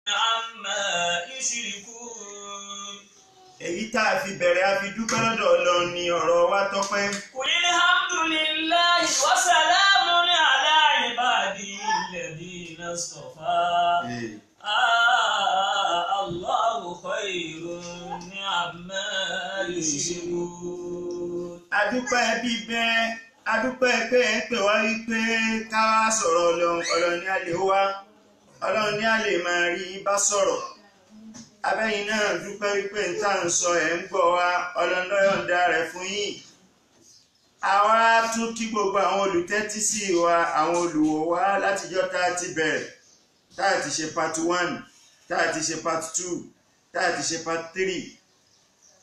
عما يشركون. èyí tá a fi bẹ̀rẹ̀ a fi dúpẹ́ lọ́dọ̀ Ọlọ́run ni ọ̀rọ̀ wa tọ́pẹ́. قل الحمد لله وسلام على عباده الذين اصطفى. الله خير عما يشركون. adúpẹ́ bíbẹ́ adúpẹ́ pé ẹ pè wá wípé ká wá sọ̀rọ̀ Ọlọ́run ní a lè wá Ọlọ́run ní a lè máa rí bá sọ̀rọ̀. abẹ́yìn náà dúpẹ́ wípé n tá à ń sọ ẹ̀ ń gbọ́ wa Ọlọ́run ló yọ̀ǹda rẹ̀ fún yín. àwa tún kí gbogbo àwọn olùtẹ́tí sí wa àwọn olùwò wa látijọ́ tá a ti bẹ̀rẹ̀ tá a ti ṣe part 1 tá a ti ṣe part 2 tá a ti ṣe part 3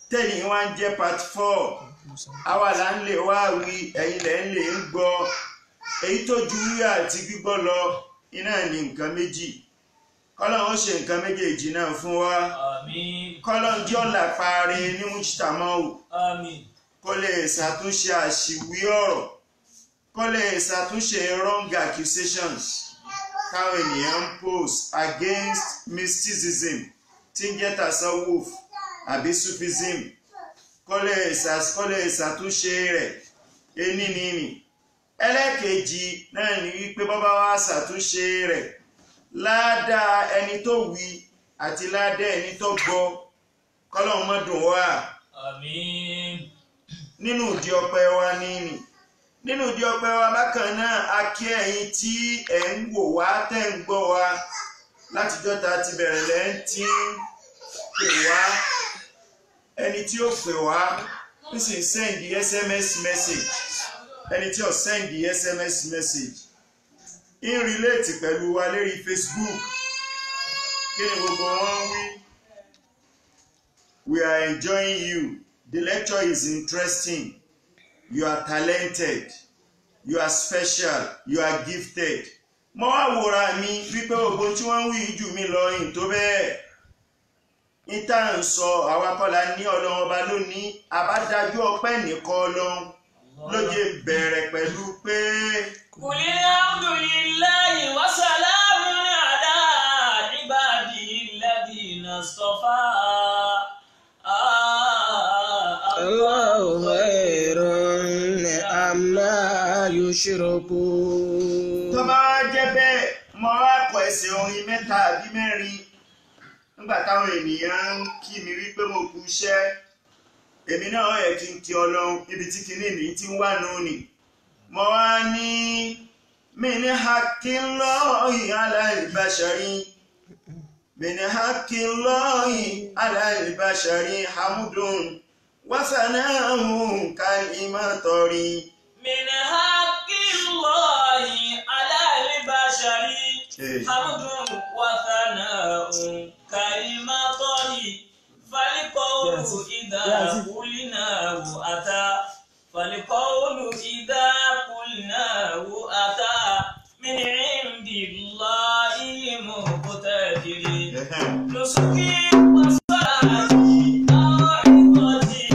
tẹ́yìn wá ń jẹ́ part 4 àwa là ń lè wá wí ẹ̀yin lẹ̀ ń lè ń gbọ́ èyí tó ju wíwá àti gbígbọ́ lọ iná ní nǹkan méjì kọ́lọ́n ó ṣe nǹkan méjèèjì náà fún wa kọ́lọ́n jẹ́ ọ̀là parí ní mujtamau kó lè ṣàtúnṣe àṣìwí ọ̀rọ̀ kó lè ṣàtúnṣe wrong accusations káwọn ènìyàn ń pose against mysticism tí ń jẹ́ tasawuf àbí sufism kó lè ṣàtúnṣe rẹ̀ ení nìní. ẹlẹ́kejì náà ni wípé bọ́bá wa ṣàtúnṣe rẹ̀ ládàá ẹni tó wí àti ládàá ẹni tó gbọ́ kọ́lọ́hún má dùn wá. Àmín. nínú ìdí ọpẹ́ wa nínú ìdí ọpẹ́ wa bákan náà a kí ẹ̀yin tí ẹ̀ ń wò wá tẹ́ ń gbọ́ wa látijọ́ ta ti bẹ̀rẹ̀ lẹ́yìn tí ń pè wá ẹni tí ó pè wá ó sì send the SMS message ẹni tí ó send the SMS message in relate pẹ̀lú wa lérí Facebook kí ni gbogbo wọn wí. We are enjoying you. The lecture is interesting. You are talented. You are special. You are gifted. Mo wá wòra mi wípé gbogbo tí wọ́n ń wí jù mí lọ yìí tó bẹ́ẹ̀. Ìta ń sọ àwa kọ́la ní Ọlọ́run ọba lónìí àbádájú ọpẹ́ nìkan Ọlọ́run ló jẹ́ bẹ̀rẹ̀ pẹ̀lú pé. Qul alhamdulillahi wa salamun ala ibadihi alladhina istafa. Allahu khairun amma yushrikun. Tó bá jẹ́ bẹ́ẹ̀ mo wá kọ ẹsẹ̀ orin mẹ́ta àbí mẹ́rin nígbà táwọn ènìyàn ń kí mi wípé mo kú iṣẹ́ èmi náà yẹ kí n kí Ọlọ́run ibi tí kinní ní ti ń wà lónìí. mo wá ní min haqqillahi ala al-bashari min haqqillahi ala al-bashari hamdun wa sana'un kal-imatari. min haqqillahi ala al-bashari hamdun wa sana'un kal-imatari. فالقول إذا قلناه أتى فالقول إذا قلناه أتى من عند الله المقتدر نسكي وصلاتي أعظتي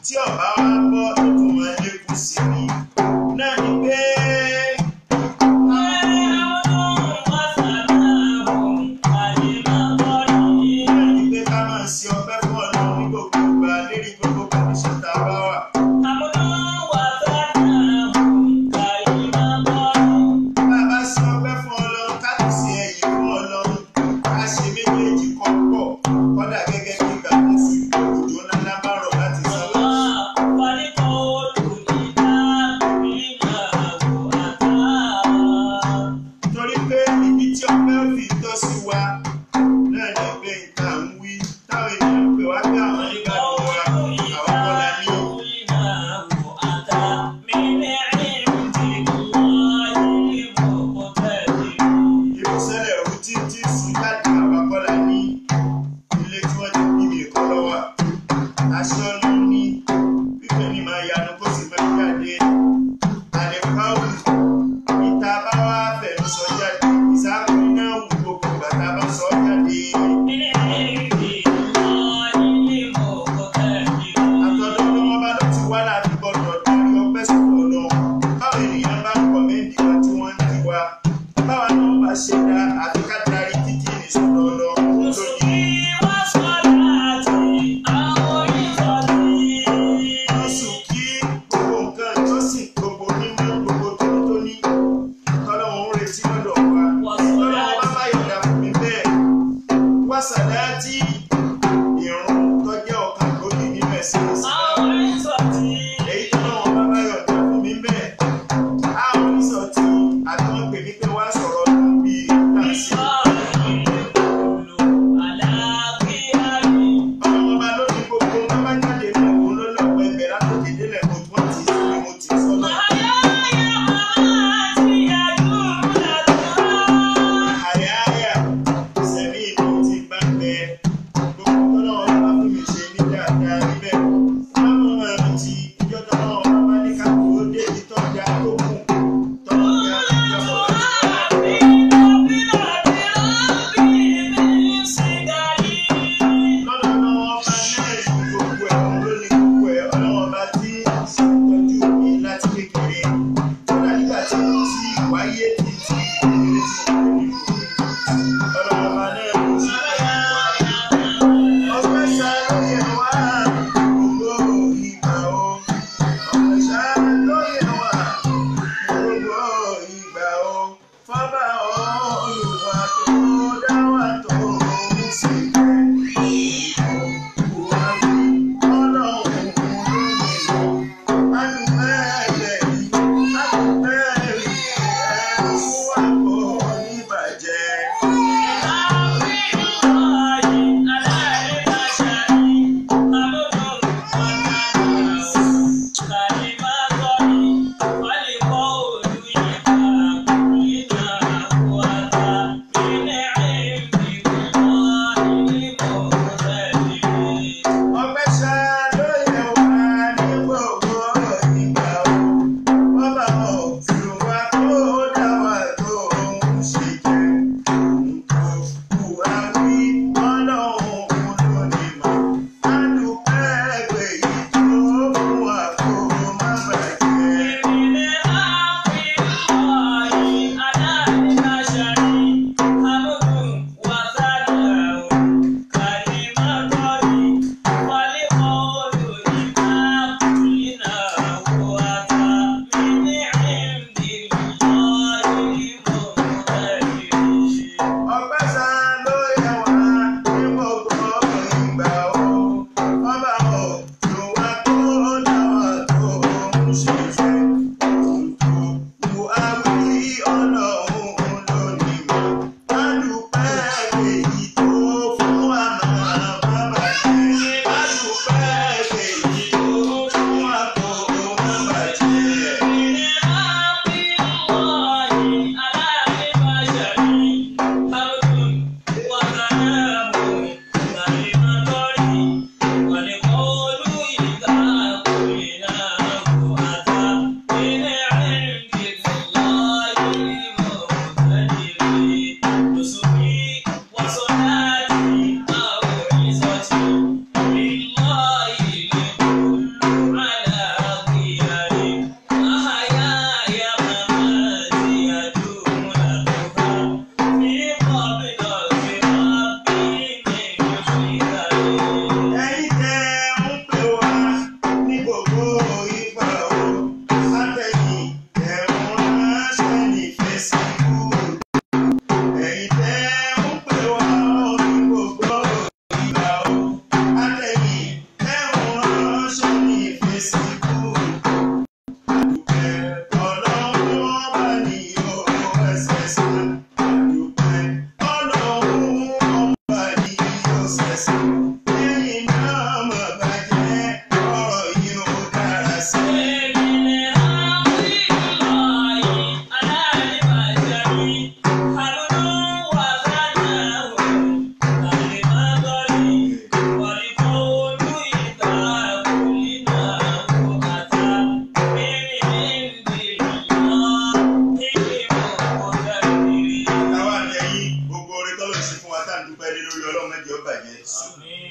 tí ọba wa bọ́ tó tún máa lékún sí ni náà ni pé. ká máa ṣe ọpẹ́ fún Ọlọ́run ní gbogbo ìgbà lérí gbogbo kọ̀ọ̀ṣẹ́ tá a bá wà. bá a bá ṣe ọpẹ́ fún Ọlọ́run ká tún ṣe ẹ̀yìn fún Ọlọ́run ká ṣe méjèèjì ṣe dá àfi ká darí kíkì ní sọ́dọ̀ Ọlọ́run lónìí. Jésù kí gbogbo nǹkan ìjọsìn gbogbo mímọ́ gbogbo tónítóní tọ́lọ́run ń retí lọ́dọ̀ wa. Tọ́lọ́run bá bá yọ̀dà fún mi bẹ́ẹ̀. Wá sàdáàtì ìrun tó jẹ́ ọ̀kan lónìí nínú ẹ̀sìn Ìsìlámù. Èyí tọ́lọ́run bá bá yọ̀dà fún mi bẹ́ẹ̀. Àwọn oníṣọ̀tì àtàwọn pè mí pé wá sọ̀rọ̀ ọdún bíi láti. Ọlọ́run bá lónìí gbogbo wọn bá jáde ní òun lọ́lọ́pọ̀ ẹgbẹ́ látòkè délẹ̀ mo tún ti sí ni mo ti sọ́nà. Àyàyà sẹ́mi ìlú ti bá ń bẹ gbogbo tọ́lọ́run bá fún mi ṣe ní dáadáa níbẹ̀. Wọ́n mú ẹ̀rùn tí ìjọ tọ́lọ́run bá ní ká kó dé ìtọ́jà tó kù tọ́jà ìjọba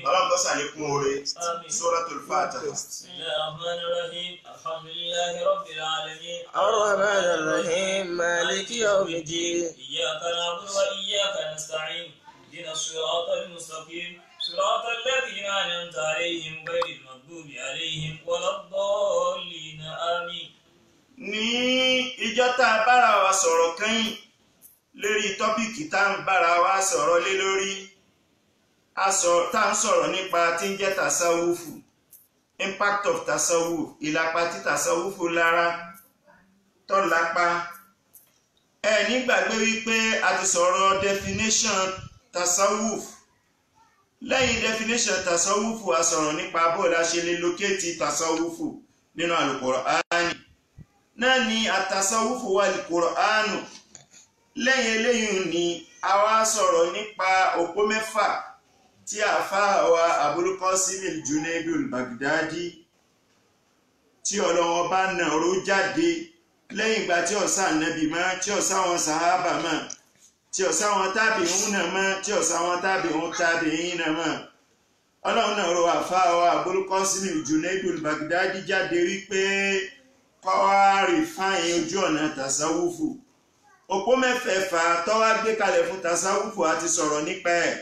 Ọlọ́run kó ṣàlékún oore Suratul Fatiha. بسم الله الرحمن الرحيم الحمد لله رب العالمين الرحمن الرحيم مالك يوم الدين إياك نعبد وإياك نستعين اهدنا الصراط المستقيم صراط الذين أنعمت عليهم غير المغضوب عليهم ولا الضالين آمين. Ní ìjọ tá a bára wa sọ̀rọ̀ kẹ́yìn lórí tọ́pìkì tá a ń bára wa sọ̀rọ̀ lé lórí tá a ń sọ̀rọ̀ nípa tí ń jẹ́ tasawufu, impact of tasawuf, ìlapa tí tasawufu lára tó lápa. Ẹ nígbàgbé wípé a ti sọ̀rọ̀ definition tasawuf. Lẹ́yìn definition tasawufu a sọ̀rọ̀ nípa bó la ṣe lè locate tasawufu nínú Al-Qur'ani. Náà ni àtasawufu wà Al-Qur'anu. Lẹ́yìn eléyìí ni a wá sọ̀rọ̀ nípa òpó mẹ́fà tí àfáà wa Abul Qasim al-Junayd al-Baghdadi tí Ọlọ́run bá nà ró jáde lẹ́yìn ìgbà tí ọ̀sá Ànábì mọ́, tí ọ̀sá wọn sàhábà mọ́, tí ọ̀sá wọn tábìún náà mọ́, tí ọ̀sá wọn tábìún náà mọ́. Ọlọ́run náà ró àfáà wa Abul Qasim al-Junayd al-Baghdadi jáde wípé kọ́ wá rìfáìn ojú ọ̀nà tasawufu. Òpó mẹ́fẹ̀ẹ̀fà tó wá gbé kalẹ̀ fún tasawufu àti sọ̀rọ̀ nípa ẹ̀.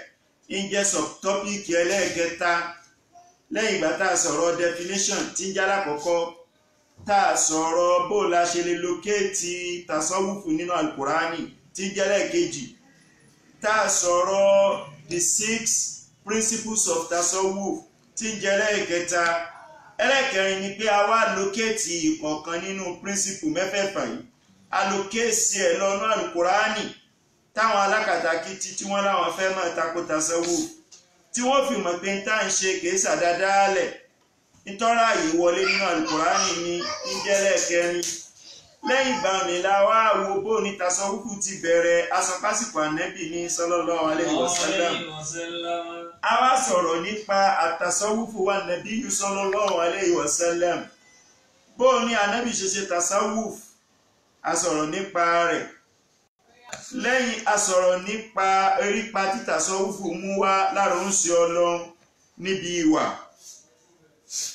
Ìjẹ́ subtọ́pìkì ẹlẹ́ẹ̀kẹta lẹ́yìn ìgbà tá a sọ̀rọ̀ definition tí ń jálá kọ̀kọ́, tá a sọ̀rọ̀ bó la ṣe lè locate tasawufu nínú Al-Qur'ani tí ń jẹ́lẹ̀ kejì, tá a sọ̀rọ̀ the 6 principles of tasawuf tí ń jẹ́lẹ̀ kẹta. Ẹlẹ́kẹrin ni pé a wá locate ìkọ̀ọ̀kan nínú principle mẹ́fẹ̀ẹ̀fà yìí, a locate ẹ̀ lọ́nà Al-Qur'ani táwọn alákatakítí tí wọ́n láwọn fẹ́ máa tako tasawuf tí wọ́n fi mọ̀ pé tá à ń ṣe kìí ṣàdádálẹ̀ nítorá yìí wọlé nínú Al-Qur'ani ní ìjẹ́lẹ̀ kẹrin. Lẹ́yìn ìgbà òní la wá wo bó ní tasawufu ti bẹ̀rẹ̀ asọpásìkò Ànábì ní sallallahu alaihi wasallam. A wá sọ̀rọ̀ nípa àtasawufu wa Nabiyyu sallallahu alaihi wasallam. Bó ní Ànábì ṣe ṣe tasawuf, a sọ̀rọ̀ nípa rẹ̀. Lẹ́yìn a sọ̀rọ̀ nípa erípa tí tasawufu mú wá lára oúnṣe Ọlọ́run níbi ìwà.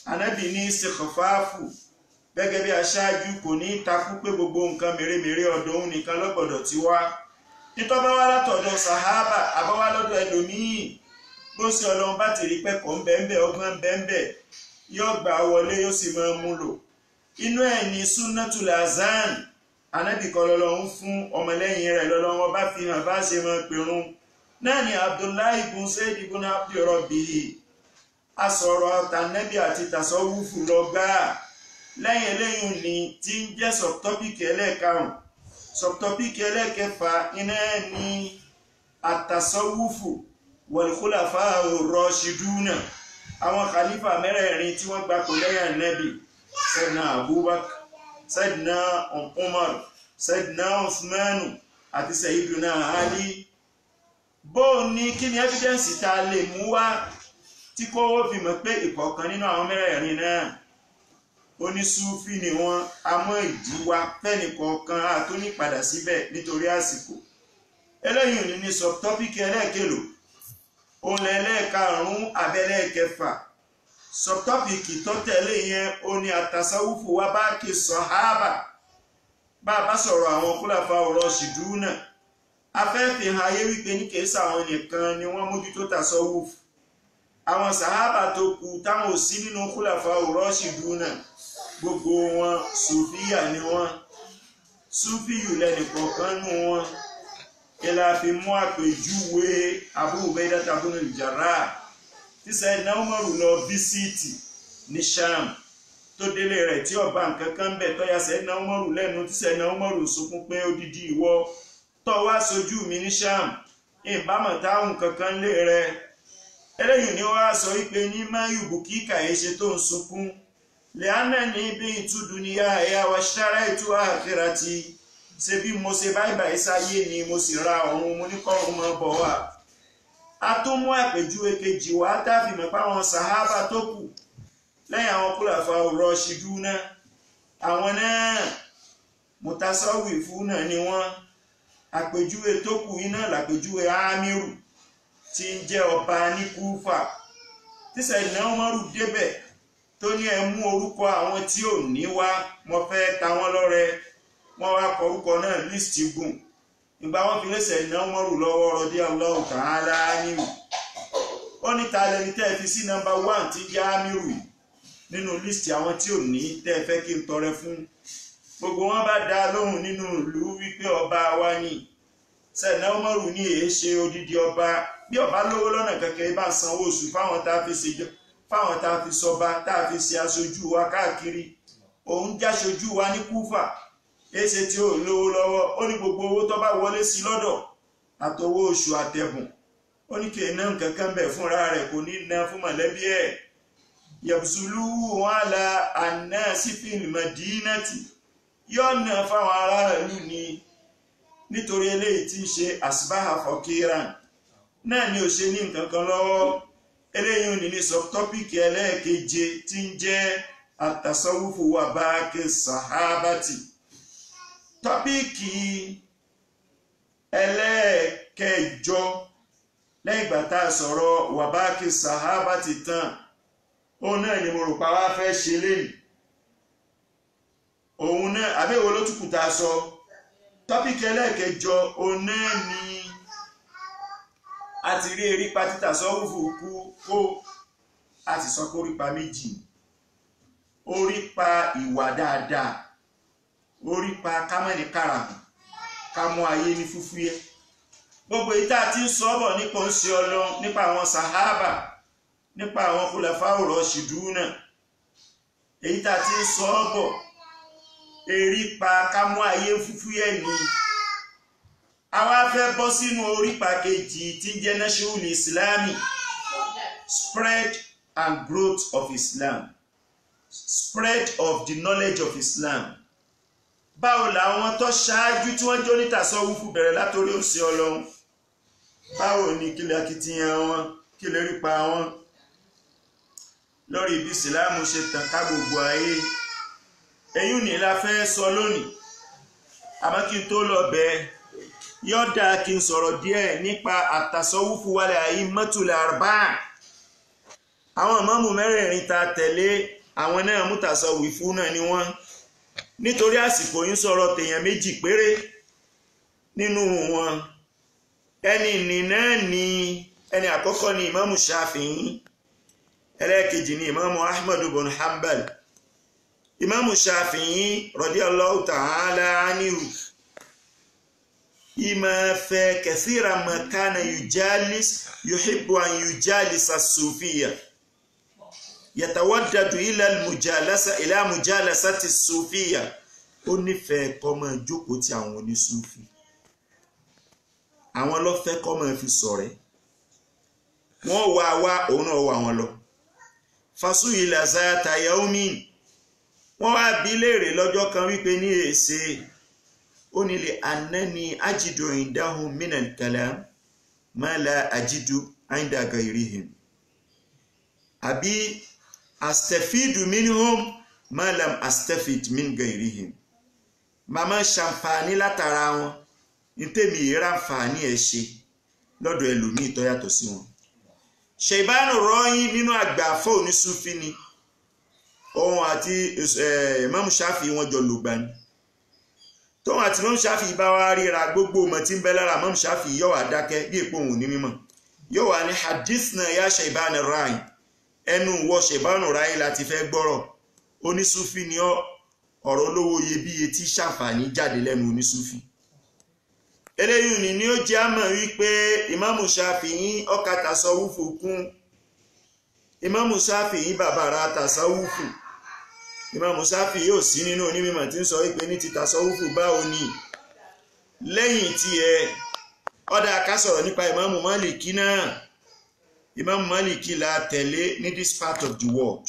Ànábì ní istighfafu gẹ́gẹ́ bí aṣáájú kò ní takú pé gbogbo nǹkan mèremère ọ̀dọ̀ òun nìkan lọ́gbọ̀dọ̀ ti wá. Nítọ́ bá wá látọ̀dọ̀ sàhábà àbáwá lọ́dọ̀ ẹlòmíì, bó ṣe Ọlọ́run bá ti rí pẹ́kọ̀ ń bẹ́ẹ̀ ọgbọ́n ń bẹ́ẹ̀ yóò gbà wọlé yóò sì máa mú lò. Inú ẹ̀ ní sunnatul azan. Ànábì kọ́ lọ́lọ́run fún ọmọlẹ́yìn rẹ̀ lọ́lọ́run bá fi hàn bá ṣe máa pèrún. Náà ni Abdullahi ibn Zayd ibn Abdi Rabbihi a sọ̀rọ̀ tànẹ́bì àti tasawufu lọ gbáà. Lẹ́yìn eléyìí ni tí ń jẹ́ subtopic ẹlẹ́ẹ̀karùn-ún. Subtopic ẹlẹ́ẹ̀kẹfà iná ní àtasawufu wal khulafa'u rashiduna, àwọn khalifa mẹ́rẹ̀ẹ̀rin tí wọ́n gbapò lẹ́yìn Ànábì, Sayyidina Abubakar, Sayyidina Umar, Sayyidina Uthman àti Sayyidina Ali. Bó ní kí ni evidence tá a lè mú wá tí kò fi mọ̀ pé ìkọ̀ọ̀kan nínú àwọn mẹ́rẹ̀ẹ̀rin náà onísúfí ni wọ́n, àmọ́ ìdíwá fẹ́nìkọ̀ọ̀kan àtúnípadà síbẹ̀ nítorí àsìkò. Eléyìí ní subtopic ẹlẹ́ẹ̀kẹlò, òun lẹ́ẹ̀karùn-ún abẹ́lẹ́ẹ̀kẹfà. Subtopic tó tẹ̀lé yẹn ó ní àtasawufu wa bá kí sàhábà. Bá a bá sọ̀rọ̀ àwọn khulafa'u rashiduna, afẹ́fẹ́ hàn ayé wípé ní kèésà àwọn nìkan ni wọ́n mójútó tasawufu. Àwọn sàhábà tó kù táwọn ò sí nínú khulafa'u rashiduna, gbogbo wọn sùfíyà ni wọ́n. Súfíyù lẹ́nìkọ̀ọ̀kan nù wọn. Ìlà fi mú àpèjúwe Abu Ubaidah ibn al-Jarrah tí Sayyidina Umaru lọ bísíìtì ní Sham tó délé rẹ̀ tí ọba nǹkan kan bẹ̀ tó ya Sayyidina Umaru lẹ́nu tí Sayyidina Umaru sunkún pé odidi ìwọ tó wá sojú mi ní Sham ìbámọ̀ táwọn kankan lé rẹ̀. Eléyìí ni wọ́n á sọ wípé ní máyùbù kíkà yìí ṣe tó ń sunkún lẹ́ánà ní bí ìtúdú ní ẹ̀yà wa ṣára ètò àkhírati, ṣe bí mo ṣe báyìí sáyé ni mo sì ra ọ̀run mo ní kọ́run mọ́ bọ̀ wá. A tó mú àpèjúwe kejì wá tábì mọ̀ páwọn sàhábà tó kù lẹ́yìn àwọn khulafa'u rashiduna, àwọn náà mutasawwifuna ni wọ́n. Àpèjúwe tó kù iná làpèjúwe Amiru tí ń jẹ́ ọba ní Kúfà. tí Sayyidina Umaru débẹ̀ tó ní ẹ mú orúkọ àwọn tí ò ní wá mo fẹ́ ta wọ́n lọ́rẹ wọ́n wá kọ orúkọ náà líìsì gùn ìgbà wọn fi lé Sayyidina Umaru lọ́wọ́ radiyallahu ta'ala anhu ó ní ta lẹni tẹ́ fi sí nọ́mbà 1 tí jẹ́ Amiru nínú líìsì àwọn tí ò ní tẹ́ fẹ́ kí n tọrẹ fún gbogbo wọn bá dá lóhùn nínú ìlú wípé ọba wa ni Sayyidina Umaru ní èé ṣe odidi ọba bí ọba lówó lọ́nà kẹ̀kẹ́ bá sanwó oṣù fáwọn tá a fi sọba tá a fi ṣe aṣojú wa káàkiri òun jáṣojú wa ní Kúfà èsè tí ó lówó lọ́wọ́ ó ní gbogbo owó tó bá wọlé sí lọ́dọ̀ àtowó oṣù àtẹ̀bùn ó ní kí ẹ̀ náà kankan bẹ̀ fúnra rẹ̀ kò ní ná fún mọ̀lẹ́bí ẹ̀ yabsulu ala annasi fil madinati yọ́nà fáwọn aráàlú ni nítorí eléyìí tí ń ṣe asbaha fakiran náà ni ò ṣe ní nǹkan kan lọ́wọ́ eléyìí ní subtọ́pìkì ẹlẹ́ẹ̀keje tí ń jẹ́ àtàsọ́wúfù wà bá kí sàhábàtì tọ́pìkì ẹlẹ́ẹ̀kẹjọ lẹ́yìn ìgbà tá a sọ̀rọ̀ wà bá kí sàhábàtì tán òun náà ni mo rò pa wá fẹ́ ṣe lẹ́yìn òun náà àbẹ́wò ló túkù tá a sọ tọ́pìkì ẹlẹ́ẹ̀kẹjọ òun náà ni a ti rí erípa títà sọ́wọ́fù kú kó a sì sọ pé orípa méjì orípa ìwà dáadáa orípa kámẹ́ni káràmù ká mú ayé ní fúfúyẹ́ gbogbo ìta tí ń sọ bọ̀ nípa ń ṣe Ọlọ́run nípa àwọn sàhábà nípa àwọn khulafau rashiduna èyí tá tí ń sọ bọ̀ erípa ká mú ayé fúfúyẹ́ ni àwa fẹ́ bọ́ sínú orípa kejì tí ń jẹ́ nashul islami spread and growth of Islam spread of the knowledge of Islam báwo làwọn tó ṣáájú tí wọ́n jó ní tasawufu bẹ̀rẹ̀ látorí òsì Ọlọ́run báwo ni kílẹ̀ akitiyan wọn kílẹ̀ rípa wọn lórí bí Ìsìlámù ṣe tàn ká gbogbo ayé èyí ni la fẹ́ sọ lónìí àmọ́ kí n tó lọ bẹ́ẹ̀ yọ́dá kí n sọ̀rọ̀ díẹ̀ nípa àtàsọ́wúfù wálẹ̀ àyímmatul arba'a àwọn ìmáàmù mẹ́rẹ̀ẹ̀rin ta tẹ̀lé àwọn náà mú tasawufu náà ni wọ́n nítorí àsìkò yín sọ̀rọ̀ tèèyàn méjì péré nínú wọn ẹni náà ni ẹni àkọ́kọ́ ni ìmáàmù Shafi'i ẹlẹ́ẹ̀kejì ni ìmáàmù Ahmad ibn Hanbal ìmáàmù Shafi'i radiyallahu ta'ala anhu ìmọ̀ fẹ́ kathira ma kana yuhibbu an yujalis as-sufiyya yatawaddadu ila mujalasati as-sufiyya ó nífẹ̀ẹ́ kó máa jókòó ti àwọn onísúfì àwọn ló fẹ́ kó máa fi ṣọ̀rẹ́ wọ́n wá òun náà wá wọn lọ fasu ila zata yaumin wọ́n wá bi léèrè lọ́jọ́ kan wípé ní èsè ó nílé annani ajidu indahum minal kalam ma la ajidu inda gairihim àbí astafidu minhum ma lam astafid min gairihim màmá ṣàǹfààní látara wọn ní tèmi ìrànfààní ẹ̀ ṣe lọ́dọ̀ ẹlòmíì tó yàtọ̀ sí wọn Ṣèbánù Rọ́yìn nínú àgbà àfọ́ onísúfí ni òun àti Imam Shafi wọn jọ lògbà ni tóun àti Imam Shafi bá wá ríra gbogbo ọmọ tí ń bẹ lára Imam Shafi yóò wá dákẹ́ bí èpò òun ní mímọ̀ yóò wá ní hadithna ya Ṣèbánù Rọ́yìn ẹnu wọ Ṣèbánù Rọ́yìn láti fẹ́ gbọ́rọ̀ onísúfí ni ọ̀rọ̀ olówó iyebíye tí ṣàǹfààní jáde lẹ́nu onísúfí eléyìí ni ó jẹ́ àmọ̀ wípé Ìmáàmù Ṣáfi'í ọkà tasawufu kún Ìmáàmù Ṣáfi'í bàbára tasawufu Ìmáàmù Ṣáfi'í yóò sí nínú onímọ̀ tí ń sọ wípé ní ti tasawufu báwo ni lẹ́yìn tí ọdá ká sọ̀rọ̀ nípa Ìmáàmù Málìkì náà Ìmáàmù Málìkì la tẹ̀lé ní this part of the world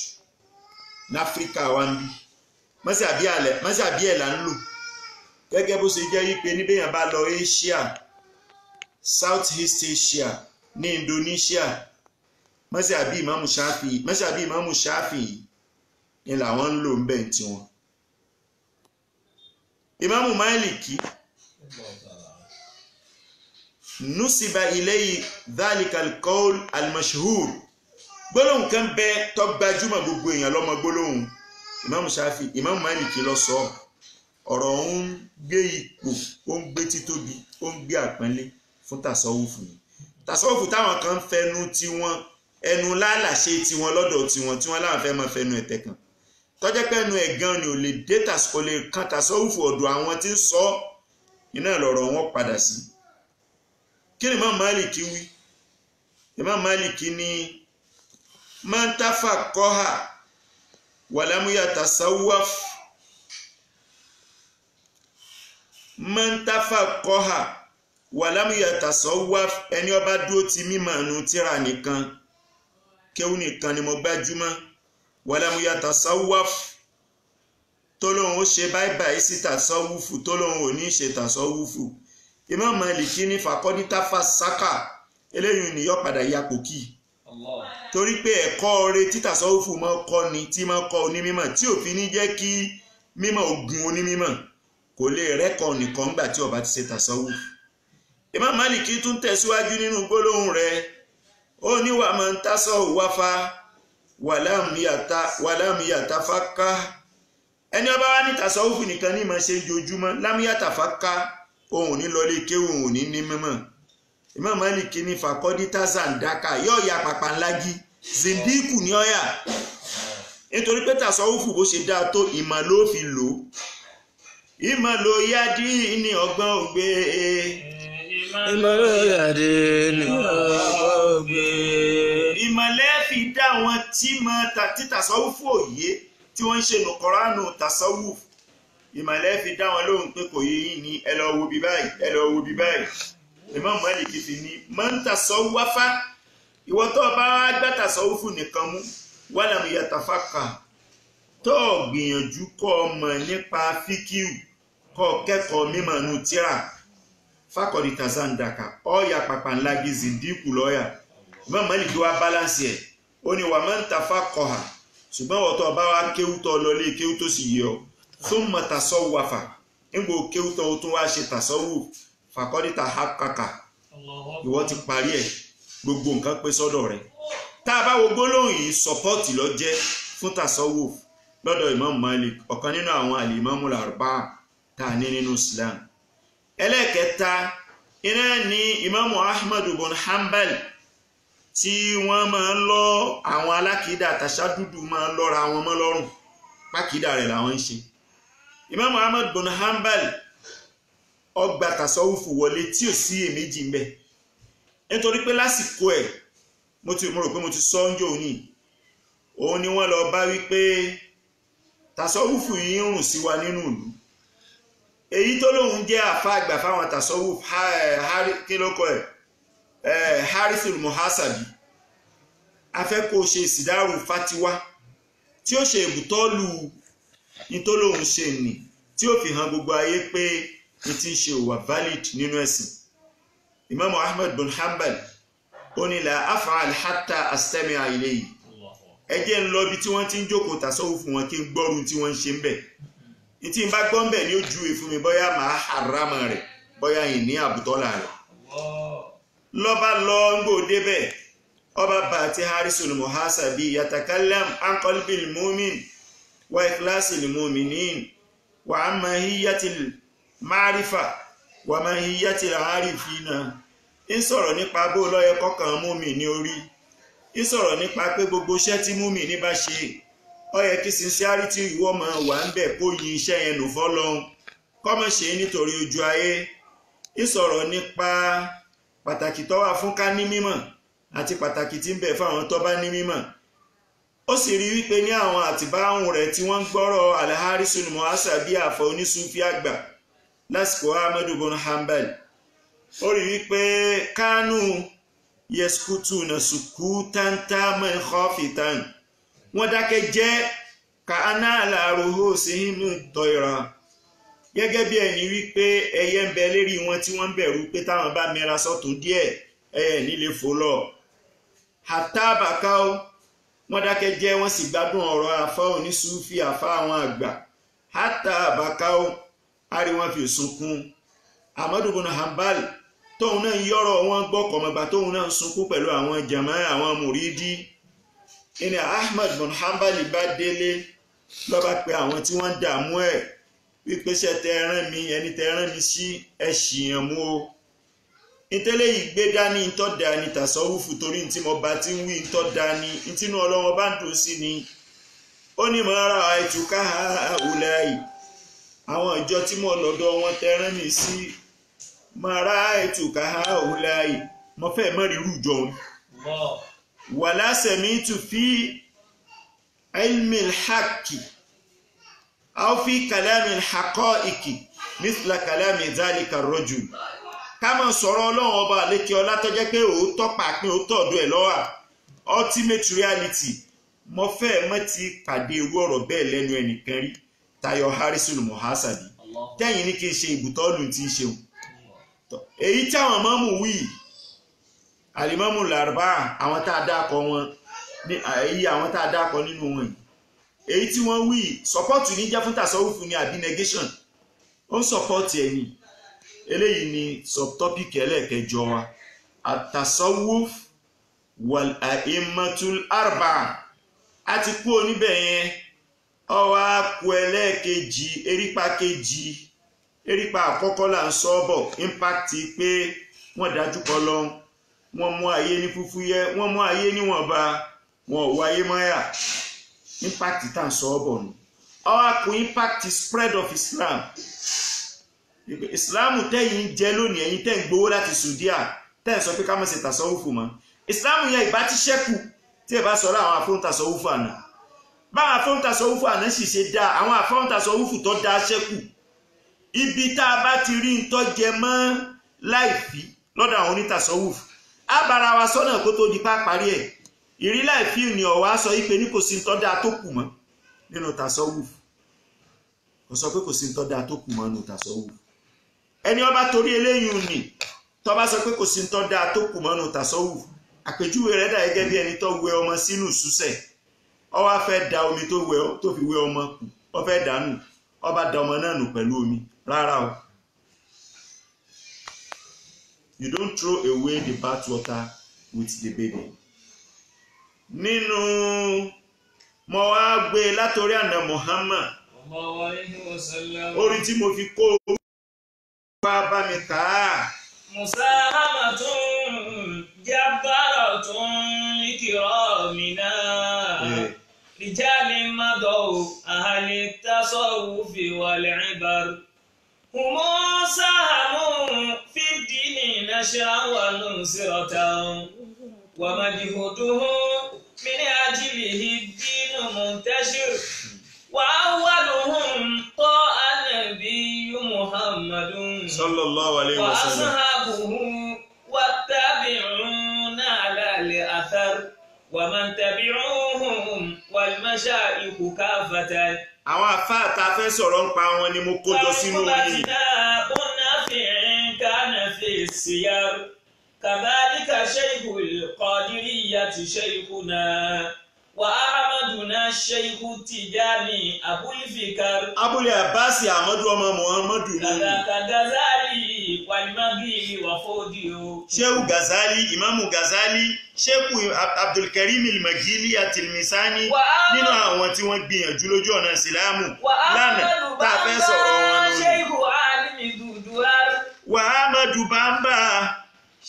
ní Áfíríkà wa ń bí mọ́sàbí ẹ̀ là ń lò gẹ́gẹ́ bó ṣe jẹ́ wípé níbẹ̀yàn bá lọ Asia South East Asia ní Indonesia mọ́sàbí Ìmáàmù Ṣáfi'í ni làwọn ń lò ń bẹ̀ tí wọn Ìmáàmù Málìkì nusiba ilayhi dhalika al-qawl al-mashhur gbólóhùn kan bẹ tó gbajúmọ̀ gbogbo èèyàn lọ́mọ gbólóhùn Imam Shafi Imam Maliki ló sọ ọ̀rọ̀ ń gbé ipò ó ń gbé títóbi ó ń gbé àpọ́nlé fún tasawufu ni tasawufu táwọn kan fẹnu tiwọn ẹnu lálàṣe tiwọn lọ́dọ̀ tiwọn tí wọ́n láwọn fẹ́ máa fẹnu ẹ̀tẹ̀ kan tọ́jẹ́ pé ẹnu ẹ̀gan ni ò lè dé kò lè kan tasawufu ọ̀dọ̀ àwọn tí ń sọ iná lọ̀rọ̀ wọn padà sí. Kí ni Imam Maliki wí? Imam Maliki ní man tafaqqaha walam yatasawwaf man tafaqqaha walam yatasawwaf ẹni ó bá dúró ti mímọ̀ nù tírà nìkan kéwú nìkan ni mo gbájúmọ́ walam yatasawwaf tó lóun ó ṣe báyìí sí tasawufu tó lóun ò ní ṣe tasawufu Imam Maliki ní fàkọ́dítà fàṣákà eléyìí ni yọ padà yapò kí torí pé ẹ̀kọ́ rẹ̀ tí tasawufu máa kọ́ ni tí máa kọ́ onímímọ̀ tí òfin ní jẹ́ kí mímọ̀ ogun onímímọ̀ kò lè rẹ́kọ̀ọ́ nìkan gbà tí ó bá ti ṣe tasawufu. Imam Maliki tún tẹ̀síwájú nínú gbólóhùn rẹ̀ ó ní wà máa ń tásọ̀ wáfá wàlámù yàtàfáká ẹni ó bá wá ní tasawufu nìkan ní máa ṣe jojúmọ́ lámù yàtàfáká òun ní lọlé kéwù òun ní mímọ̀. Imam Maliki ní fàkọ́dítà zandaka yóò ya pàpà ńlági zindiku ní ọ̀yà nítorí pé tasawufu bó ṣe dáa tó ìmọ̀ ló fi lò ìmọ̀ ló yáàdí ní ọgbọ́n ògbé ìmọ̀ ló yáàdí ní ọgbọ́n ògbé ìmọ̀lẹ́ fi dá wọn tí mọ̀ tí tasawufu òye tí wọ́n ń ṣe nù Kùránù tasawufu ìmọ̀lẹ́ fi dá wọn lóhùn pé kò yé yín ní ẹ lọ wo bí báyìí ẹ lọ wo bí báyìí. Imam Maliki fi ní man tasawwafa ìwọ tó bá gbá tasawufu nìkan mú walam yatafaqqa tó gbìyànjú kọ́ ọmọ nípa fíkíù kọ́ kẹ́kọ̀ọ́ mímọ̀ nù tíra faqad tazandaka ọ̀yà pàpà ńlá gizi dínkù lọ́yà. Imam Maliki wá bálánsì ẹ̀ ó ní wa man tafaqqaha ṣùgbọ́n wọ́n tó bá wá kéwú tó lọlé kéwú tó sì yẹ ọ thumma tasawwafa nígbò kéwú tó tún wá ṣe tasawuf fàkọ́dítà hakaka ìwọ ti parí ẹ̀ gbogbo nǹkan pé sọ́dọ̀ rẹ̀. Tá a bá wo gbólóhùn yìí sọpọ́ọ̀tì ló jẹ́ fún tasawuf lọ́dọ̀ Imam Malik ọ̀kan nínú àwọn al-Imamul arba'a tá a ní nínú Islam. Ẹlẹ́ẹ̀kẹta iná ní Imam Ahmad ibn Hanbal tí wọ́n máa ń lọ àwọn alákìídà tàṣádùdù máa ń lọ́ra wọn mọ́ lọ́rùn pákìídà rẹ̀ làwọn ń ṣe. Imam Ahmad ibn Hanbal ọgbà tasawufu wọlé tí ò sí èméjì ń bẹ nítorí pé lásìkò ẹ̀ mo rò pé mo ti sọ ńjọ́ òní òun ni wọ́n lọ bá wípé tasawufu yìí ń rùn sí wa nínú ìlú èyí tó lóun jẹ́ àfa àgbà fáwọn tasawufu kí ló kọ ẹ̀ Harithul Muhasabi afẹ́kọ̀ọ́ ṣe ìsìdáàrù fatiwa tí ó ṣe ìbùtọ́lù ní tó lóun ṣe nì tí ó fi hàn gbogbo ayé pé ti ṣe wà valid nínú ẹ̀sìn. Imam Ahmad bin Hanbal ó ní la af'al hatta astami'a ilayhi ẹ jẹ́ ń lọ bí tí wọ́n ti ń jókòó tasawufu wọn kí n gbọ́rù tí wọ́n ń ṣe ń bẹ̀ ní tí n bá gbọ́ ń bẹ̀ ní ó júwe fún mi bóyá màá harama rẹ̀ bóyá ìní àbùtọ́là rẹ̀ lọ́ba lọ ń gbò débẹ̀ ọba bá ti Harithul Muhasabi yatakallam an qalbil mu'min wa ikhlasil mu'minin wa amma hiyatil márífà wà máa ń yíyá tí àárí fi náà ń sọ̀rọ̀ nípa bó lọ́yẹ kọ́kàn múmi ní orí ń sọ̀rọ̀ nípa pé gbogbo iṣẹ́ tí múmi ní bá ṣe ó yẹ kí sincerity ìwọ máa wà ń bẹ̀ kó yin iṣẹ́ yẹn nù fọ́lọ́hun kọ́mọ̀ ṣe nítorí ojú ayé ń sọ̀rọ̀ nípa pàtàkì tó wà fún ká ní mímọ̀ àti pàtàkì tí ń bẹ fáwọn tó bá ní mímọ̀ ó sì rí wípé ní àwọn àtìbáhùn rẹ̀ tí wọ́n ń gbọ́rọ̀ Al-Harithul Muhasabi àfọ onísúfí àgbà lásìkò Ahmad ibn Hanbal ó rí wípé kánú yẹskutu na sùkú tántá mẹ́ khafitan wọ́n dákẹ́ jẹ́ ka aná àlàròhó sí inú tọ́ira gẹ́gẹ́ bí ẹni wípé ẹyẹ ń bẹ lérí wọn tí wọ́n ń bẹ̀rù pé táwọn bá mẹ́ra sọ́tún díẹ̀ ẹyẹ nílé fò lọ àtàbàkáwó wọ́n dákẹ́ jẹ́ wọ́n sì gbádùn ọ̀rọ̀ àfá onísúfí àfá àwọn àgbà àtàbàkáwó ari wọn fi sunkún Ahmad ibn Hanbal tóun náà yọ̀rọ̀ wọn gbọ́ kọ̀mọ̀gbà tóun náà sunkún pẹ̀lú àwọn jàmáà àwọn mùrídí ìní Ahmad bin Hanbali bá délé ló bá pe àwọn tí wọ́n dààmú ẹ̀ wípé ṣe tẹ ẹran mi ẹni tẹ ẹran mi sí ẹ̀ṣìyàn mú o ìtẹ́lẹ̀ yìí gbé dání ntọ́ da ni tàṣọ́wùfù torí ntí mo bá ti ń wí ntọ́ da ni ntínú ọlọ́wọ́ bá ń dùn sí ni ó ní mo ra ẹ̀tùká àwùláyì àwọn ìjọ tí mo lọ́dọ̀ wọn tẹ ẹran mi sí mo ra ẹ̀tùká àwùláyì mo fẹ́ mọ́ rí rújọ wọn. wàlá sami'tu fi ilmi al-haqqi aw fi kalami al-haqa'iqi mithla kalami dhalika ar-rajul ká máa sọ̀rọ̀ ọlọ́run ọba àlékè ọlá tó jẹ́ pé òótọ́ pàápín òótọ́ ọ̀dọ̀ ẹ̀ lọ́wọ́ ultimate reality mo fẹ́ mọ́ ti pàdé irú ọ̀rọ̀ bẹ́ẹ̀ lẹ́nu ẹnìkan rí Tayo Harisul Muhasadi tẹ́yìn ní kí n ṣe ìbùtọ́lù tí ń ṣeun èyí tí àwọn mọ́mù wí alimọ́mù làrúbá àwọn tá a dákọ̀ wọn ní èyí àwọn tá a dákọ̀ nínú wọn èyí tí wọ́n wí support ní jẹ́ fún tasawufu ní àbí negation ó ń support ẹni eléyìí ni subtopic ẹlẹ́ẹ̀kẹjọ wa at-tasawwuf wal a'immatul arba'a àti kú oníbẹ̀ yẹn ọwọ́ àkú ẹlẹ́ẹ̀kejì erípa àkọ́kọ́ là ń sọ bọ̀ impact pé wọ́n dájú kọ lọ wọ́n mú ayé ní fúfúyẹ́ wọ́n mú ayé níwọ̀nba wọn ò wáyé mọ́yà impact tá à ń sọ bọ̀ nù ọwọ́ àkú impact spread of Islam ìsìláàmù tẹ́yìn jẹ́ lónìí ẹ̀yin tẹ́ ń gbowó láti sùdíà tẹ́ ń sọ pé ká má ṣe tàṣọ́wùfù mọ́ ìsìláàmù yẹn ìbá ti ṣẹ́kù tí ẹ bá sọ̀rọ̀ àwọn afọ́ntàṣọ́wùfù àná báwọn afọ́ntàṣọ́wùfù àná sì ṣe dá àwọn afọ́ntàṣọ́wùfù tó dá ṣẹ́kù ibi tá a bá ti rí ntọ́ jẹ mọ́ láìfí lọ́dọ̀ àwọn onítàṣọ́wùfù á bára wa sọ́nà kó tó di páparí ẹ̀ ìrí láìfí ni ọ̀wá sọ pé ní kò sí ntọ́ dáa tó kù mọ́ nínú tàṣọ́wùfù kò sọ pé kò sí ntọ́ dáa tó kù mọ́ nínú tàṣọ́wùfù ẹni ọba torí eléyìí ni tó bá sọ pé kò sí ntọ́ dáa tó kù mọ́nù tàṣọ́wù àpèjúwe rẹ̀ dà gẹ́gẹ́ bí ẹni tó wẹ ọmọ sínú ìṣúsẹ̀ ó wá fẹ́ da omi tó fi wẹ ọmọ kù ó fẹ́ dànù ó bá da ọmọ náà nù pẹ̀lú omi rárá o you don't throw away the bath water with the baby. nínú mo wá gbé látòrí àná Muhammad orí tí mo fi kó bá mi kà á. musahamatun jabbaratun ikramina rijali madaw ahli tasawufi wal ibar humu sahamun fi dini nashra wa nusratan wa majhuduhu min ajlihi dinu muntashir wa awwaluhum ta'a nabiyyu Muhammadun sallallahu alayhi wa sallam wa ashabuhu wattabi'una ala al-athar wa man tabi'uhum wal mashayikh kafatan. àwọn àfáà tá a fẹ́ sọ̀rọ̀ ń pa wọn ni mo kó jọ sínú yìí. kadhalika shaykhul qadiriyati shaykhuna wa ahmaduna shaykhu tijani abul fikar abul abbas ahmadu ọmọ muhammadu ni Gazali wal magili wa fodio sheikh Gazali imamu Gazali sheikh abdul karim al magili at-tilmisani nínú àwọn tí wọ́n gbìyànjú lójú ọ̀nà ìsìlámù lánàá tá a fẹ́ sọ̀rọ̀ wọn nù sheikh alimi duduar wa ahmadu bamba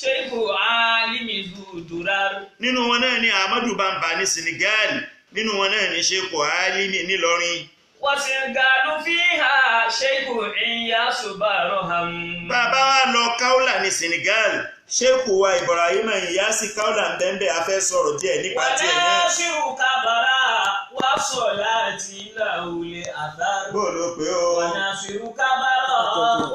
sheikhu alimi dudurar nínú wọn náà ni Ahmadu Bamba ní Senegal nínú wọn náà ni sheikhu alimi nílọrin wa Senegalu fiha sheikhu Iyasu Barham bàbá wa lọ Kaula ní Senegal sheikhu wa Ibrahim Iyasi Kaula ndembe a fẹ́ sọ̀rọ̀ díẹ̀ nípa tí ẹ̀ náà wala sheikhu kabara wa solati laule athar bolo pé o wa nasiru kabara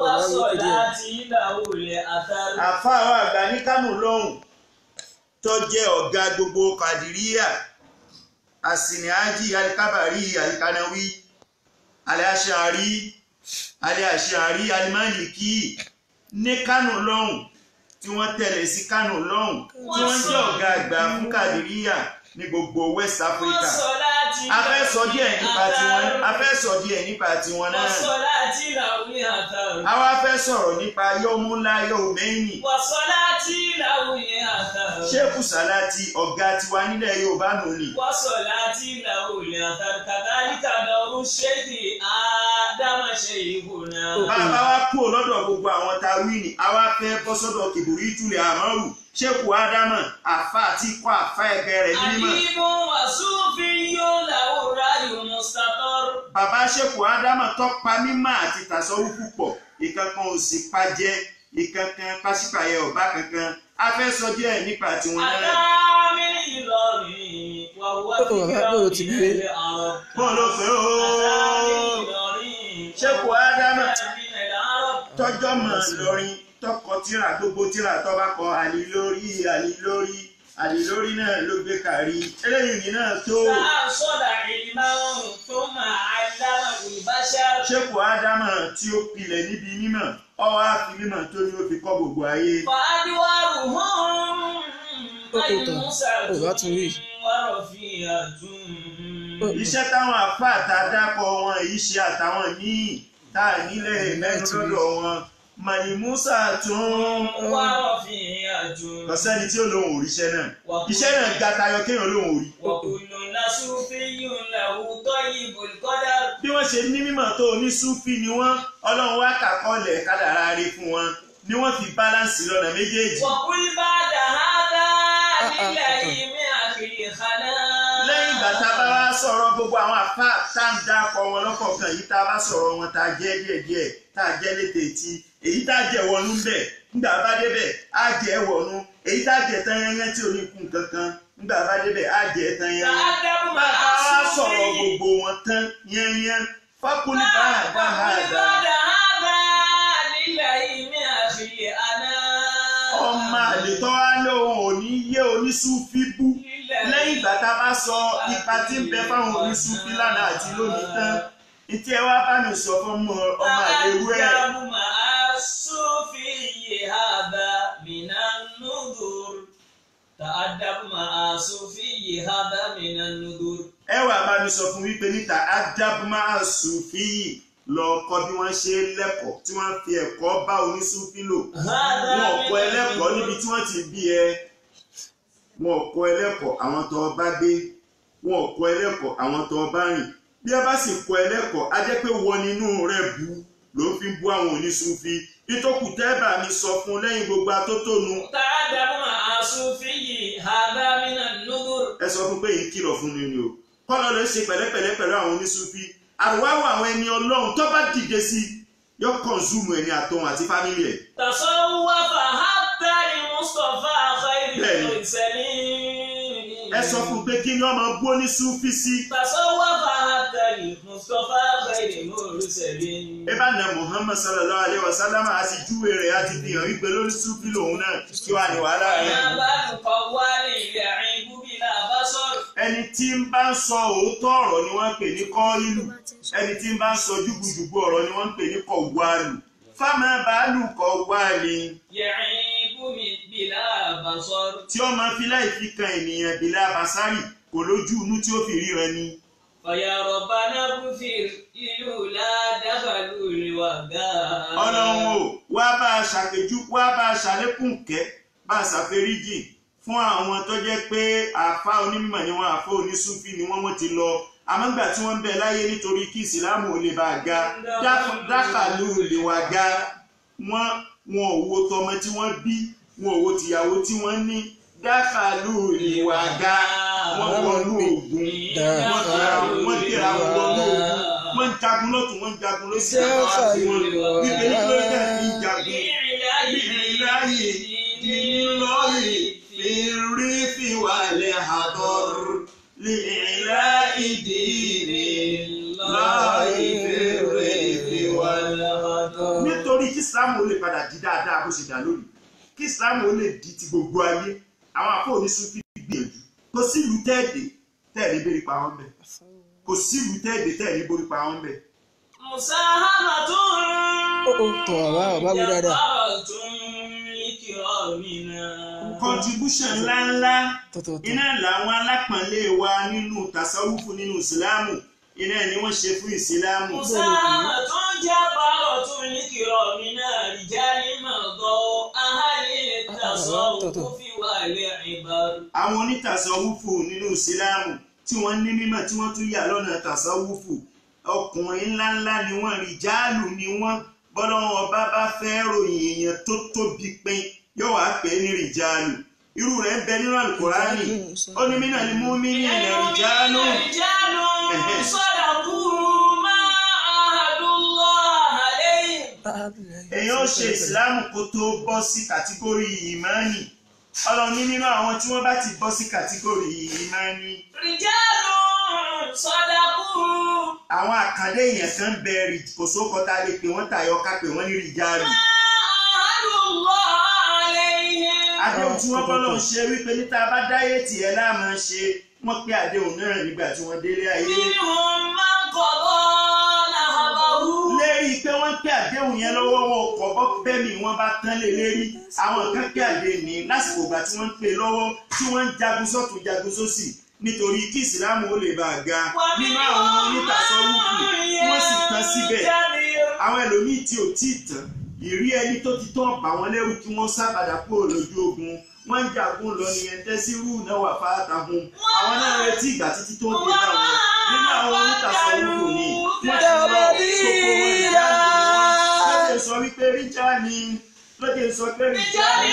wa solati laule athar àfáà àgbà ní Kánò lọ́hùn tó jẹ́ ọ̀gá gbogbo Kàdìríyà Àsìnìájì Alikabari Alikanawi Al-Ash'ari Al-Maliki ní Kánò lọ́hùn tí wọ́n tẹ̀lé sí Kánò lọ́hùn tí wọ́n jẹ́ ọ̀gá àgbà fún Kàdìríyà ní gbogbo West Africa a fẹ́ sọ díẹ̀ nípa tiwọn náà a wá fẹ́ sọ̀rọ̀ nípa yọ́múlá yọ́mẹ́yìn Sheikh Salati ọ̀gá tiwa nílẹ̀ Yorùbá nù ni. Bàbá wa kúrò lọ́dọ̀ gbogbo àwọn tá a wí ni a wá fẹ́ bọ́ sọ́dọ̀ kìbùrí ìtúlẹ̀ àmọ́rù Sheikh Ádámù àfa àti ikọ̀ àfa ẹgbẹ́ rẹ̀ mímọ́. Bàbá Sheikh Ádámù tọ́pa mímọ́ àti tàṣọ́wúfù pọ̀ ìkankan ò sì pàjẹ́ ìkankan pàṣípàyẹ ọ̀bá kankan a fẹ́ sọ díẹ̀ nípa tiwọn náà. Bọ́ọ̀lù fẹ́ ooo. Sheikh Ádámù tọ́jọ́ mọ̀ lọ́rin tọkọ tíra gbogbo tíra tó bá kọ àlìlórí náà ló gbé kárí eléyìí náà tó. Sheikh Ádámù tí ó pilẹ̀ níbi mímọ̀ ọwọ́ àfi mímọ̀ tó ní ó fi kọ́ gbogbo ayé. Iṣẹ́ táwọn àfá àtàdákọ̀ wọn èyí ṣe àtàwọn míì tá à nílẹ̀ mẹ́nu lọ́dọ̀ wọn Màlìmúsà tún kò sẹ́ni tí ó lóhùn òríṣẹ́ náà iṣẹ́ náà ga tayọ kéèyàn lóhùn òrí. Bí wọ́n ṣe ní mímọ̀ tó ní súfì ni wọ́n Ọlọ́run wá kàkọ́lẹ̀ kádàrá rí fún wọn ni wọ́n fi báláǹsì lọ́nà méjèèjì. Lẹ́yìn ìgbà tá a bá wá sọ̀rọ̀ gbogbo àwọn àfá tá ń dákọ̀ wọn lọ́kọ̀ọ̀kan yìí tá a bá sọ̀rọ̀ wọn tá a jẹ́ díẹ̀díẹ̀ tá a jẹ́ létè tí èyí tá a jẹ wọnú bẹ̀ nígbà bá débẹ̀ á jẹ wọnú èyí tá a jẹ tán yẹnyẹn tí ò ní kún kankan nígbà bá débẹ̀ á jẹ tán yẹnyẹn. Bá a wá sọ̀rọ̀ gbogbo wọn tán yẹnyẹn fákúlì bá a dá a dá. Ọmọ àlètọ́ wa lóhun òní yé onísúfí bú lẹ́yìn ìgbà tá a bá sọ ipa tí ń bẹ fáwọn onísúfí lánàá àti lónìí tán ìtí ẹ wá bá mi sọ fún ọmọ àlèrú ẹ. Ẹ wá bá mi sọ fún wípé níta ádábùmá àsùnfìyì lọ kọ́ bí wọ́n ṣe lẹ́kọ̀ọ́ tí wọ́n fi ẹ̀kọ́ bá onísúfí lò. Wọ́n kọ́ ẹlẹ́kọ̀ọ́ níbi tí wọ́n ti bí ẹ. Wọ́n kọ́ ẹlẹ́kọ̀ọ́ àwọn tó bá gbé. Wọ́n kọ́ ẹlẹ́kọ̀ọ́ àwọn tó bá rìn. Bí ẹ bá sì kọ́ ẹlẹ́kọ̀ọ́ á jẹ́ pé wọ́n nínú rẹ̀ bu ló fi bú àwọn onísúfí. Ìtòkù tẹ́bà mi sọ fún lẹ́yìn gbogbo atótónu. Ẹ sọ fún pé yìí kìlọ̀ fún mi ni o. Kọ́lọ́ lè ṣe pẹ̀lẹ́pẹ̀lẹ́ pẹ̀lú àwọn onísúfí. Àrùwáwọ̀ àwọn ẹni Ọlọ́run tó bá dìde sí yóò kọ̀nsúmù ẹni àtọ̀hún àti fámílì ẹ̀. Tasawwafa hatta al-Mustafa khairul mursalin. Ẹ sọ fún pé kí ni ọmọ bú ní súfì sí. Tasawwafa hatta al-Mustafa khairul mursalin. Ẹ bá na Muhammad sallallahu alayhi wa sallam àti júwe rẹ̀ àti fi hàn wípé lórí súfì lòun náà kí wàá ní wàhálà rẹ̀. Ẹni tí ń bá ń sọ òótọ́ ọ̀rọ̀ ni wọ́n ń pè ní kọ́ọ̀lù. Ẹni tí ń bá ń sọ jùgùjùgù ọ̀rọ̀ ni wọ́n ń pè ní kọ̀wálù. Fámà bàálù kọ̀wálì. Tí ó máa fi láì fi kan ènìyàn bìlà bàsárì kò lójú inú tí ó fi ríran ni. Ọlọ́run o, wá bá a ṣàpèjú, wá bá a ṣàlékún kẹ́, bá a ṣàforíjì fún àwọn tó jẹ́ pé àfá onímọ̀ ni wọ́n àfá onísúfí ni wọ́n ti lọ àmọ́gbà tí wọ́n ń bẹ láyé nítorí kí ìsìlámù ò lè bá ga dákàlù lè wà ga wọn ò wo tọmọ tí wọ́n bí wọn ò wo tìyàwó tí wọ́n ní dákàlù lè wà ga wọ́n wọnú ògùn wọ́n tẹ̀ra wọn wọnú ògùn wọ́n ń jagun lọ́tún wọ́n ń jagun lọ́sí àwọn wípé nígbà náà ní jagun ìrìnláyè ìlọ́yè ìrìfì wà lè àdọ́r لإعلاء دين الله ìrìfì wà lè àdọ́r. Nítorí kí Ìsìlámù ó lè padà di dáadáa bó ṣe dà lónìí kí Ìsìlámù ó lè di ti gbogbo ayé àwọn àfọ onísúfì gbìyànjú kò sí ìlú tẹ́ẹ̀dì bèrè pa wọn bẹ̀ kò sí ìlú tẹ́ẹ̀dì borí pa wọn bẹ̀. Contribution ńláńlá iná làwọn alápọ̀nlé wa nínú tasawufu nínú ìsìlámù iná ni wọ́n ṣe fún ìsìlámù. Mùsàlá tó ń jẹ́ bàbá tó ní kìrọ̀ mi náà ìjà ní màgọ́ ahálẹ̀ ta التصوف والعبر. àwọn onítàsọ́wúfù nínú ìsìláàmù tí wọ́n ní mímọ̀ tí wọ́n tún yà lọ́nà tàsọ́wúfù ọkùnrin ńláńlá ni wọ́n rìjálù ni wọ́n bọ́lọ́wọ́n ọba bá fẹ́ ròyìn èèyàn tó tóbi pin yóò wá pè é ní rìjálù irú rẹ̀ ń bẹ nínú àlùkùránì ó ní mínà ni mú mí ní ilẹ̀ rìjálù èèyàn ó ṣe ìsìláàmù kó tó bọ́ sí kàtígórì ìmánì ọlọ́run ní nínú àwọn tí wọ́n bá ti bọ́ sí kàtígórì ìmánì. rìjálù sọ́dàkù. àwọn àkàndé èèyàn kan bẹ kò sóko tá a lè pè wọ́n tayọ ká pè wọ́n ní rìjálù. àdéhùn tí wọ́n bọ́lọ̀ ṣe wípé níta bá dáyé tiẹ̀ láàmú ṣe wọ́n pé àdéhùn náà nígbà tí wọ́n délé ayé. lérí pé wọ́n pé àdéhùn yẹn lọ́wọ́ wọn kọ̀ bọ́ bẹ́ẹ̀ni wọ́n bá tán lé lérí àwọn kan pé àdéhùn ní lásìkò ìgbà tí wọ́n ń pè lọ́wọ́ tí wọ́n ń jagun sọ́tún jagun sósì nítorí kí ìsìlámù ó lè bá a ga nínú àwọn onítàsọ́wùfù wọ́n sì tán síbẹ̀ àwọn ẹlòmíì tí ò tí ì tán ìrí ẹni tó ti tán bà wọ́n lẹ́rù kí wọ́n sá padà kúrò lójú ogun wọ́n ń jagun lọ ní ẹ̀ńtẹ́sírù náà wà fáátàhùn àwọn náà retí ìgbà títí tó dé bá wọn nínú àwọn onítàsọ́wùfù ni wọ́n ti lọ sóko wọn ìyá lóde sọ wípé ríjà ni lóde sọ pé ríjà ni.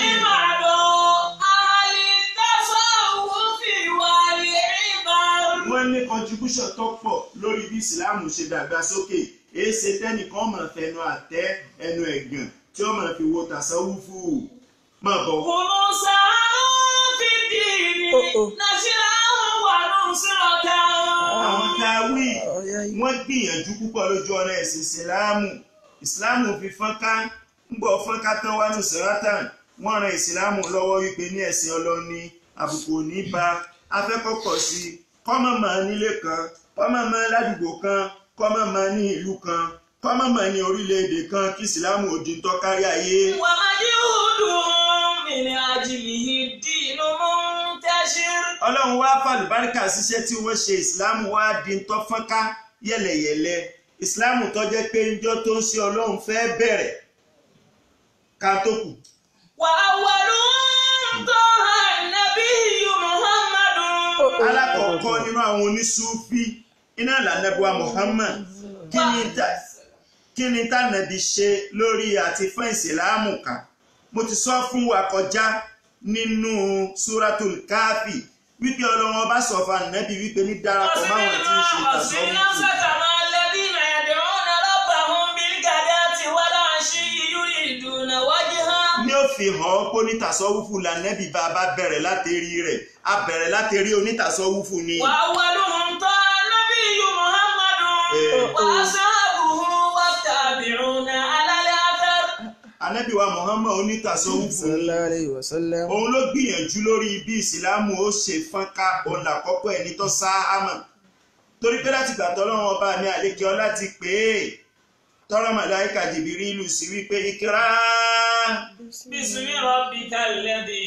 wọ́n ní contribution tó pọ̀ lórí bí ìsìláàmù ṣe dàgbà sókè èéṣe tẹ́nìkan máa fẹnu àtẹ́ ẹnu ẹ̀gàn tí ó máa fi wo tàṣàwùfù máa bọ̀. kùnú sàánú fìdí ni nàṣírà wà ló ń sọ̀rọ̀ ká. àwọn táwí wọ́n gbìyànjú púpọ̀ lójú ọ̀nà ẹ̀sìn ìsìláàmù fi fọ́nká ń bọ̀ fọ́nká tán wá ní sàrátàn wọ́n ran ìsìláàmù lọ́wọ́ wípé ní ẹ̀sìn ọlọ́ni àbùkù ò ní bá afẹ́kọ̀ọ́kọ̀ sí kọ́mọ̀ máa nílé kan kọ́mọ̀ máa ládùúgbò kan kọ́mọ̀ máa ní ìlú kan kọ́mọ̀ máa ní orílẹ̀-èdè kan kí ìsìláàmù òdì tó kárí ayé. wà á jí hùdùn mi ní ajílì dínú mú tẹ́sí. ọlọ́run wá fàlùbáríkà ṣiṣẹ́ tí wọ́n ṣe ìsìláàmù wá di tó fọ́nká yẹ̀lẹ̀yẹ̀lẹ̀ ìsìláàmù tó jẹ́ pé njọ́ tó ń ṣe ọlọ́run fẹ́ bẹ̀rẹ̀ ká tó kù. wà á wà lóńtọ́ ànábì Muhammadu. alákọ̀ọ́kọ́ nínú àwọn onísúfí iná ìlànàbíwá Muhammad kí ni tànàbí ṣe lórí àti fún ìsìláàmù ká mo ti sọ fún wa kọjá nínú Suratul Káfì wípé ọlọ́wọ́n bá sọ fún ànábì wípé ní darapọ̀ máwọn tí ń ṣe ìtàsọ́wọ́fù. ní ó fi hàn ọ́ pé onítàsọ́wùfù lànẹ́bí bá a bá bẹ̀rẹ̀ látẹ̀rí rẹ̀ a bẹ̀rẹ̀ látẹ̀rí onítàsọ́wùfù ni. wà á wà lóhùn tó nábì Muhammadu wà á sábùhù wà tàbíùnà alálẹ́ afẹ́. ànábì wa Muhammad onítàsọ́wùfù ni òun ló gbìyànjú lórí bí ìsìlámù ó ṣe fọ́nká òun làkọ́kọ́ ẹni tó sáhámà torí pé láti gbà tọ́lọ́run ọba mi àlékè ọlá ti pè é tọ́rọ màláíkà Jìbìrìlù sí wípé ìkírá. bísmí rabbikal ladhi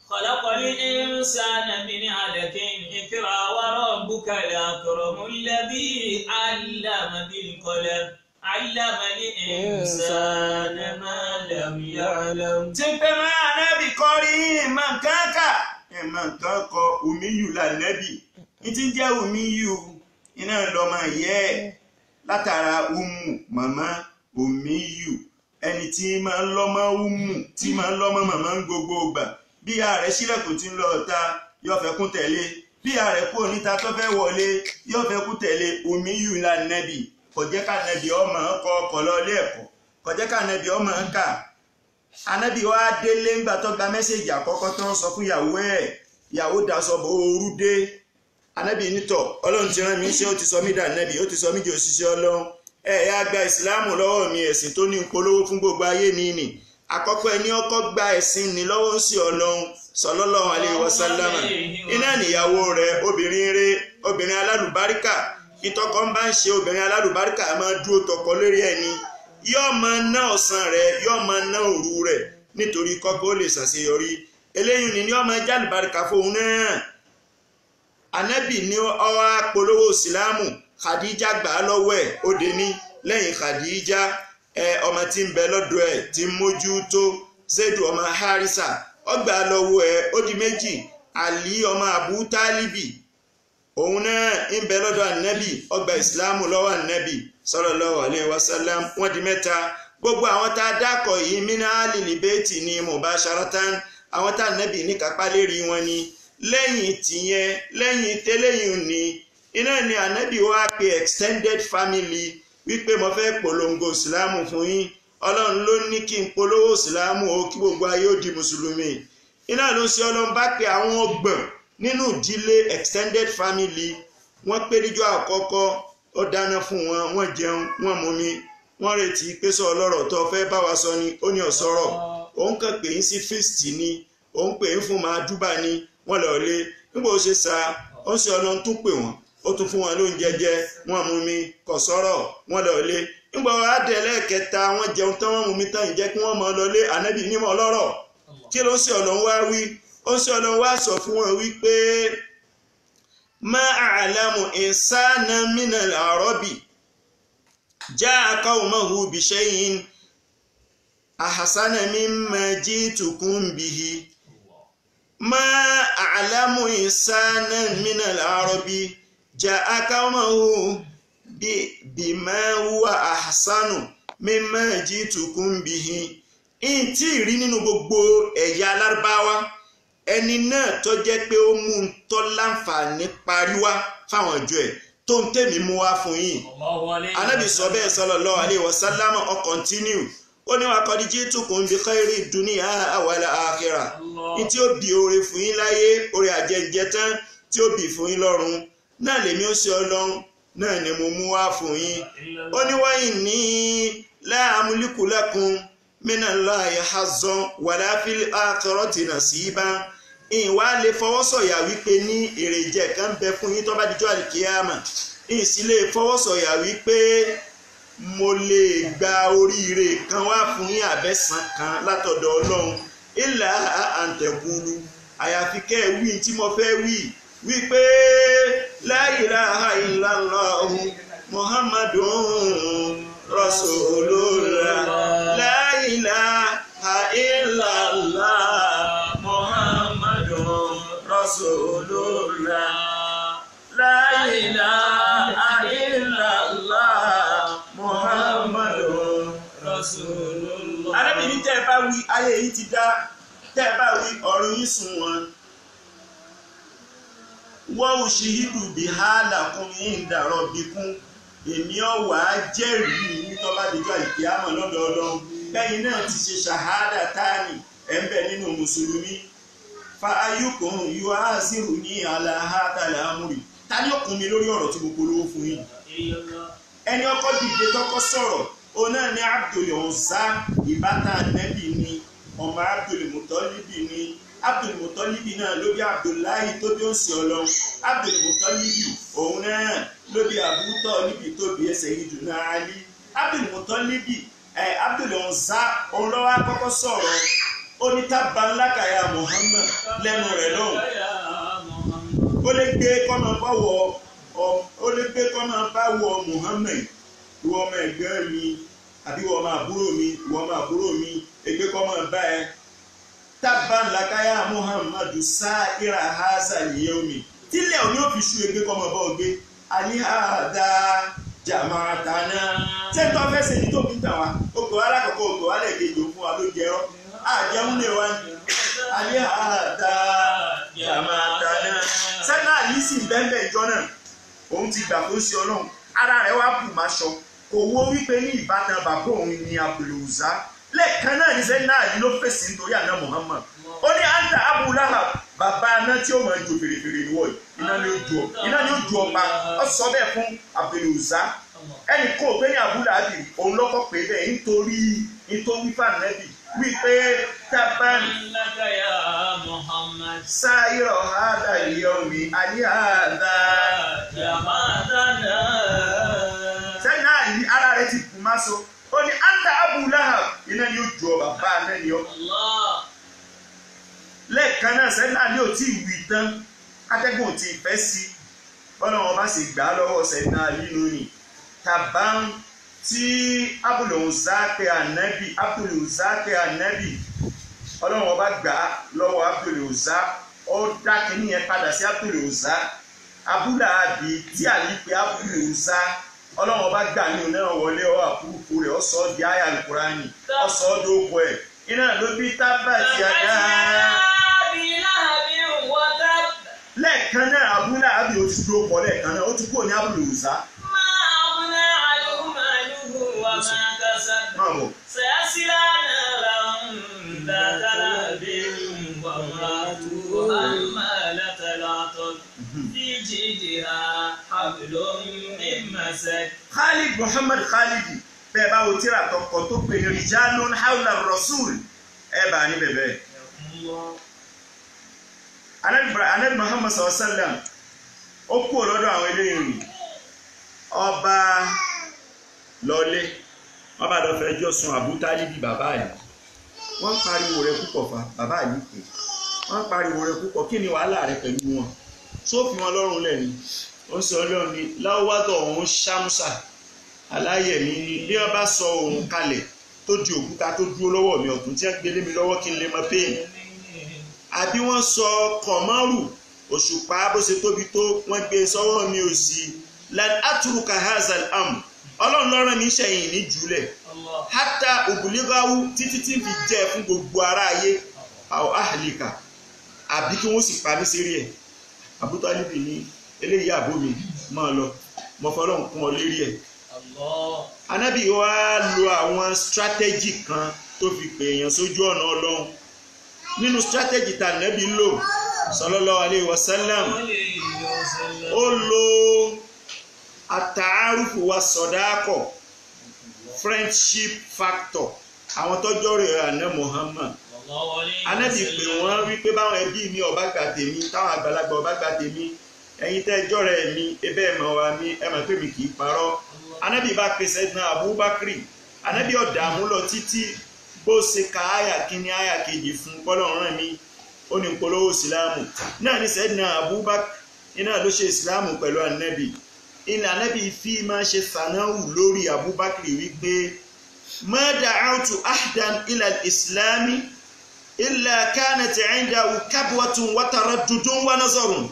khalaqal insana min 'alaqin ikra wa rabbukal akramul ladhi 'allama bil qalam 'allamal insana ma lam ya'lam. tí ń pẹ́ máa nábì kọ́ rí ìmọ̀ nǹkan kọ òmíyù lànàbì ní tí ń jẹ́ òmíyù iná lọ́mọ yẹ́ látara màmá òmíyù ẹni tí máa ń lọ́mọ tí máa ń lọ́mọ màmá ń gbogbo ìgbà bí ààrẹ sílẹ̀kùn tí ń lọ ọ̀ta yóò fẹ́ kún tẹ̀lé bí ààrẹ kú oníta tó fẹ́ wọlé yóò fẹ́ kún tẹ̀lé òmíyù lànàbì kò jẹ́ ká nàbì ọmọ kọ ọkọ̀ lọ ilé ẹ̀kọ́ kò jẹ́ ká nàbì ọmọ kà ànábì wa délé ńgbà tó gba mẹ́sẹ̀jì àkọ́kọ́ tó ń sọ fún ìyàwó ẹ̀ ìyàwó daṣọ bò ooru dé ànábì nítọ̀ ọlọ́run ti rán mi iṣẹ́ ó ti sọ mí dà ànábì ó ti sọ mí di òṣìṣẹ́ ọlọ́run ẹ̀yà gba ìsìláàmù lọ́wọ́ mi ẹ̀sìn tó ní polówó fún gbogbo ayé mi nì àkọ́kọ́ ẹni ọkọ́ gba ẹ̀sìn ní lọ́wọ́ sí ọlọ́run sallallahu alaihi wasallam iná níyàwó rẹ̀ obìnrin alálùbáríkà ìtọ́kọ ń bá ń ṣe obìnrin alálùbáríkà máa dúró tọkọ lórí ẹni yóò máa ná ọ̀sán rẹ̀ yóò máa ná òru rẹ̀ nítorí kọ́kọ́ ó lè ṣàṣeyọrí eléyìí ni yóò máa jálùbáríkà fóun náà ànábì ní ọwọ́ polówó ìsìláàmù Khadija gbà á lọ́wọ́ ẹ̀ ó dé ní lẹ́yìn Khadija ọmọ tí ń bẹ lọ́dọ̀ ẹ̀ tí ń mójútó Zaidu ọmọ Harisa ọgbà lọ́wọ́ ẹ̀ ó di méjì. Ali ọmọ Abu Talibi òun náà ń bẹ lọ́dọ̀ ànábì ọgbà ìsìláàmù lọ́wọ́ ànábì sallallahu alaihi wasallam wọ́n di mẹ́ta. Gbogbo àwọn tá a dákọ̀ yìí mina alìlì bẹ́ẹ̀tì ni mubasharatan àwọn tá ànábì ní kápá lérí wọn ni. Lẹ́yìn tìyẹn lẹ́yìn tẹ́lẹ̀yìn ni iná ni ànábì wá pe extended family wípé mo fẹ́ polongo ìsìláàmù fún yín. Ọlọ́run ló ní kí n polówó ìsìláàmù ó kí gbogbo ayé ó di mùsùlùmí. Iná ló ṣe Ọlọ́run bá pe àwọn ọgbọ̀n nínú ìdílé extended family. Wọ́n pé níjọ́ àkọ́kọ́ ó dáná fún wọn, wọ́n jẹun, wọ́n mumi, wọ́n retí pé sọ ọlọ́rọ̀ tó fẹ́ bá wa sọ ni ó ní ọ̀sọ́rọ̀. Òun kàn pè yín sí feast ni, òun pè yín fún máa dúbà ni, wọ́n lọ lé. Nígbà ó ṣe sá ó ṣe Ọlọ́run tún pè wọ́n, ó tún fún wọn lóúnjẹ jẹ, wọ́n mumi, kò sọ̀rọ̀, wọ́n lọ lé. Nígbà wọ́n á dẹ̀ lẹ́ẹ̀kẹta wọ́n jẹun tán wọ́n mumi tán ìjẹ́ kí wọ́n mọ lọ lé. Ànábì nímọ̀ ọlọ́rọ̀ kí ló ń ṣe Ọlọ́run wá wí? Ó ṣe Ọlọ́run wá sọ fún wọn wípé ma a'lamu insana minal arabi ja'a qawmahu bi shay'in ahsana mimma ji'tukum bihi. Ma a'lamu insana minal arabi ja'a qawmahu bima huwa ahsanu mimma ji'tukum bihi. Ìntí rí nínú gbogbo ẹ̀yà Lárúbáwá ẹni náà tó jẹ́ pé ó mú un tọ́ láǹfààní pariwá fáwọn ìjọ ẹ̀ tó ń tèmi mú wá fún yín. Ànábì sọ bẹ́ẹ̀ sallallahu alaihi wasallam ó continue ó ní wa qad ji'tukum bi khayri dunya wal akhirah. Ní tí ó bí oore fún yín láyé oore àjẹjẹ tán tí ó bí fún yín lọ́run náà lèmi ó ṣe Ọlọ́run náà ni mo mú wá fún yín. Ó ní wa inni la amliku lakum minallahi hazzan wala fil akhirati nasiban. Ìwà lè fọwọ́sọ̀yà wípé ní èrè jẹ kan bẹ fún yín tó bá dijọ́ àlìkíyàmà. Ìsì lè fọwọ́sọ̀yà wípé mo lè gba oríire kan wá fún yín àbẹ́sàn kan látọ̀dọ̀ Ọlọ́run. Illa an taqulu àyàfi kẹ́ ẹ wí tí mo fẹ́ wí wípé la ilaha illallah Muhammadun Rasulullah. La ilaha illallah Muhammadun Rasulullah. La ilaha illallah Muhammadun Rasulullah. Ànábì ní tẹ́ ẹ bá wí ayé yìí ti dá, tẹ́ ẹ bá wí ọ̀run yìí sùn wọn. Wọ́n ò ṣe hídù bí hálà kún ní ìdàrọ̀ bí kún. Èmi ọ̀wà jẹ́rìí ní tó bá dijọ́ àlìkíyàmà lọ́dọ̀ Ọlọ́run. Lẹ́yìn náà ti ṣe ṣàhádà táàní ẹ̀ ń bẹ nínú mùsùlùmí. Fa ayukum yu'aziruni ala hadal amri. Ta ni ó kún mi lórí ọ̀rọ̀ tí mo polówó fún yín? Ẹni ọkọ dìde tọkọ sọ̀rọ̀ òun náà ní Abdul Uzza ìbátan Ànábì ni ọmọ Abdul Mutalibi ni. Abdul Mutalibi náà ló bí Abdullahi tó bí ó ń sìn Ọlọ́run. Abdul Mutalibi òun náà ló bí Abu Talibi tó bí Sayyiduna Ali. Abdul Mutalibi Abdul Uzza òun ló wá kọ́kọ́ sọ̀rọ̀ ó ní tabbalaka ya Muhammad lẹ́nu rẹ̀ lọ́hùn. Ó lè gbé kọ́nà báwọ̀ Muhammad ìwọ ọmọ ẹ̀gbẹ́ mi àbí ìwọ ọmọ àbúrò mi ẹgbẹ́ kọ́mọ bá ẹ. Tabbalaka ya Muhammadu sa'ira haza al-yawmi. Tílẹ̀ òní ò fi ṣú ẹgbẹ́ kọ́mọ bá ọgbẹ́ alihada jama'atana. Ṣé tó fẹ́ ṣe ní tó fi ń tà wá? Oko alákọ̀ọ́kọ́ oko alẹ́kejì fún wa ló jẹ́ ọ́. Àjẹun lè wá ní alihada jama'atana. Sẹ́nà yìí sì bẹ́ẹ̀ ìjọ náà. Òun ti gbà tó ṣe Ọlọ́run. Ara rẹ̀ wá bù máa ṣọ. Kò wo wípé ní ìbátan bàbá òun ni Abdul Uzza. Lẹ́ẹ̀kan náà ní sẹ́yìn náà yìí ló fèsì nítorí àná Muhammad. Ó ní anta Abu Lahab bàbá aná tí ó máa ń jo fèrèfèrè níwọ̀ yìí. Iná ni ó ju ọba. Ó sọ bẹ́ẹ̀ fún Abdul Uzza. Ẹnì kó o pé ní Abu Lahab òun lọ́kọ̀ pé bẹ́ẹ̀ nítorí fànẹ́bì wípé taban sáyọ̀ hádà ìyọ̀mí àyíhádà sẹ́yìn náà yìí ara rẹ̀ ti kù má so. Ó ní anta Abu Lahab iná ni ó ju ọba bá aná ni ọ. Lẹ́ẹ̀kan náà sẹ́yìn náà ni ò tí ì wí tán atẹ́gùn ò tí ì fẹ́ sí bọ́lá wọn bá sì gbà á lọ́wọ́ sẹ́yìn náà nínú ni taban tí Abdul Uzza pe Ànábì ọlọ́run ọba gbà á lọ́wọ́ Abdul Uzza ó dá kínní yẹn padà sí Abdul Uzza abúlé àbí tí àlìpé Abdul Uzza ọlọ́run ọba gbà ní òun náà wọlé ọ àpúrúkú rẹ̀ ó sọ ọ́ di àyà Al-Qur'ani ó sọ ọ́ dóko ẹ̀ iná ló bí tábàtì àdá lẹ́ẹ̀kan náà abúlé àbí ó ti dóko lẹ́ẹ̀kan náà ó ti kúrò ní Abdul Uzza. Khalid Muhammad Khalid bẹ́ẹ̀ bá wo tíra tọkọ tó pè ní rijalun hawla rasul ẹ bá ní bẹ̀bẹ̀. Anabi Muhammad sallallahu alaihi wasallam ó kú lọ́dọ̀ àwọn eléyìí ọba lọlé wọ́n bá lọ fẹjọ́ sùn Abu Talib bàbá yìí wọ́n pariwo rẹ̀ púpọ̀ fa bàbá yìí pé wọ́n pariwo rẹ̀ púpọ̀ kí ni wàhálà rẹ̀ pẹ̀lú wọn sófin wọn lọ́rùn lẹ́ni ó sọ ọlọ́run ní láwọ́wádọ̀ òun ṣámúsà aláyẹ̀mí ni bí wọ́n bá sọ òun kalẹ̀ tó di òkúta tó dúró lọ́wọ́ mi ọ̀tún tí wọ́n gbélé mi lọ́wọ́ kí n lè mọ péyìn àbí wọ́n sọ kọ̀mọ́rù òṣùpá bó ṣe tóbi tó wọ́n gbé sọ́wọ́ mi òsì lan atruka hazal am ọlọ́run lọ́rọ̀ mi ṣẹ̀yìn ní jùlẹ̀ hátà ògùnlégáwú títí tí fi jẹ́ fún gbogbo ará ayé àwọn ahlika àbí kí wọ́n sì pa mí sérí ẹ̀ Abu Talib ní eléyìí àbó mi máa lọ mo fọlọ́run kún ọ lérí ẹ̀. Ànábì wa lo àwọn strategy kan tó fi pè èèyàn sójú ọ̀nà ọlọ́run nínú strategy tá Ànábì lò sallallahu alaihi wasallam ó lo àtàárùkù wa sọ̀dáàkọ̀ friendship factor àwọn tọ́jọ́ rẹ̀ àná Muhammad Ànábì pè wọ́n wípé báwọn ẹbí mi ọba gbà tèmi táwọn àgbàlagbà ọba gbà tèmi ẹ̀yin tẹ́jọ́ rẹ̀ mi ebe ẹ̀mọ̀ wa mi ẹ̀mọ̀ pé mi kì í parọ́ Ànábì bá pè Sayyidina Abubakri Ànábì ọ̀dààmú lọ títí bó ṣe ka àyà kínní àyà kejì fún bọ́lọ́run mi ó ní polówó ìsìláàmù náà ní Sayyidina Abubakar iná ló ṣe ìsìláàmù pẹ̀lú Ànábì ilẹ̀ Ànábì fi máa ṣe sànáwù lórí Abubakri wípé ma da'awtu ahdan ila al-islami illa kanat 'indahu kabwatun wa taraddudun wa nazarun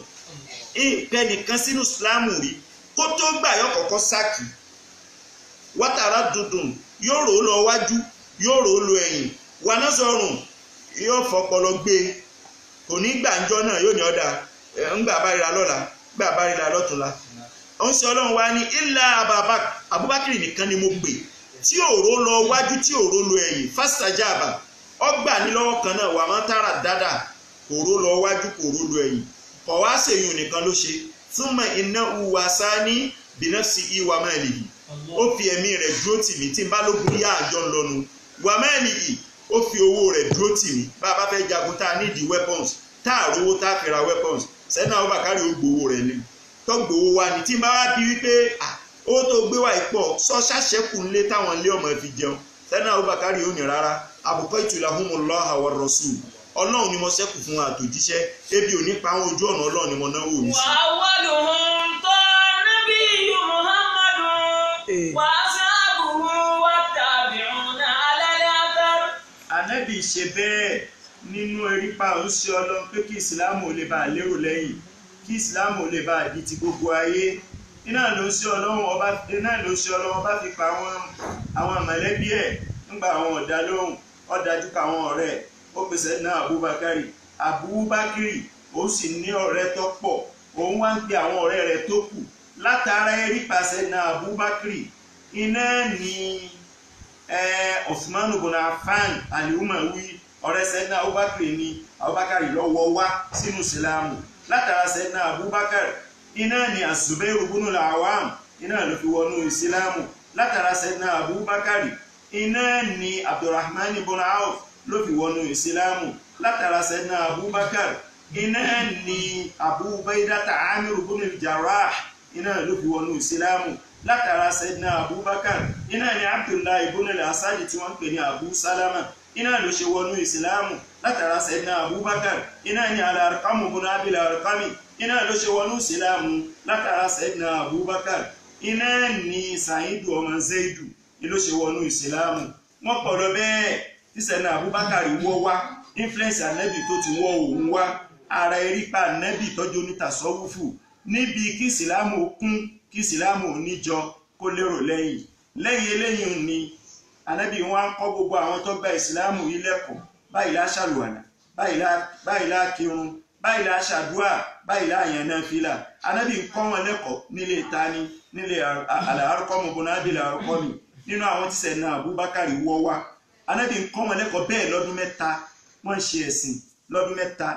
ìpẹ́ nìkan sínú ìsìláàmù rí kó tó gbà yọ kọ̀kọ́ sáàkì wa taraddudun yóò rò ó lọ wájú yóò rò ó lọ ẹ̀yìn wa nazarun yóò fọpọlọ gbé kò ní gbàǹjọ náà yóò ní ọ̀dà ńgbà bá ríra lọ́la gbà bá ríra lọ́tùnla ó ń sọ ọlọ́run wá ní ilà Abubakar nìkan ni mo gbè tí òró lọ wájú tí òró lọ ẹ̀yìn fastajaba ọgbà ní lọ́wọ́ kan náà wà máa tààrà dáadáa kò ró lọ wájú kò ró lọ ẹ̀yìn kọ̀ wá sèyún nìkan ló ṣe thumma innahu wasani binafsihi wa malihi ó fi ẹ̀mí rẹ̀ dúró tì mí tí n bá lógun yá àjọ ńlọnu wa malihi ó fi owó rẹ̀ dúró tì mí bá a bá fẹ́ jagun tá a nídìí weapons tá a rówó tá a fi ra weapons Sayyidina Abubakar ó gbowó rẹ̀ ni tó gbowó wa ni tí n bá wá bí wípé owó tó gbé wá ìpọ̀ sọ ṣàṣẹ́kù ńlé táwọn ilé ọmọ fi jẹun Sayyidina Abubakar ó ní rárá abqaytu lahumullaha war rasul ọlọ́run ni mo ṣẹ́kù fún àtòjíṣẹ́ ebi ò ní pa àwọn ojú ọ̀nà ọlọ́run ni mo náwó mi sí. wà á wọ́lù hàn tó nábì Muhammadu wà á sábùhù wà tabi'una ala al-athar. Ànábì ṣe bẹ́ẹ̀ nínú erípa ó ṣe ọlọ́run pé kí ìsìlámù ò lè bá lérò lẹ́yìn kí ìsìlámù ò lè bá di ti gbogbo ayé iná ló ṣe ọlọ́run ọba fi pa àwọn mọ̀lẹ́bí ẹ̀ nígbà àwọn ọ̀dà lóhùn ọ̀dájú ká àwọn ọ̀rẹ́ ó pèsè náà Abubakar ó sì ní ọ̀rẹ́ tó pọ̀ òun wá ń pe àwọn ọ̀rẹ́ rẹ̀ tó kù látara erípasẹ̀ náà Abubakar iná ní Usman ibn Affan al-Umawi ọ̀rẹ́ Sayyidina Abubakar ní Abubakar lọ́wọ́ wá sínú ìsìlámù látara Sayyidina Abubakar iná ní Az-Zubair ibn al-Awwam iná ló fi wọnú ìsìlámù látara Sayyidina Abubakar iná ní Abdurrahman ibn Auf ló fi wọnú ìsìlámù látara Sayyidina Abubakar iná ní Abu Ubaidata Amir ibn al-Jarrah iná ló fi wọnú ìsìlámù látara Sayyidina Abubakar iná ní Abdullah ibn al-Asad tí wọ́n pè ní Abu Salama iná ló ṣe wọnú ìsìlámù látara Sayyidina Abubakar iná ní al-Arqam ibn Abil Arqam iná ló ṣe wọnú ìsìlámù látara Sayyidina Abubakar iná ní Sa'id ọmọ Zaidu ló ṣe wọnú ìsìlámù wọ́n pọ̀ lọ bẹ́ẹ̀ tí Sayyidina Abubakar wọ́ wá influence ànábì tó ti wọ òun wá ara erípa ànábì tọ́jú onítàsọ́wúfù níbi kí ìsìlámù kún kí ìsìlámù oníjọ kó lérò lẹ́yìn eléyìí ni ànábì wọn kọ́ gbogbo àwọn tó gba ìsìlámù yìí lẹ́kọ̀ọ́ báyìí lá ṣàlùwàlà báyìí lá kírun báyìí lá ṣàdúà báyìí lá yàn náfílà ànábì ń kọ́ wọn lẹ́kọ̀ọ́ nílé tani nílé Al-Arqam ibn Abil Arqam nínú àwọn tí sẹ̀ náà Abubakar wọ́ wá ànábì ń kọ́ wọn lẹ́kọ̀ọ́ bẹ́ẹ̀ lọ́dún mẹ́ta wọ́n ń ṣe ẹ̀sìn lọ́dún mẹ́ta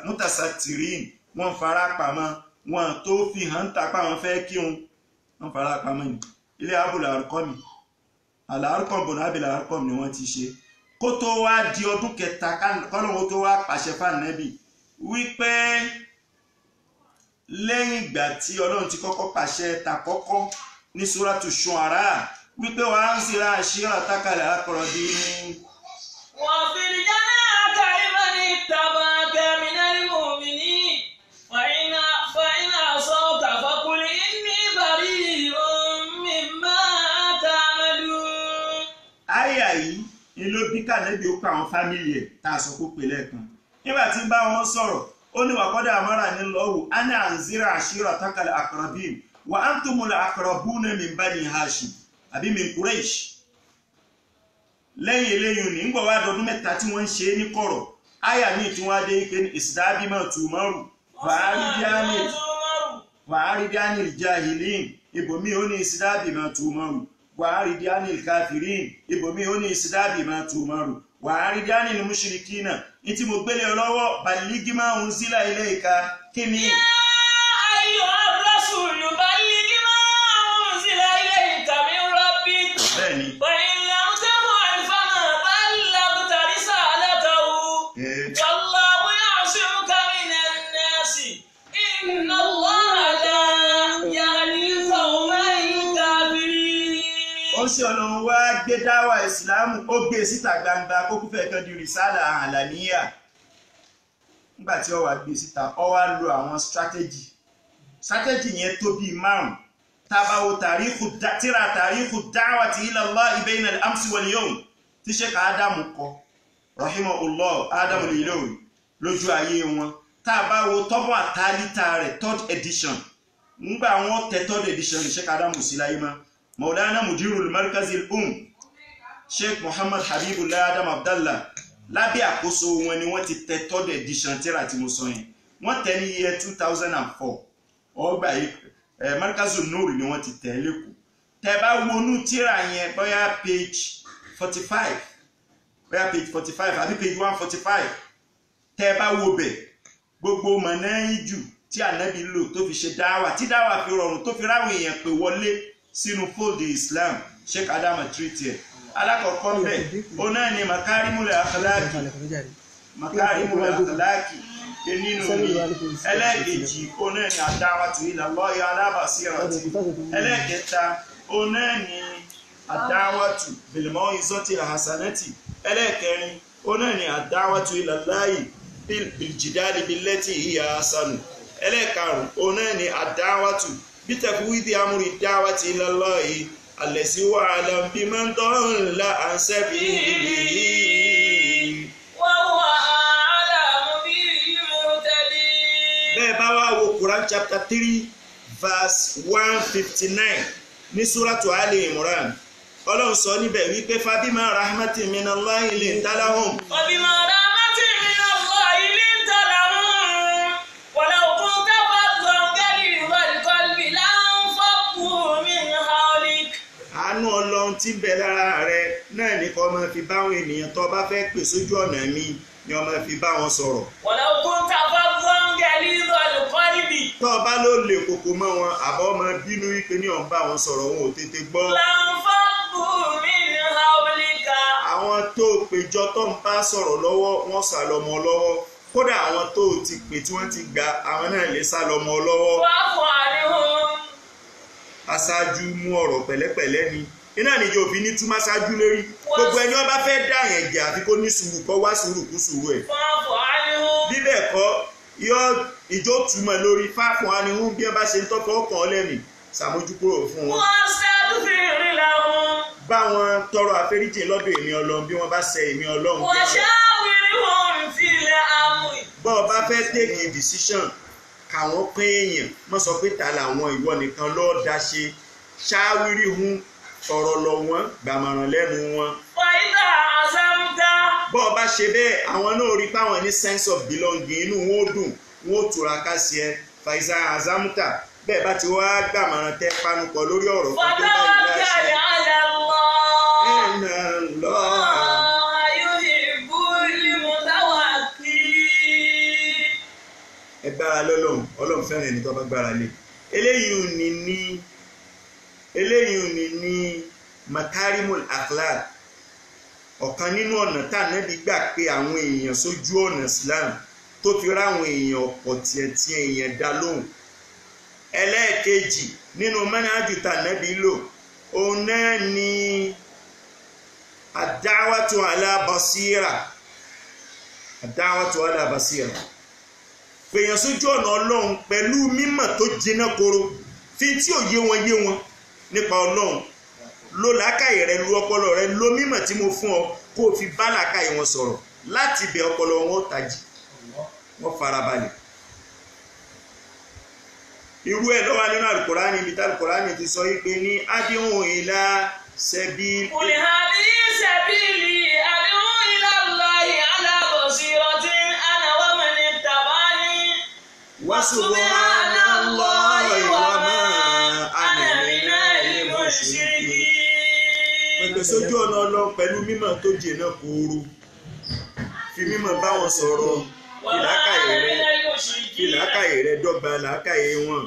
mutasatirin wọ́n fara pamọ́ wọn tó fi hàn tàpá wọn fẹ́ kírun wọ́n fara pamọ́ ní ilé Abul Arqam Al-Arqam ibn Abil Arqam ni wọ́n ti ṣe kó tó wá di ọdún kẹta kọ́lọ́wọ́ tó wá pàṣẹ fànẹ́bì wípé lẹ́yìn ìgbà tí Ọlọ́run ti kọ́kọ́ pàṣẹ tàkọ́kọ́ ní Suratu Shu'ara wípé wa anzir ashiratakal aqrabin. واغفر جناحك لمن اتبعك من المؤمنين فإن عصوك فقل إني بريء مما تعملون. àyá yìí ni ló bí kànẹ́bí ó pa àwọn fámìlì ẹ̀ tá a sọ kó pè lẹ́ẹ̀kan nígbà tí ń bá wọn sọ̀rọ̀ ó ní wàkọ́dà àmọ́ra ní lọ́wọ́ ana anzira ashiratakal aqrabin wa antumul aqrabuna min bani Hashim àbí min Quraysh. lẹ́yìn eléyìn ní gbọ́ wá dọdún mẹ́ta tí wọ́n ń ṣe ní kọ̀rọ̀ àyà ní tí wọ́n á dé ike ní ìsìdábímọ̀ tùmọ́rù wàárídíánì jahilin ibòmí ó ní ìsìdábímọ̀ tùmọ́rù wàárídíánì káfìrín ibòmí ó ní ìsìdábímọ̀ tùmọ́rù wàárídíánì mushrikina ní tí mo gbélé lọ́wọ́ baligima unzila ilayka kí ni. يا أيها الرسول بلغ ما أنزل إليك من ربك bẹ́ẹ̀ni وإن لم تفعل فما بلغت رسالته والله يعصمك من الناس إن الله لا يهدي القوم الكافرين. ó ṣe Ọlọ́run wá gbé dáwà ìsìlámù ó gbé síta gbangba kó kúfẹ́ kan di rìsálà àlàníyà nígbà tí ó wá gbé síta ó wá lo àwọn strategy yẹn tó bíi márùn tábàwò tíra tàríkù da'wati ila Allah bayna al-amsi wal-yawm tí Sheikh Ádámù kọ rahimahullah Ádámù Al-Ilory lójú ayé wọn tábàwò tọ́bọ̀ àtàlítà rẹ̀ 3rd edition ńgbà wọn tẹ 3rd edition ní Sheikh Ádámù sí láyé mọ́ Maulana Mudirul Markazil Sheikh Muhammad Habibullah Adam Abdallah lábẹ́ àkóso wọn ni wọ́n ti tẹ 3rd edition tíra tí mo sọ yẹn wọ́n tẹ ní year 2004 ọgbà Markazul Nur ni wọ́n ti tẹ̀ lẹ́kọ̀ọ́ tẹ́ bá wọnú tíra yẹn bóyá page 45 àbí page 145 tẹ́ bá wo bẹ̀ gbogbo mọ̀nẹ́yìn jù tí ànábì lò tó fi ṣe dáwà tí dáwà fi rọrùn tó fi ráwọn èèyàn pè wọlé sínú fold Islam Sheikh Adam treat ẹ̀ alákọ̀ọ́kọ́ bẹ̀ ó náà ni makarimul akhlaqi nínú mi ẹlẹ́ẹ̀kejì ó náà ni ad-da'watu ila Allahi ala basirati ẹlẹ́ẹ̀kẹta ó náà ni ad-da'watu bil maw'izati al-hasanati ẹlẹ́ẹ̀kẹrin ó náà ni ad-da'watu ila Allahi bil jidali billati hiya ahsanu ẹlẹ́ẹ̀karùn ó náà ni ad-da'watu bi tafwidi amri ad-da'wati ila Allahi allati huwa a'lam biman dalla an sabilihi bá wá wo Quran chapter 3 verse 159 ní suratu Ali Imran Ọlọ́run sọ níbẹ̀ wípé fabima rahmatin minallahi linta lahum fabima rahmatin minallahi linta lahum walau kunta faddan ghalidhal qalbi lanfaddu min hawlik. àánú Ọlọ́run tí ń bẹ lára rẹ náà ní kó máa fi báwọn ènìyàn tó bá fẹ́ pè sójú ọ̀nà mi ni ó máa fi bá wọn sọ̀rọ̀. walau kunta faddan ghalidhal qalbi. tó o bá ló lè kókó mọ́ wọn àbọ̀ máa bínú wípé ní ọ̀n bá wọn sọ̀rọ̀ wọn ò tètè gbọ́. lanfaddu min hawlika. àwọn tó péjọ tó ń bá sọ̀rọ̀ lọ́wọ́ wọ́n sá lọ́mọ lọ́wọ́ kódà àwọn tó ti pè tí wọ́n ti gbà àwọn náà lè sá lọ́mọ lọ́wọ́. wa'fu anhum. aṣáájú mú ọ̀rọ̀ pẹ̀lẹ́pẹ̀lẹ́ ni iná níjọ òfin ní túmọ̀ aṣáájú lórí gbogbo ẹni ọba fẹ́ dá yẹn jẹ àfi kó ní sùúrù kó wá sùúrù kú sùúrù ẹ̀. wa'fu anhum. bí bẹ́ẹ̀ kọ́ ìjọ túmọ̀ lórí fáfún anihun bí wọ́n bá ṣe ń tọ́kọ̀ ọkàn lẹ́mìí ṣàmójúkúrò fún wọn. wọ́n ṣàdúfin lahum. bá wọn tọrọ àforíjì lọ́dọ̀ èmi Ọlọ́run bí wọ́n bá ṣẹ̀ èmi Ọlọ́run. wọ́n ṣàwìrì fẹ́ take decision káwọn pín èèyàn mọ́ sọ pé ta làwọn ìwọ nìkan lọ́ọ́ dá ṣe ṣáwírí hun ọ̀rọ̀ lọ wọ́n gbàmọ̀ràn lẹ́nu wọn. fàyídà àzámúta. bọ́ ọ bá ṣe bẹ́ẹ̀ àwọn náà rí páwọn ní sense of belonging inú wọn ó dùn wọn ó tura ká sí ẹ fàyídà àzámúta bẹ́ẹ̀ bá ti wá gbàmọ̀ràn tẹ panupọ̀ lórí ọ̀rọ̀ fún tó bá ìlú àṣẹ. ẹ gbára lọ́lọ́run ọlọ́run fẹ́ràn ẹni tó bá gbára lé eléyìí ní makarimul akhlaq ọ̀kan nínú ọ̀nà tá Ànábì gbà pé àwọn èèyàn sójú ọ̀nà Islam tó fi ráwọn èèyàn ọ̀pọ̀ tí èèyàn dá lóhùn. ẹlẹ́ẹ̀kejì nínú manhaju tá Ànábì lò òun náà ni ad-da'watu ala basira pèèyàn sójú ọ̀nà ọlọ́run pẹ̀lú mímọ̀ tó jiná koro fi tí ò yé wọn nípa ọlọ́run lo làákàyè rẹ lu ọpọlọ rẹ lo mímọ̀ tí mo fún ọ kó o fi bá làákàyè wọn sọ̀rọ̀ láti bẹ ọpọlọ wọn tají wọn farabalẹ̀. irú ẹ̀ lọ́wọ́ nínú Al-Qur'ani ibi tí Al-Qur'ani ti sọ yìí pé ní ad'u ila sabil. qul hadhihi sabili ad'u ila Allahi ala basiratin ana wa man ittaba'ani wa subhanallahi wa ma ana minal mushrikin. pẹ̀lú sójú ọ̀nà ọlọ́run pẹ̀lú mímọ̀ tó jìnnà kúrú fi mímọ̀ bá wọn sọ̀rọ̀ ìlàkàyè rẹ dọ́gba làákàyè wọn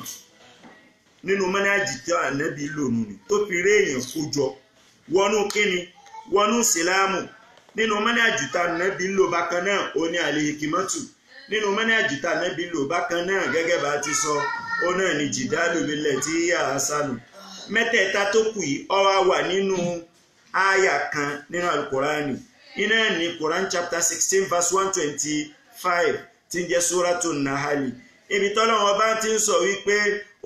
nínú mọ́nájì tí Ànábì lònú ni tó fi rí èèyàn kójọ wọnú kíni wọnú sílámù nínú mọ́nájì tí Ànábì lò bákan náà ó ní al-hikmatu nínú mọ́nájì tí Ànábì lò bákan náà gẹ́gẹ́ bá ti sọ ó náà ní jidalu billati hiya ahsanu mẹ́tẹ̀ẹ̀ta tó kù yìí ó wà nínú àyà kan nínú Al-Qur'ani iná ní Quran chapter 16 verse 125 tí ń jẹ́ Suratul Nahl ibi tọ́lọ́wọ́n bá ti ń sọ wípé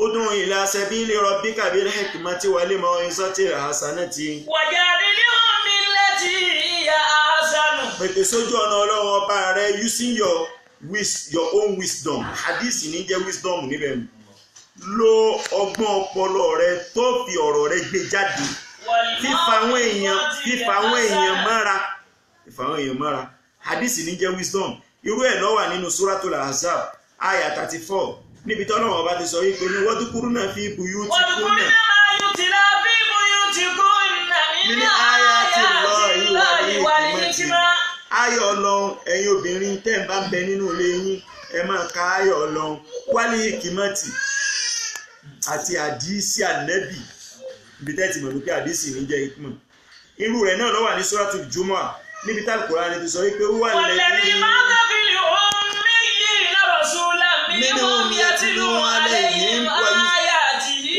ud'u ila sabili rabbika bil hikmati wal maw'izatil hasanati. wajadilhum billati hiya ahsanu. pèpè sójú ọ̀nà ọlọ́run ọba rẹ using your own wisdom hadith ní jẹ́ wisdom níbẹ̀ lo ọgbọ́n ọpọlọ rẹ tó fi ọ̀rọ̀ rẹ gbé jáde fífa àwọn èèyàn mára hadith ní jẹ́ wisdom irú ẹ̀ ló wà nínú Suratul Ahzab aya 34 níbi tí Ọlọ́run bá ti sọ wípé ní wadhkurna fi buyutikunna min ayati Allahi wal hikma. ayọ̀ Ọlọ́run ẹ̀yin obìnrin tẹ́ ń bá ń bẹ nínú ilé yín ẹ máa ka ayọ̀ Ọlọ́run wal hikmati àti àdísì Ànábì ibi tẹ́ ti mọ̀ lókè àdísì ní jẹ́ hikma irú rẹ̀ náà ló wà ní Suratul Jumu'ah níbi tí Al-Qur'ani ti sọ wípé wà lẹ́yìn منهم يتلو عليهم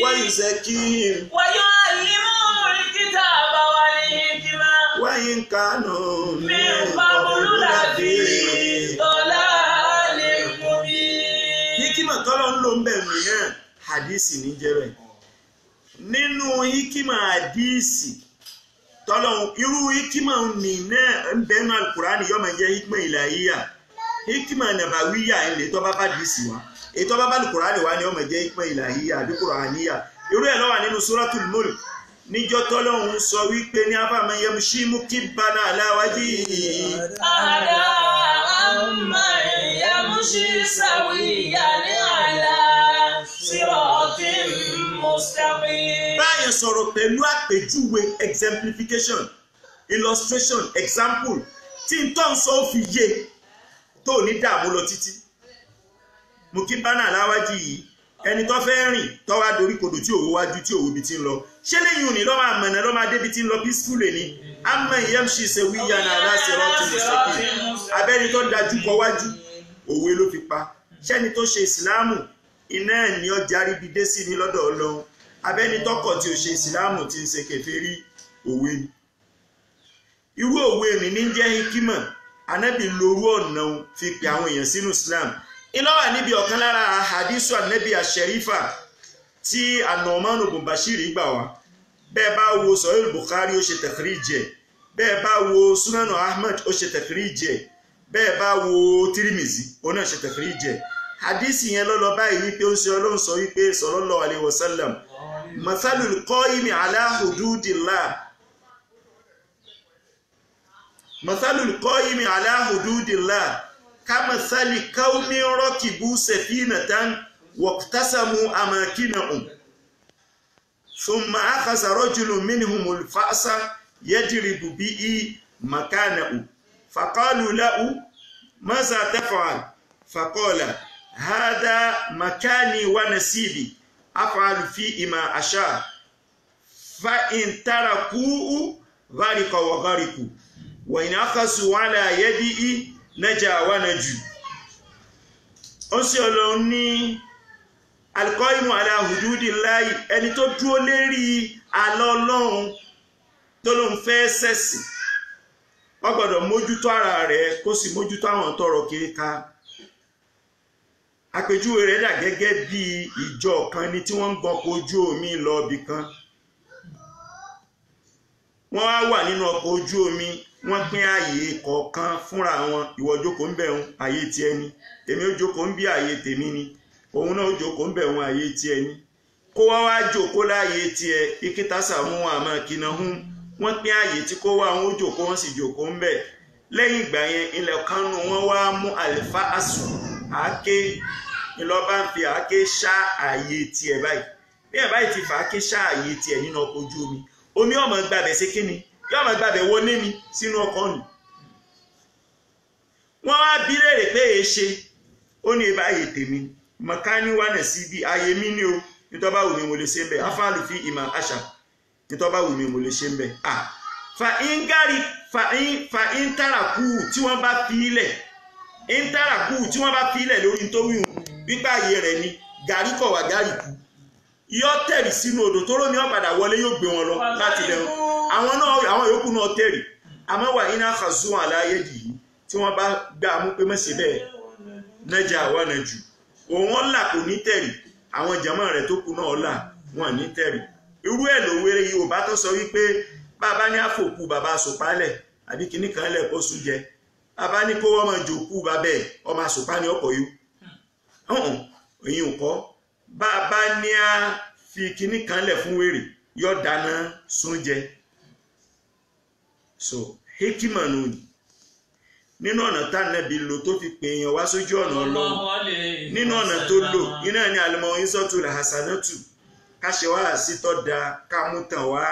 ويزكيهم ويعلمهم الكتاب والحكمة وإن كانوا من قبل لفي ضلال مبين. hikima tọ́lọ́ ń lò ń bẹ̀ mìíràn hadisi ní jẹ́rẹ̀ nínú hikima hadisi tọ́lọ́ irú hikima mi náà ń bẹ̀ nínú Al-Qur'ani yóò máa jẹ́ hikima ilahiyya hikima nabawiya ilé tó bá bá dìísì wá èyí tó bá bá Al-Qur'ani wá ni ó máa jẹ́ hikima ilahiyya àbí Qur'aniyya irú ẹ̀ ló wà nínú Suratul Mulk níjọ́ tọ́lọ́hun sọ wípé ní afaman yamshi mukibban ala wajhihi ahada amman yamshi sawiyan ala siratin mustaqim. báyẹn sọ̀rọ̀ pẹ̀lú àpèjúwe exemplification illustration example tí n tó ń sọ ó fi yé tó ní dààmú lọ títí mukibban ala wajhihi ẹni tó fẹ́ rìn tó wá dorí kodò tí òwò wájú tí òwò ibi tí ń lọ ṣé lẹ́yìn òní lọ́wọ́ àmọ̀nà lọ́wọ́ adébi tí ń lọ peaceful ní amman yamshi sawiyan ala siratin mustaqim abẹ́ni tó dájú kọ wájú òwe ló fi pa ṣẹ́ni tó ṣe ìsìláàmù iná ẹ̀ ní ọjà ríbi dé sí ní lọ́dọ̀ Ọlọ́run abẹ́ni tọkọ̀ tí ó ṣe ìsìláàmù tí ń ṣe kèfèrí òwe ni irú òwe mi ní jẹ́ hikima anábì lórú ọ̀nà fi pè àwọn èèyàn sínú Islam iná wà níbi ọ̀kan lára àhàdísù ànábì àṣẹrífà tí An-Nu'man ibn Bashir gbà wá bẹ́ẹ̀ bá wo Sahih Bukhari ó ṣe takhrij ẹ̀ bẹ́ẹ̀ bá wo Sunan Ahmad ó ṣe takhrij ẹ̀ bẹ́ẹ̀ bá wo Tirimizi òun náà ṣe takhrij hadisi yẹn lọ́lọ́ báyìí wípé ó ń ṣe ọlọ́run sọ wípé sallallahu alaihi wasallam mathalul qaimi ala hududillah mathalul qaimi ala hududillah kamathali qaumin rakibu safinatan waqtasamu amakinahum thumma akhadha rajulun minhumul fa'sa yadribu bihi makanahu faqalu lahu madha taf'al faqala هذا مكاني ونسيبي أفعل فيه ما أشاء فإن تركوه غرق وغرقوا وإن أخذوا على يده نجا ونجوا Ọlọ́run ní al-qaimu ala hududillahi ẹni tó dúró lérí àlọ́ Ọlọ́run tó ló ń fẹ́ sẹ́sì ó gbọ́dọ̀ mójútó ara rẹ̀ kó sì mójútó àwọn tọrọ kiri ká. Àpèjúwe rẹ̀ dà gẹ́gẹ́ bí ìjọ kan ni tí wọ́n ń gbọ́n ojú omi lọ ibì kan. Wọ́n á wà nínú ọkọ̀ ojú omi, wọ́n pín ààyè kọ̀ọ̀kan fúnra wọn. Ìwọ jókòó ń bẹ̀ ń ààyè ti ẹni, èmi ó jókòó ń bí ààyè tèmi ni, òun náà ó jókòó ń bẹ̀ ń ààyè ti ẹni. Kó wá jókòó láàyè ti ẹ, ìkítàsà mú àmọ́ kìnnà hún. Wọ́n pín ààyè tí kó wá wọn ó jókòó wọ́n sì jókòó ń bẹ̀. Lẹ́yìn ìgbà yẹn ilẹ̀ kanu wọ́n wá mú àlìfá àsù àáké ìlọba ń fi àáké ṣá ààyè tiẹ̀ báyìí bí ẹ̀ báyìí ti fà áké ṣá ààyè tiẹ̀ nínú ọkọ̀ ojú omi omi ọmọ gbàbẹ̀ sí kíni yóò ọmọ gbàbẹ̀ wọlé mi sínú ọkọ̀ nù. Wọ́n wá bí léèrè pé èé ṣe ó ní ibà ààyè tèmi mọ̀kání wà nà sí bí ààyè mi ní o nítorí bá wù mí mo lè ṣe ń bẹ̀ afáàlù fi ìmọ̀ àṣà nítorí bá wù mí mo lè ṣe ń bẹ̀ fa in tàràkù tí wọ́n bá fi ilẹ̀ intaraku tí wọ́n bá filẹ̀ lórí tó wíhun wípé ààyè rẹ̀ ni gàrí kọ̀ wá gàrí kú yóò tẹ̀rì sínú odò tó rómi ọ̀padà wọlé yóò gbé wọn lọ láti lẹ́hùn àwọn yòókù náà tẹ̀rì àmọ́ wà iná kàzún àláyé yìí tí wọ́n bá gbà mú pé mẹ́sẹ̀ bẹ́ẹ̀ nẹ́jà wà náà jù òun ọ̀là kò ní tẹ̀rì àwọn jàmọ́ rẹ̀ tó kù náà ọ̀là wọn ní tẹ̀rì irú ẹ̀ lówéré Yorùbá tó sọ wípé bàbá ní àfòkù bàbá sòpálẹ̀ àbí kìnnì kan lẹ̀ kó sùn jẹ bàbá ní kó wọ́n máa jòkú bàbẹ́ ọmọ àsòpá ní ọkọ̀ yìí èyí ò kọ́ bàbá ní a fi kìnnì kan lẹ̀ fún wèrè yọ dáná sún jẹ so hekima nù nínú ọ̀nà tá Ànábì lò tó fi pè èèyàn wá sójú ọ̀nà Ọlọ́run nínú ọ̀nà tó lò iná ní alimọ̀ ìsọ́tù làhásánátù káṣẹ wá àsítọ́ da kámútàn wá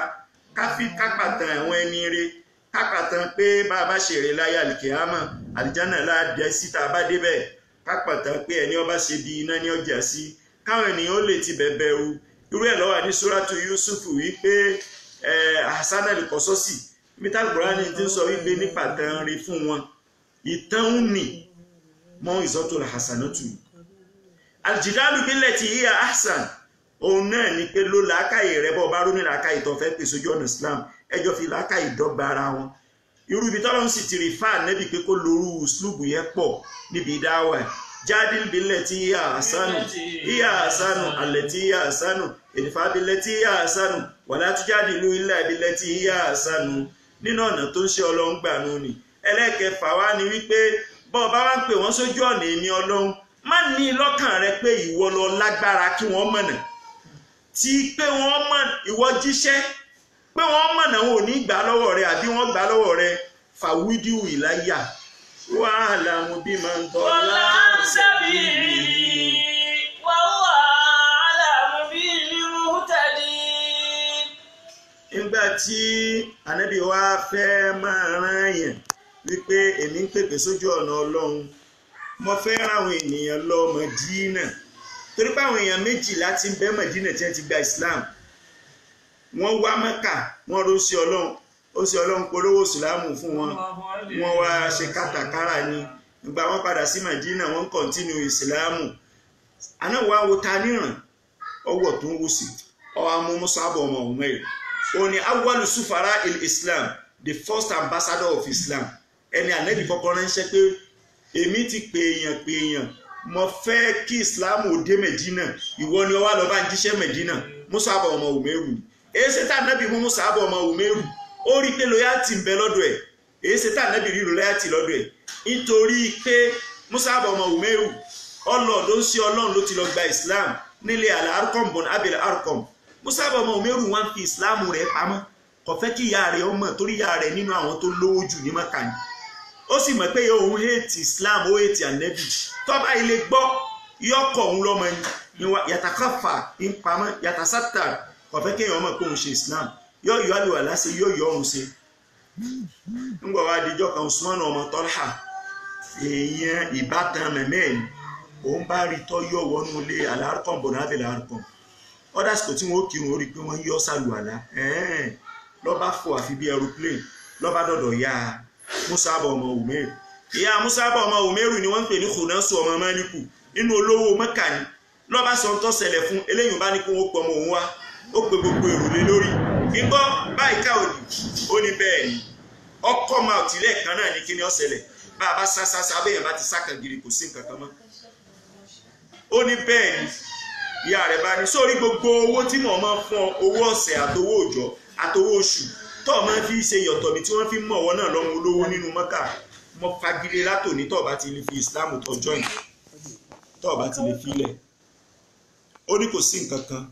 kápàtàn àwọn ẹni rẹ̀ kápàtàn pé bá a bá ṣèrè láyé àlìkèámà àlìjánà láàdẹ síta bá débẹ̀ kápàtàn pé ẹni ọba ṣe bí iná ní ọjà sí káwọn ènìyàn ó lè ti bẹ̀bẹ̀ o irú ẹ̀ lọ́wọ́ ní suratu Yusufu wípé Hasan al-Qasasi mítà Kùránì ti ń sọ wípé nípàtàn rí fún wọn ìtàn ní mọ́ ìsọ́tò hasanatu aljidalu billati hiya ahsan òun náà ni pé ló làákàyè rẹ bọ́ bá rú ní làákàyè tó fẹ́ pèsè ojú ọ̀nà Islam ẹjọ́ fi làákàyè dọ́gba ara wọn irú ibi tọ́lọ́run sì ti rí fáà nẹ́bi pé kó lóru uslubu yẹn pọ̀ níbi dáwà jadil billati hiya ahsanu allati hiya ahsanu idfa billati hiya ahsanu wala tujadilu illa billati hiya ahsanu nínú ọ̀nà tó ń ṣe Ọlọ́run gbà nù ni ẹlẹ́kẹfà wá ni wípé bọ́ bá wá ń pè wọ́n sójú ọ̀nà èmi Ọlọ́run má ní lọ́kàn rẹ pé ìwọ lọ lágbára kí wọ́n mọ̀nà tí pé wọ́n mọ̀ ìwọ jíṣẹ́ pé wọ́n mọ̀nà wọn ò ní gbà lọ́wọ́ rẹ àbí wọ́n gbà lọ́wọ́ rẹ fàwídíù ìláyà wàhálà mo bí máa ń tọ́ láṣẹ́bí nígbà tí Ànábì wa fẹ́ máa rán yẹn wípé èmi ń pèpè sójú ọ̀nà Ọlọ́run mo fẹ́ rán àwọn ènìyàn lọ Mẹdínà torí pé àwọn èèyàn méjìlá tí ń bẹ Mẹdínà tí wọ́n ti gba Islam wọ́n wá Mẹ́kà wọ́n ró sí Ọlọ́run ó sì Ọlọ́run polówó ìsìlámù fún wọn wọ́n wá ṣe kátàkárà ni ìgbà wọ́n padà sí Mẹdínà wọ́n kọ̀ntínú ìsìlámù àná wá wo ta níran ọwọ́ tó ń wò sí ọwọ́ amú Mus'ab ọmọ Umair ó ní awwalu sufara il-Islam the first ambassador of Islam ẹni Ànábì kọ́kọ́ ránṣẹ́ pé èmi ti pèèyàn mo fẹ́ kí Islam ò dé Mẹdínà ìwọ ni ó wá lọ bá ń jíṣẹ́ Mẹdínà Mus'ab ọmọ Umair èyí ṣe tá Ànábì mú Mus'ab ọmọ Umair ó rí pé loyalty ń bẹ lọ́dọ̀ ẹ̀ èyí ṣe tá Ànábì rí loyalty lọ́dọ̀ ẹ̀ nítorí pé Mus'ab ọmọ Umayru ọlọ́ọ̀dọ́ ń ṣe ọlọ́run ló ti lọ gba Islam nílé Al-Arqam bọ̀n Abil Arqam. Mus'ab ọmọ Umayru wọ́n fi Islam rẹ̀ pamọ́ kò fẹ́ kí ìyá rẹ̀ ọmọ torí ìyá rẹ̀ nínú àwọn tó lówó jù ní Mákà ni ó sì mọ̀ pé òun hate Islam ó hate Ànábì tọ́ba ilé gbọ́ yọkọ̀ òun lọ́mọ ni yàtàkàfà ń pamọ́ yàtàsátà kò fẹ́ kí èèyàn ọmọ pé òun ṣe Islam yọ ìyọ́ àlùwà láṣẹ yọ ìyọ́ òun ṣe ńgbà wá dijọ́ kan Usman ọmọ Talha èèyàn ìbátan mẹ́mẹ́ ni òun bá rí tọ́ yọ wọnú ilé Al-Arqam bọ̀nà Abil Arqam ọ̀dà sìkò tí wọ́n kírun ó rí pé wọ́n yọ sàlùwàlá lọ́ba fò àfi bí aeroplane lọ́ba dọ̀dọ̀ ya Mus'ab ọmọ Umayru ìyá Mus'ab ọmọ Umayru ni wọ́n ń pè ní Khunasu ọmọ Maliku nínú olówó Mẹ́kà ni lọ́ba sọ ń tọ́ ṣẹlẹ̀ fún eléyìí bá ní kó wọ́n pọ̀ ọmọ òun wá ó pe gbogbo èrò lé lórí gbígbọ́ báyìí ká òdì ó ní bẹ́ẹ̀ ni ọkọ̀ máa ò tilẹ̀ kan náà ní kí ni ó ṣẹlẹ̀ bá a bá sásásá abẹ́yẹn bá ti sákàn gírí kò sí nǹkan kan mọ́ ó ní bẹ́ẹ̀ ni ìyá rẹ̀ bá ní sórí gbogbo owó tí mo máa fún ọ owó ọ̀sẹ̀ àtowó òòjọ́ àtowó oṣù tó máa fi ṣe yọ̀tọ̀ mi tí wọ́n fi mọ̀ wọ́n náà lọ́mọ olówó nínú Mẹ́kà mo fagilé látòní tó bá ti lè fi Islam tọjọ́ yìí tó bá ti lè filẹ̀ ó ní kò sí nǹkan kan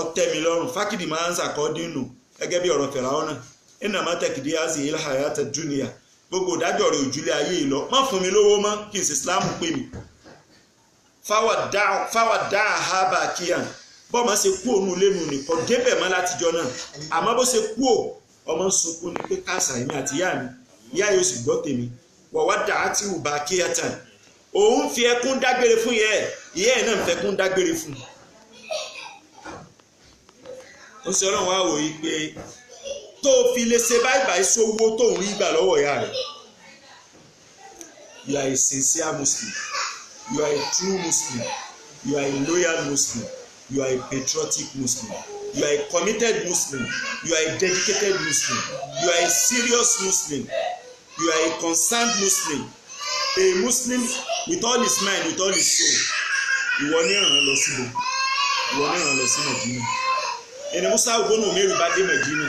ọtẹ mi lọ́rùn fákìdì máa ń sàkọ́ dínú gẹ́gẹ́ bí ọ̀rọ̀ Fáráò náà ẹnà má tẹ̀kìdí àzì ilé hayata dunya gbogbo ìdájọ́ rẹ̀ òjúlé ayé ìlọ má fún mi lówó mọ́ kí n sì Islam pè mí fáwà dá àhábà kíyàn bọ́ọ̀mọ́ ṣe kú òun lẹ́nu nìkan débẹ̀ mọ́ látijọ́ náà àmọ́ bó ṣe kú ò ọmọ ń sunkún ní pé káàsà èmi àti ìyá mi ìyá yóò sì gbọ́ tèmi wọ̀wá dà á ti wùbá kíyàtà òun fi ẹkún dágbére fún ìyá ẹ̀ náà ń fẹkún dágbére fún ó ṣe ọlọ́run wá wò yí pé tó fi lè ṣe báyìí sówó tó ń rí gbà lọ́wọ́ ìyá rẹ̀ you are a sincere Muslim, you are a true Muslim, you are a loyal Muslim, you are a patriotic Muslim, you are a committed Muslim, you are a dedicated Muslim, you are a serious Muslim, you are a concerned Muslim, a Muslim with all his mind, with all his soul. Ìwọ ní ìrànlọ́ lọ síbò, ìwọ ní ìrànlọ́ lọ sí Mẹ̀dínà. Ẹni Mus'ab ọmọ Umayru bá dé Mẹ̀dínà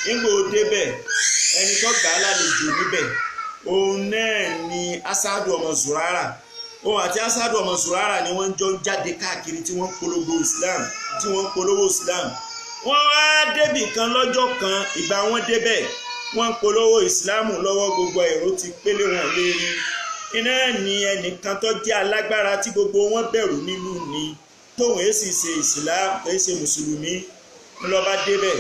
nígbà ó débẹ̀ ẹni tó gbà á lálejò níbẹ̀ òun náà ni Asadu ọmọ Zurara òun àti Asadu ọmọ Zurara ni wọ́n jọ jáde káàkiri tí wọ́n polówó Islam wọ́n wá débì kan lọ́jọ́ kan ìgbà wọ́n débẹ̀ wọ́n polówó Islam lọ́wọ́ gbogbo èrò ti pélé wọn lérí iná ni ẹnìkan tó jẹ́ alágbára tí gbogbo wọn bẹ̀rù nínú ni tóun èsì ṣe Islam èsì mùsùlùmí ńlọba débẹ̀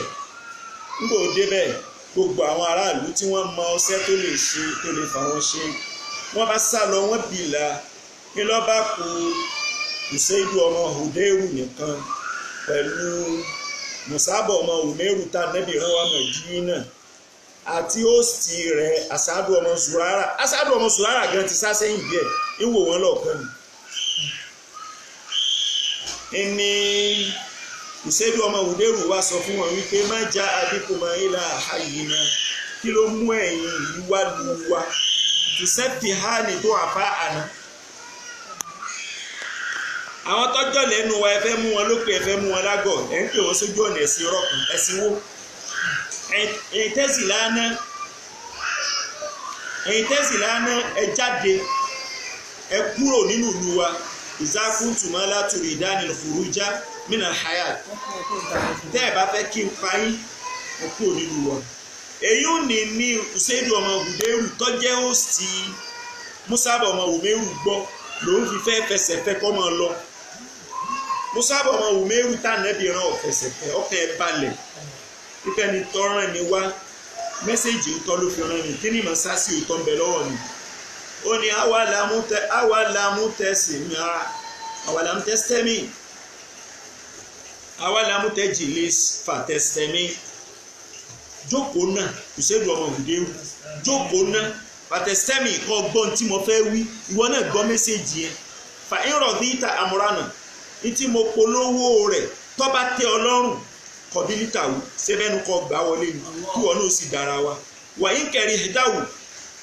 nígbà ó débẹ̀ gbogbo àwọn aráàlú tí wọ́n mọ ọṣẹ́ tó lè ṣe tó lè fà wọ́n ṣe wọ́n bá sá lọ wọ́n bìlà ní lọ́ba kù Usaidu ọmọ Hudairu nìkan pẹ̀lú Mus'ab ọmọ Umayru tá nẹ́bí rán wa Mẹ̀dínà àti òsì rẹ̀ Asadu ọmọ Zurara gan ti sá sẹ́yìn díẹ̀ ìwò wọn lọ́ọ̀kan ni Usaidu ọmọ Hudairu wá sọ fún wọn wípé má já abikuma ilà àyìnà kí ló mú ẹ̀yin yìí wá lu wa tùsẹ́fì hánì tó àfa àná àwọn tọ́jọ́ lẹ́nu wa ẹ fẹ́ mú wọn lópin ẹ fẹ́ mú wọn lágọ̀ ẹ ń pè wọ́n sójú ọ̀nà ẹ̀sìn rọ̀kùn ẹ̀sìn wo ẹ̀yin tẹ́sì lánàá ẹ jáde ẹ kúrò nínú ìlú wa ìzákùntùmọ́ látòrí ìdánilẹ̀ fòrújá mina hayat tẹ́ ẹ bá fẹ́ kí n pa yín ẹ kúrò nínú wa èyí ò ní Usaidu ọmọ Hudairu tọ́jẹ́ òsì Mus'ab ọmọ Umayru gbọ́ lòun fi fẹ́ fẹsẹ̀ fẹ́ kọ́ mọ́ lọ Mus'ab ọmọ Umayru tá nẹ́bí rán ọ̀fẹsẹ̀ fẹ́ ọkẹ́ ẹ balẹ̀ pípẹ́ ni tọ́rán ni wá mẹ́sẹ̀jì ìtọ́ ló fi rán mi kí ni mà sá sí ìtọ́ ń bẹ lọ́wọ́ mi ó ní awàlámútẹ́jìlís fàtẹ́sẹ̀mí jókòó náà Usaidu ọmọ Hudairu jókòó náà fàtẹ́sẹ̀mí kọ́ gbọ́n tí mo fẹ́ wí ìwọ náà gbọ́ mẹ́sẹ̀jì yẹn fa ìrọ̀bí ìta àmúranà ní tí mo polówó rẹ̀ tó bá tẹ́ ọ lọ́rùn kọ̀bílítàwù sẹ́fẹ́nu kọ́ gbà wọlé ni kí wọn náà sì dára wa wàyí kẹrin ìdáwù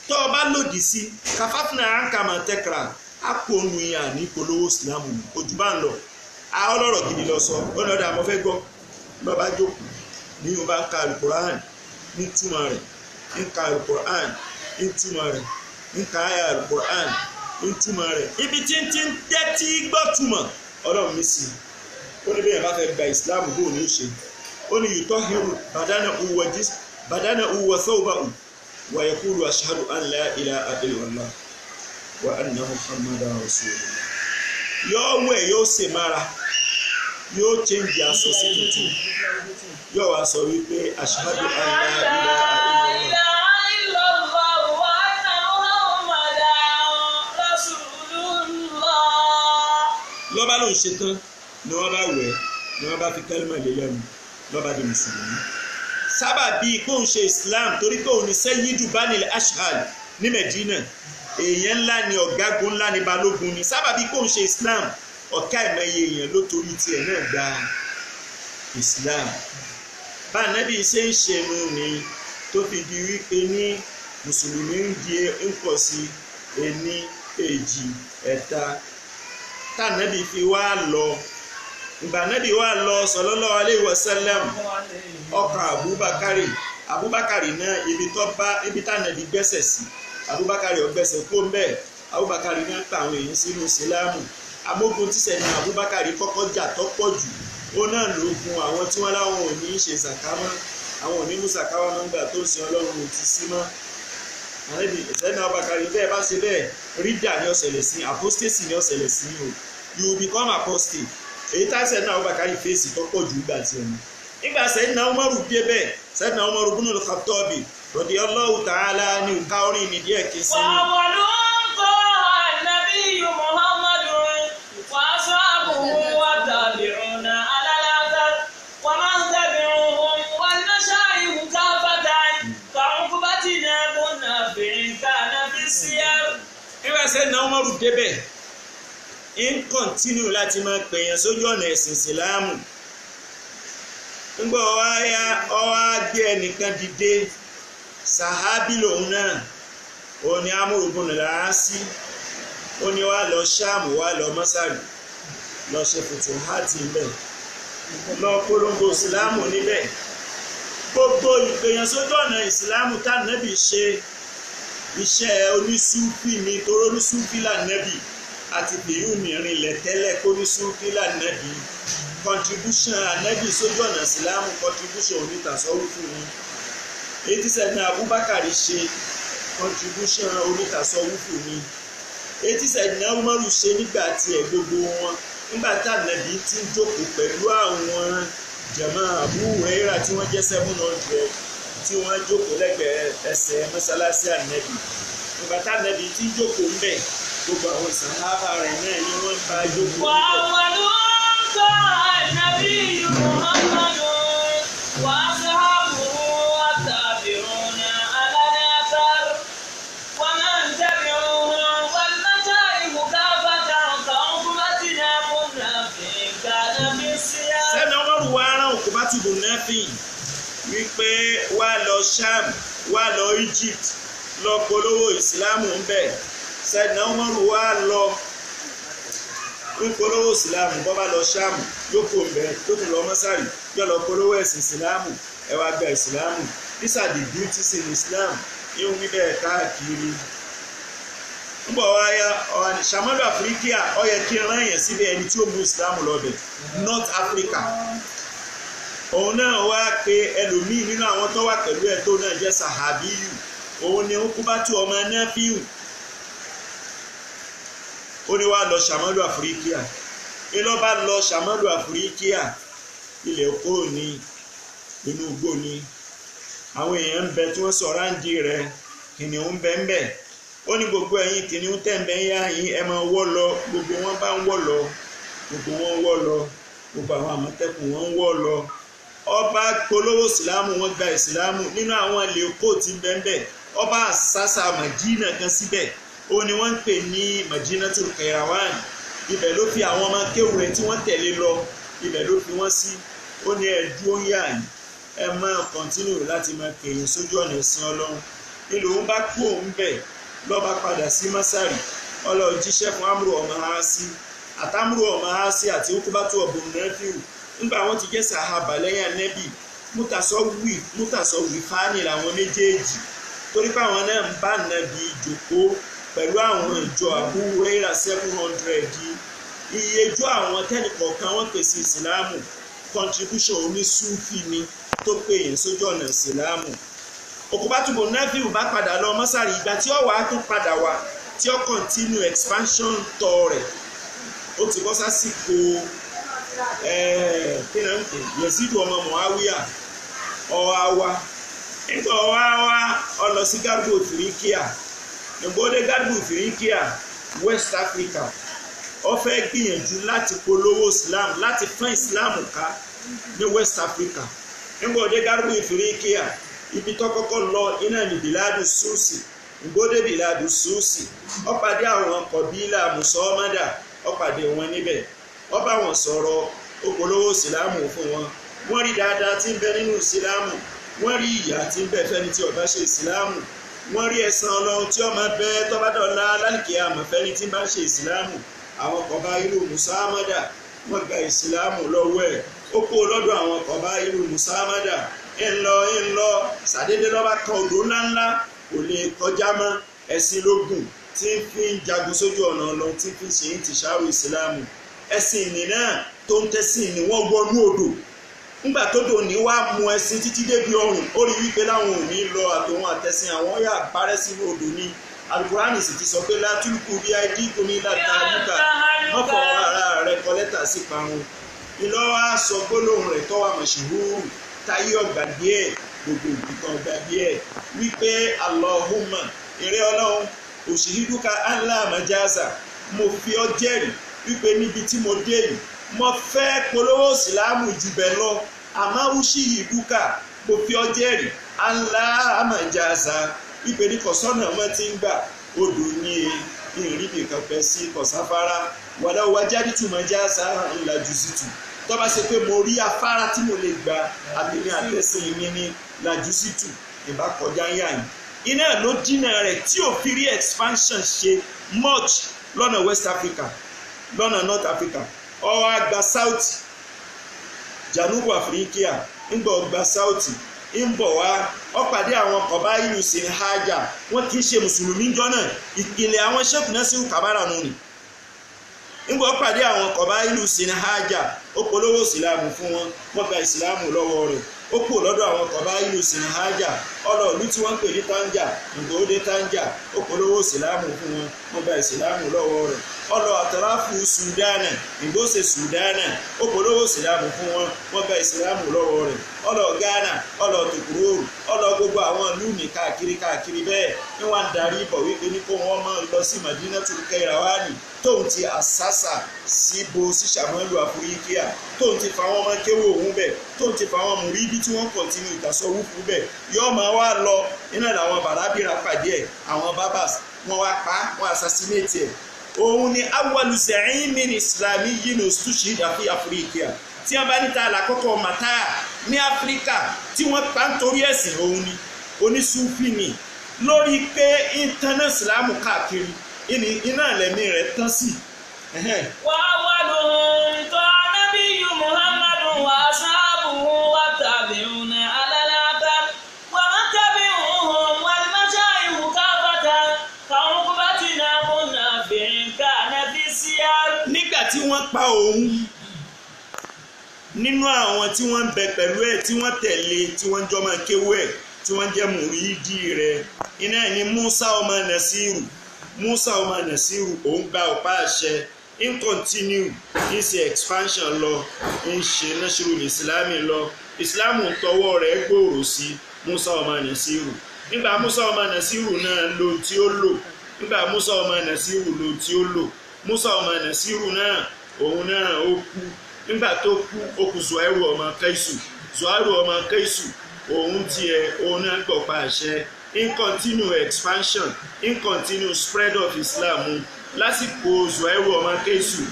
tó o bá lòdì sí kàfáfínà àǹkàmà tẹ́kra àpò ònù ìyá ní polówó ìsìlámù ojú bá ń lọ ọlọ́rọ̀ gidi lọ sọ ó ní ọ̀dà àmọ́ fẹ́ gbọ́ lọ́ba jókòó ní o bá ń ka alukoran ní túmọ̀ rẹ̀ ń ka alukoran ní túmọ̀ rẹ̀ nǹkan àyà Al-Qur'an ń túmọ̀ rẹ̀ ibi tí ń tẹ́tí gbọ́ túmọ̀ ọlọ́run ní sí ó ní bẹ́ẹ̀ bá fẹ́ gba Islam bóun ní ó ṣe ó ní yutahhiru badanahu wa thawbahu wa yaqulu ashhadu an la ilaha illallah wa anna Muhammadan rasulullah yóò wẹ̀ yóò ṣe mára yóò change aṣọ sí tuntun yóò wá sọ wípé ashhadu an la ilaha illallah wa anna Muhammadan rasulullah. lọ́ba ló ń ṣe tán ni wọ́n bá wẹ̀ ni wọ́n bá fi kẹ́límà lé lẹ́nu lọ́ba di mùsùlùmí sábà bíi kóun ṣe Islam torí kóun ní sayyidu banil ashhad ní Medina èèyàn ńlá ni ọ̀gágun ńlá ni balógun ni sábà bíi kóun ṣe Islam ọ̀ká ìmọ̀ye èèyàn ló torí tiẹ̀ náà gba Islam bá ànábì ṣe ń ṣẹnu ni tó fi di wípé ní mùsùlùmí ń pọ̀ sí ení èjì ẹ̀ta tànábì fi wá lọ ìgbà ànábì wá lọ sallallahu alaihi wasallam ọkàn Abubakari náà ibi tànábì gbẹ́sẹ̀ sí Abubakari ọgbẹ́sẹ̀ kó ń bẹ́ẹ̀ Abubakari náà pa àwọn èèyàn sínú ìsìlámù amógun tíṣẹ̀ ní Abubakari kọ́kọ́ jà tọ́pọ̀ jù ó náà lóògùn àwọn tí wọ́n láwọn ò ní ṣe sàkámọ́ àwọn ò ní mú sàkámọ́ mọ́ gbà tó ń sin Ọlọ́run ò ti sí mọ́ àrẹ́bí ìṣẹ́ni Abubakari bẹ́ẹ̀ bá ṣe bẹ́ẹ̀ rídà ní ọ̀sẹ̀lẹ̀ sí apostasy ní ọ̀sẹ̀lẹ̀ sí o you will become apostate èyí tá ṣẹ́ni Abubakari fèsì tọ́pọ̀ jù gbà tiẹ̀ ní nígbà sẹ́yìn Umaru dé bẹ́ẹ̀ sẹ́yìn Umaru ibn al-Khattab radiyallahu ta'ala ní ìka orin ní díẹ̀ kí sí ní. nígbà sẹ́yìn Umaru dé bẹ́ẹ̀ ń kọ́ntínú láti máa pèèyàn sójú ọ̀nà ẹ̀sìn ìsìláàmù ńgbọ́ ọwá gbé ẹnìkan dìde sàhábì lòun náà ó ní Amru ibn al-Asi ó ní wá lọ Ṣáàmù wá lọ Mọ́sàrì lọ ṣe fùtùhátì níbẹ̀ lọ polongo ìsìláàmù níbẹ̀ gbogbo ìpèèyàn sójú ọ̀nà ìsìláàmù tánàbì ṣe iṣẹ́ onísúfì ní torí onísúfì lànàbì àti pèyún mìíràn ilẹ̀ tẹ́lẹ̀ kó onísúfì lànàbì contribution anabi sójú ọ̀nà ìsìlámù contribution onítàsọ́wùfù ni èyí tí sẹ́dínà Abubakari ṣe contribution onítàsọ́wùfù ni èyí tí sẹ́dínà Umaru ṣe nígbà tiẹ̀ gbogbo wọn nígbà tá ànábì ti ń jókòó pẹ̀lú àwọn jàmá Abu Huraira tí wọ́n jẹ́ 700 tí wọ́n jókòó lẹ́gbẹ̀ẹ́ ẹsẹ̀ mọ́sálásí ànábì nígbà tá ànábì ti ń jókòó ń bẹ̀ gbogbo àwọn sàhábà rẹ̀ náà ni wọ́n bá jókòó النبي محمد وأصحابه والتابعون على الأثر ومن تبعهم والمشايخ كافة كعقبتنا منافق كان في السياق. sẹ́ni Umaru wá rán Uqbatu bun Nafi wípé wá lọ Sham wá lọ Egypt lọ polówó ìsìlámù ń bẹ̀ sẹ́ni Umaru wá lọ polówó ìsìlámù bọ́ bá lọ Ṣáàmù yóò kó mbẹ tó tún lọ Mọ́sárì yóò lọ polówó ẹ̀sìn ìsìlámù ẹ wá gba ìsìlámù these are the beauties in Islam yóò wí bẹ́ẹ̀ káàkiri. ń bọ̀ wá yá Ṣàmọ́lù Áfíríkà ó yẹ kí rán yẹn síbẹ̀ ẹni tí ó mú ìsìlámù lọ́bẹ̀ North Africa òun náà wá pé ẹlòmíì nínú àwọn tó wà pẹ̀lú ẹ̀ tó náà jẹ́ sàhábíyù òun ni Uqbatu ọmọ Nafiu ó ní wá lọ Ṣàmọ́lù Áfíríkà ilé ọba lọ Ṣàmọ́lù Áfíríkà ilẹ̀ oko ní inú igbó ni àwọn èèyàn ń bẹ tí wọ́n sọ̀rọ̀ àǹdí rẹ̀ kìnìún ń bẹ ń bẹ ó ní gbogbo ẹ̀yin kìnìún tẹ̀ ń bẹ ń yá yín ẹ máa wọ́ lọ gbogbo wọn bá ń wọ́ lọ gbogbo wọn ń wọ́ lọ gbogbo àwọn àmọ̀tẹ́kùn wọn ń wọ́ lọ ọba polówó ìsìlámù wọn gba ìsìlámù nínú àwọn ilẹ̀ oko tí ń bẹ ń bẹ ọba àṣàṣà Màdínà kan síbẹ̀ ó ní wọ́n ń pè ní Madinatul Qayrawan ibẹ̀ ló fi àwọn ọmọ kéwù rẹ̀ tí wọ́n tẹ̀lé lọ ibẹ̀ ló fi wọ́n sí ó ní ẹ̀dú óyà yìí ẹ máa kọ́ntínú láti máa pèyìn sójú ọ̀nà ẹ̀sìn Ọlọ́run nílò òun bá kú òun bẹ̀ lọ́ba padà sí Mọ́sárì ọlọ́ọ̀ jíṣẹ́ fún Amru ọmọ Asi àtàmúrò ọmọ Asi àti Uqbatu ọ̀bùn Nafiu nígbà wọn ti jẹ́ sàhábà lẹ́yìn Ànábì mútàsọ́wì fáánì làwọn méjèèjì torí pé àwọn náà ń bá nàbí ìjòkó pẹ̀lú àwọn ìjọ Abu Hurairah 700 iye ìjọ àwọn tẹ́nìkọ̀ọ̀kan wọ́n pèsè ìsìláàmù contribution onísúfì ni tó pè yẹn sójú ọ̀nà ìsìláàmù. Òkúbátùbò Nafiu bá padà lọ mọ́sàrì ìgbà tí ó wà á tún padà wá tí ó continue expansion tọ̀ rẹ̀ ó ti bọ́ sásìkò kí náà ń pè Yazid ọmọ Muawiya ọ̀háwá nígbà ọ̀háwá ó lọ sí Garbu Ifiriqiya nígbòde Garbu Ifiriqiya West Africa ó fẹ́ gbìyànjú láti polówó Islam láti fún Islam ká ní West Africa nígbòde Garbu Ifiriqiya ibi tó kọ́kọ́ lọ iná ní Biladu Susi nígbòde Biladu Susi ó pàdé àwọn kọ̀bílà Musọ́mọ́dà ó pàdé wọn níbẹ̀ ó bá wọn sọ̀rọ̀ ó polówó Ìsìlámù fún wọn wọ́n rí dáadáa tí ń bẹ nínú Ìsìlámù wọ́n rí ìyà tí ń bẹ fẹ́ni tí ó bá ṣe Ìsìlámù wọ́n rí ẹ̀san Ọlọ́run tí ó máa bẹ tó bá dọ̀la lálùkìyà àmọ́ fẹ́ni tí ń bá ṣe Ìsìlámù àwọn kọ̀bá ìlú Musọ́mọ́dà wọ́n gba Ìsìlámù lọ́wọ́ ẹ̀ ó kó lọ́dọ̀ àwọn kọ̀bá ìlú Musọ́mọ́dà ńlọ sàdédé lọ́ba kan odò ńláńlá kò lè kọjá mọ́ ẹ̀sìn lógún tí ń fi ń jagun sójú ọ̀nà Ọlọ́run tí ń fi ṣe ń tìṣàrò Ìsìlámù ẹ̀sìn ìní náà tó ń tẹ́sìn ni wọ́n wọnú odò nígbà tó dò ní wá mú ẹ̀sìn títí débi ọrùn ó rí wípé láwọn ò ní lọ àtòun àtẹ̀sìn àwọn yà parẹ́ sínú odò ní Al-Qur'ani sì ti sọ pé látúlùkù bí àìdí kò ní láta lúkà mọ́fọ̀ ara rẹ̀ kọ lẹ́tà sí parun ìlọ́wọ́ sọ gbólóhùn rẹ̀ tọ́wà mọ̀ṣúhùrù táyé ọgbà díẹ̀ gbogbo ìdìkan ọgbà díẹ̀ wípé Allahumma èrè Ọlọ́run òṣìhídúkà Allah majaza mo fi ọ́ jẹ́rìí wípé níbi tí mo dé yìí mo fẹ́ polówó Ìsìlámù jù bẹ́ẹ̀ lọ àmọ́ òṣìhídúkà mo fi ọ́ jẹ́rìí Allah majaza wípé ní kọ̀sọ́nà wọn ti ń gbà odò ní ìrìbì kan pẹ́ sí kọ̀sáfárá wàdà wájáde tù majaza ńlá jù sí tù tó bá ṣe pé mo rí afárá tí mo lè gba àbíní àtẹ̀sìn mi ní lajúsítù ìbá kọjá yáyìn iná ló dínà rẹ̀ tí ò fi rí expansion ṣe much lọ́nà West Africa lọ́nà North Africa ó wá gba South Janubu Afriqiya ńgbà ọgbà South ń bọ̀ wá ó pàdé àwọn kọ̀bá ìlú Sinhaja wọ́n kì í ṣe mùsùlùmí jọ́nà ìpìlẹ̀ àwọn Sheikh Nasiru Kabara nù ni nígbà ó pàdé àwọn kọ̀bá ìlú Sinhaja ó polówó Ìsìlámù fún wọn wọ́n gba Ìsìlámù lọ́wọ́ rẹ̀ ó kú lọ́dọ̀ àwọn kọ̀bá ìlú Sinhaja ọlọ́ọ̀lú tí wọ́n ń pè ní Tanja ìgbòde Tanja ó polówó Ìsìlámù fún wọn wọ́n gba Ìsìlámù lọ́wọ́ rẹ̀ ọlọ́ àtàràfù Sudana ìgbóse Sudana ó polówó Ìsìlámù fún wọn wọ́n gba Ìsìlámù lọ́wọ́ rẹ̀ ọlọ́ Ghana ọlọ́ Tukururu ọlọ́ gbogbo àwọn ìlú mi káàkiri bẹ́ẹ̀ ni wọ́n ń darí bọ̀ wípé ní kó wọ́n máa lọ sí Madinatul Qayrawani tóun ti àsásà síbo sí Ṣàmọ́lù Àforíkíà tóun ti fa àwọn ọmọ kéwò òun bẹ̀ tóun ti fa àwọn mùrídí tí wọ́n kọ̀ntínú ìtàsọ́wúfú bẹ̀ yóò máa wá lọ iná làwọn bàrábìrà pàdé ẹ̀ àwọn bábàs wọ́n wá pa wọ́n assassinate ẹ̀ òun ni awwalu za'imin islamiyyin ustushhida fi Àforíkíà tí wọ́n bá níta àlàkọ́kọ́ màtá ní Áfíríkà tí wọ́n pa nítorí ẹ̀sìn òun ni onísúfì ni lórí pé ìtànà káàkiri iná ẹlẹ́mí rẹ̀ tán sí. وأولهم كان نبي محمد وأصحابه والتابعون على الأثر ومن تبعهم والمشايخ كافة كعقبتنا منافع كان في السير. nígbà tí wọ́n pa òun nínú àwọn tí wọ́n ń bẹ pẹ̀lú ẹ̀ tí wọ́n tẹ̀lé tí wọ́n jọ máa kéwú ẹ̀ tí wọ́n jẹ́ mùrídì rẹ̀ iná ní Musa ọmọ Nasiru òun gba ọ̀pá àṣẹ in continue in ṣe expansion lọ in ṣe Nasrul Islami lọ Islamu tọwọ́ rẹ̀ gbòòrò sí Musa ọmọ Nasiru nígbà Musa ọmọ Nasiru náà lo tí ó lò nígbà Musa ọmọ Nasiru lo tí ó lò Musa ọmọ Nasiru náà òun náà ó kú nígbà tó kú ó kú Zuhairu ọmọ Kaisu òun tiẹ̀ òun náà gbọ̀pá àṣẹ in continue expansion in continue spread of Islam lásìkò Zuhairu ọmọ Kaisu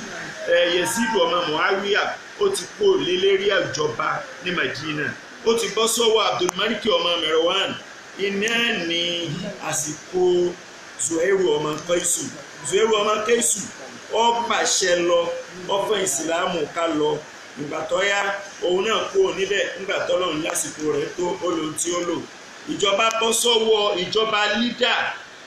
Yazid ọmọ Muawiya ó ti kó lélẹ́rí àjọba ní Madina ó ti bọ́ sọ́wọ́ Abdulmalik ọmọ Marwan iná ní àsìkò Zuhairu ọmọ Kaisu ó pàṣẹ lọ ó fẹ́ Ìsìlámù ká lọ ìgbà tó yá òun náà kó níbẹ̀ nígbà tó lọ́run lásìkò rẹ̀ tó ó lò tí ó lò ìjọba bọ́ sọ́wọ́ ìjọba lídà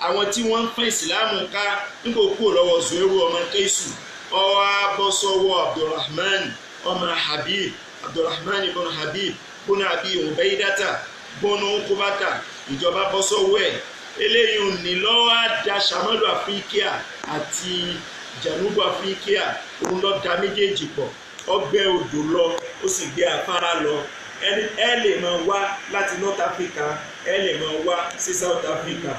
àwọn tí wọ́n ń fẹ́ ìsìláàmù ká nígbà kúrò lọ́wọ́ Zuwairu ọmọ Kaisu ó wá bọ́ sọ́wọ́ Abdulrahman ọmọ Habib Abdulrahman ibn Habib ibn Abi Ubaidata ibn Uqbata ìjọba bọ́ sọ́wọ́ ẹ̀ eléyìí ní lọ́wọ́ àdá Shamalu Afrika àti Janubu Afrika òun lọ da méjèèjì pọ̀ ọgbẹ́ odò lọ ó sì gbé afárá lọ ẹ lè máa wá láti North Africa ẹ lè máa wá sí South Africa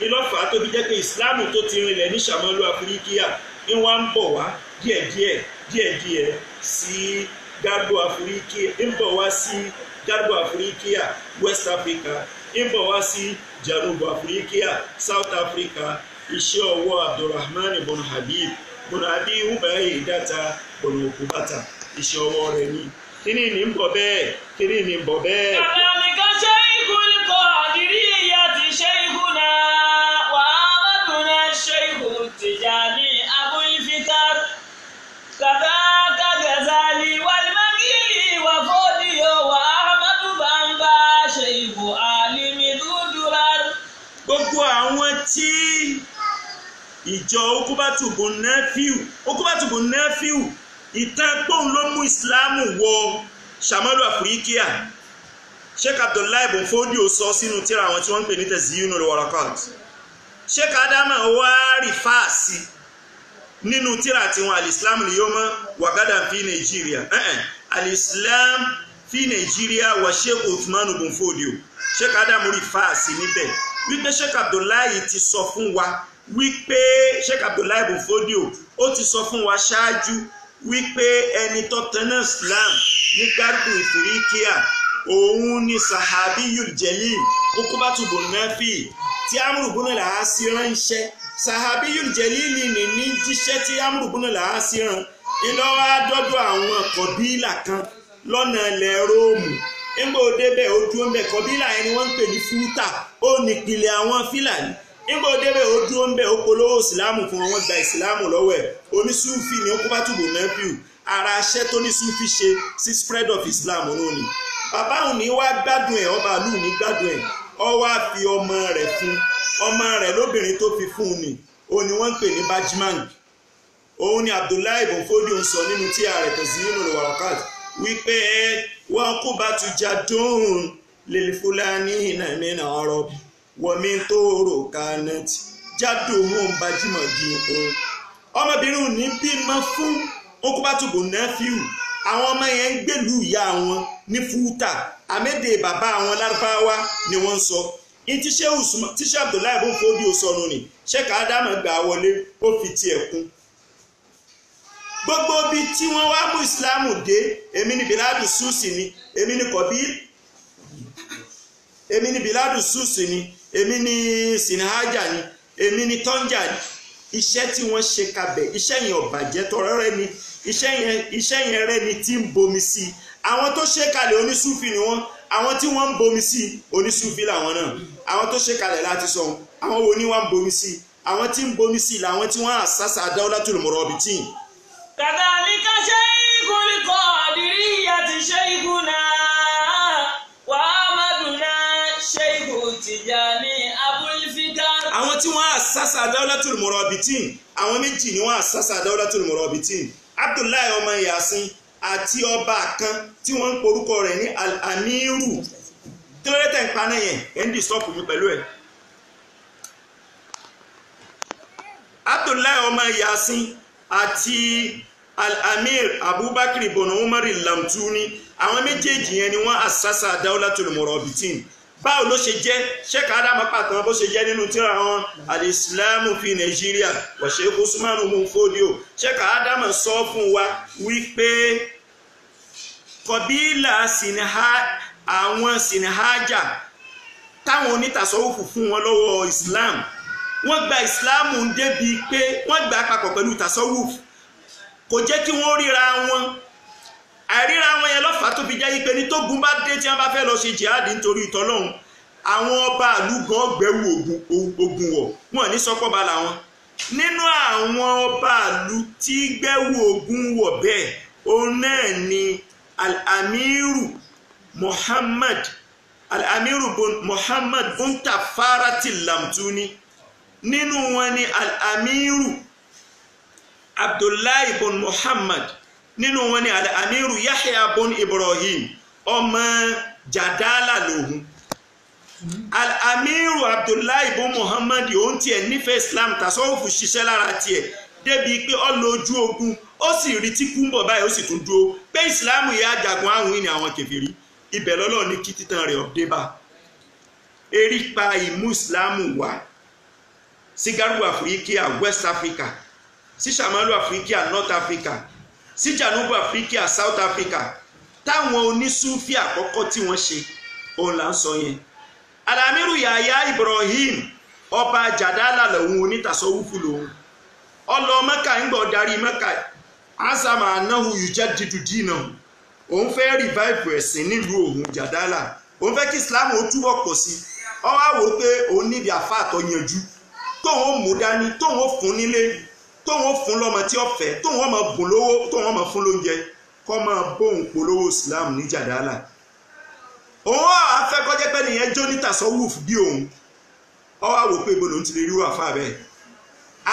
ìlọ́fà tó fi jẹ́ pé ìsìláàmù tó ti rinlẹ̀ ní Shamalu Afrika ni wọ́n ń bọ̀ wá díẹ̀díẹ̀ sí Garbo Afrika ń bọ̀ wá sí Garbo Afrika West Africa ń bọ̀ wá sí Janubu Afrika South Africa iṣẹ́ ọwọ́ Abdulrahman ibn Habib ibn Abi Ubaidata ibn Uqbata iṣẹ́ ọwọ́ rẹ̀ ni kíní ní ń bọ̀ bẹ́ẹ̀ kíní ní ń bọ̀ bẹ́ẹ̀. كذلك شيخ القادرية شيخنا وأحمدنا الشيخ التجاني أبو الفتر كذاك غزالي والمغيلي وفودي وأحمد بامبا شيخ عالم ذو درر. gbogbo àwọn tí ìjọ Uqbatu bun Nafiu ìtàn pọ́n ló mú ìsìláàmù wọ Shamalu Afrika Sheikh Abdullahi ibn Fodio sọ sínú tírà àwọn tí wọ́n ń pè ní Tazyinul Warakat Sheikh Adama wá rí fáàsì nínú tírà tí wọn al-Islam al-Yawma wa Gadan fi Nigeria al-Islam fi Nigeria wa Sheikh Uthman ibn Fodio Sheikh Adama rí fáàsì níbẹ̀ wípé Sheikh Abdullahi ti sọ fún wa wípé Sheikh Abdullahi ibn Fodio ó ti sọ fún wa ṣáájú wípé ẹni tó tẹ̀lé Islam ní Garbu Ifirikia òun ni Sahabiyul Jalil Uqbatu bun Nafi tí Amru ibn al-As ránṣẹ́ Sahabiyul Jalil ní jíṣẹ́ tí Amru ibn al-As rán ìlọ́wọ́ àdọ́dọ̀ àwọn kọ̀bílà kan lọ́nà ilẹ̀ Róòmù nígbà ó débẹ̀ ó dúró ń bẹ̀ kọ̀bílà ẹni wọ́n ń pè ní Fúta ó nípìnlẹ̀ àwọn Fílàní nígbà ó débẹ̀ ó dúró ń bẹ̀ ó polówó ìsìláàmù fún wọn gba ìsìláàmù lọ́wọ́ ẹ̀ onísúfì ní Uqbatu bun Nafi ara aṣẹ́ tó ní súfì ṣe sí spread of Islam òun ni bàbá òun ní wá gbádùn ẹ̀ ọba àlù ní gbádùn ẹ̀ ọ wá fi ọmọ rẹ̀ fún ọmọ rẹ̀ lóbìnrin tó fi fún un ni òun ni wọ́n ń pè ní Bajmang òun ni Abdullahi ibn Fodio ń sọ nínú tí ààrẹ Tazyinul Warakat wípé wọ́n Uqbatu jadun lil Fulani min Arab wa min Toro kanat jaduhum Bajmangi òun ọmọbìnrin ní bímọ fún Uqbatu bun Nafi àwọn ọmọ yẹn ń gbèlú ìyá wọn ní Fúta àmẹ́dẹ̀ bàbá àwọn Lárúbáwá ni wọ́n sọ tíṣẹ́ Abdullahi ibn Fodio sọnù ni Sheikh Adama gbà wọlé ó fi tiẹ̀ kún gbogbo bí tí wọ́n wá mú ìsìláàmù dé èmi ni Biladu Susi ni èmi ni Kọ̀bí èmi ni Biladu Susi ni èmi ni Sinahaja ni èmi ni Tonja ni iṣẹ́ tí wọ́n ṣe kabẹ̀ iṣẹ́ yẹn ọ̀bàjẹ́ tọrọ rẹ ni iṣẹ́ yẹn rẹ ni tí ń bomi sí i àwọn tó ṣe kalẹ̀ onísúfì ni wọ́n àwọn tí wọ́n ń bomi sí i onísúfì làwọn náà àwọn tó ṣe kalẹ̀ láti sọ àwọn wo ni wọ́n ń bomi sí i àwọn tí ń bomi sí i làwọn tí wọ́n àṣàṣà Dawlatul Murabitin. كذلك شيخ القادرية شيخنا وأحمدنا الشيخ التجاني أبو الفتر. àwọn tí wọ́n àṣàṣà Dawlatul Murabitin àwọn méjì ni wọ́n àṣàṣà Dawlatul Murabitin Abdullahi ọmọ Yasin àti ọba kan tí wọ́n ń porúkọ rẹ̀ ní Al-Amiru kí ló dé tẹ̀ ń paná yẹn ẹ̀ ń dìstọ́pù mi pẹ̀lú ẹ̀. Abdullahi ọmọ Yasin àti Al-Amir Abubakar ibn Umar al-Lamtuni àwọn méjèèjì yẹn ni wọ́n àṣàṣà Dawlatul Murabitin báwo ló ṣe jẹ́ Sheikh Adama pàtàkì bó ṣe jẹ́ nínú tírà wọn al-Islamu fi Nigeria wa Sheikh Usman ibn Fodio Sheikh Adama sọ fún wa wípé kọ̀bílà àwọn Sinahaja táwọn onítàsọ́wọ́fù fún wọn lọ́wọ́ Islam wọ́n gba Islam débi pé wọ́n gbà papọ̀ pẹ̀lú tasawuf kò jẹ́ kí wọ́n ríra wọn àìríra wọn yẹn lọ́fà tó fi jẹ́ yí pé ní tógun bá dé tí wọ́n bá fẹ́ lọ ṣe jihadi nítorí ìtọ́lọ́hun àwọn ọba ìlú gan gbẹ̀wò ogun wọ̀ wọ́n ní sọ́kọ́ba làwọn nínú àwọn ọba ìlú tí gbẹ̀wò ogun wọ̀ bẹ́ẹ̀ òun náà ni Al-Amiru Muhammad al-amiru bun muhammad bun tafarati lamtuni nínú wọn ni al-amiru abdullahi bun muhammad nínú wọn ni al-amiru yahya bun ibrahim ọmọ jadala lòun al-amiru abdullahi bun muhammad òun tiẹ̀ nífẹ̀ẹ́ islam tasawufu ṣiṣẹ́ lára tiẹ̀ débi pé ó lọ ojú ogun ó sì rí tí kú ń bọ̀ báyìí ó sì tún dúró pé ìsìláàmù yà jagun àwìn ní àwọn kèfèrí ibẹ̀ lọ́lọ́ ní kí títàn rẹ̀ ọ̀dẹ́bà erípa ìmú ìsìláàmù wá sí Garubu Afrika West Africa sí Shamalu Afrika North Africa sí Janubu Afrika South Africa táwọn onísúfì àkọ́kọ́ tí wọ́n ṣe òun là ń sọ yẹn Al-Amiru Yahya Ibrahim ọba jàdálà lòun onítàsọ́wúfù lòun ọlọ Mẹ́kà ń gbọ́ darí Mẹ́kà azama anahu yujaddidu dinahu òun fẹ́ revive ẹ̀sìn nílùú òun jàdálà òun fẹ́ kí Islam ó túbọ̀ pọ̀ sí ọ wá wò pé òun níbi àfáà tó yanjú tóun ó mú dání tóun ó fún nílé tóun ó fún lọ́mọ tí ó fẹ́ tóun ó máa bùn lówó tóun ó máa fún lóúnjẹ kọ́ máa bóun polówó Islam ní jàdálà òun á fẹ́ kọjá pé nìyẹn jó ní tasawuf bí òun ọ wá wò pé ibo lòun ti lè rí àfáà bẹ́ẹ̀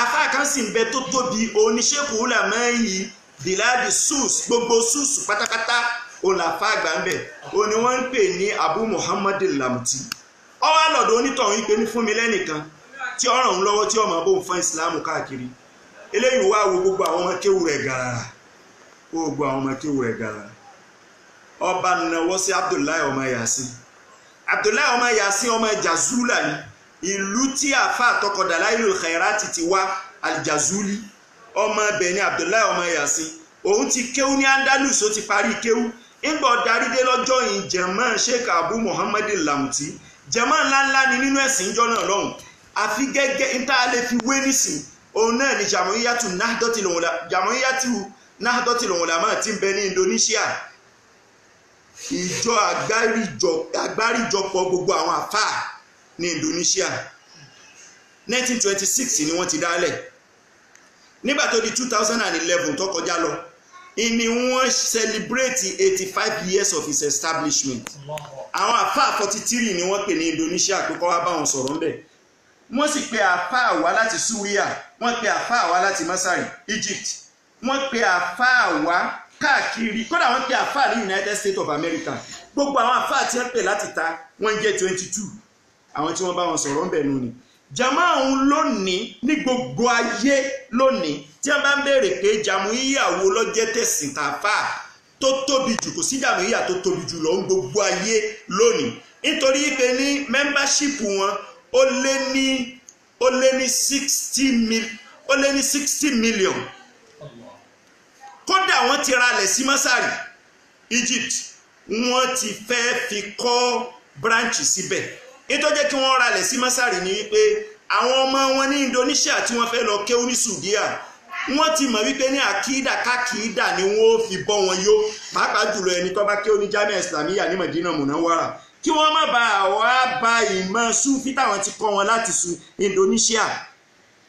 àfáà kan sì ń bẹ tó tóbi oníṣẹ́kù ulama'i biladi sus gbogbo sus pátápátá òun làfáà àgbà ń bẹ òun ni wọ́n ń pè ní Abu Muhammad Lamti ọ wá lọ́dọ̀ onítọ̀hún ìpè ní fún mi lẹ́nìkan tí ó ràn ń lọ́wọ́ tí ó máa bóun fún ìsìláàmù káàkiri eléyìí wá wo gbogbo àwọn ọmọ kéwù rẹ̀ gàràrà gbogbo àwọn ọmọ kéwù rẹ̀ gàràrà ọba nàwọ́ sí Abdullahi ọmọ Yasin Abdullahi ọmọ Yasin ọmọ Jazula ni ìlú tí àfáà tọkọ Dalailul Khairati ti wá Al-Jazuli ọmọ ibẹ̀ ni Abdullahi ọmọ Yasin òun ti kéwú ní Andalus ó ti parí kéwú ńgbọ́ darí dé lọ́jọ́ yìí jẹ̀mọ́ Sheikh Abu Muhammad Lamti jẹ̀mọ́ ńláńlá ni nínú ẹ̀sìn ìjọ náà lọ́hùn àfi gẹ́gẹ́ níta lè fi wé nísìn òun náà ni Jam'iyyatu Nahdlatul Ulama tí ń bẹ ní Indonesia ìjọ àgbáríjọpọ̀ gbogbo àwọn àfáà ní Indonesia 1926 ni wọ́n ti dálẹ̀ nígbà tó di 2011 tó kọjá lọ ni wọ́n celebrate 85 years of its establishment àwọn àfáà 43 ni wọ́n pè ní Indonesia pé kó wá bá wọn sọ̀rọ̀ ńbẹ̀ wọ́n sì pe àfáà wá láti Syria wọ́n pe àfáà wá láti Masari Egypt wọ́n pe àfáà wá káàkiri kódà wọ́n pe àfáà ní United States of America gbogbo àwọn àfáà tí wọ́n pè láti ta wọ́n jẹ́ 22 àwọn tí wọ́n bá wọn sọ̀rọ̀ ń bẹ̀ nù ni jama òun lónìí ní gbogbo ayé lónìí tí wọ́n bá ń béèrè pé Jam'iyya wo ló jẹ́ tẹ̀sìn tàfà tó tóbi jù kò sí Jam'iyya tó tóbi jù lọ ń gbogbo ayé lónìí nítorí pé ní membership wọn ó lé ní 60 million kódà wọ́n ti ralẹ̀ sí Masari Egypt wọ́n ti fẹ́ fi kọ́ branch síbẹ̀ nítorí jẹ́ kí wọ́n ralẹ̀ sí Masari ní wípé àwọn ọmọ wọn ní Indonesia tí wọ́n fẹ́ lọ kéwú ní Saudiya wọ́n ti mọ̀ wípé ní àkídà kákìídà ni wọ́n fi bọ́ wọn yó pàápàá jùlọ ẹni tó bá kéwú ní Jamia Islamiyya ní Medina Munawwara kí wọ́n má bàa wá ba ìmọ̀ Sufi táwọn ti kọ́ wọn láti Indonesia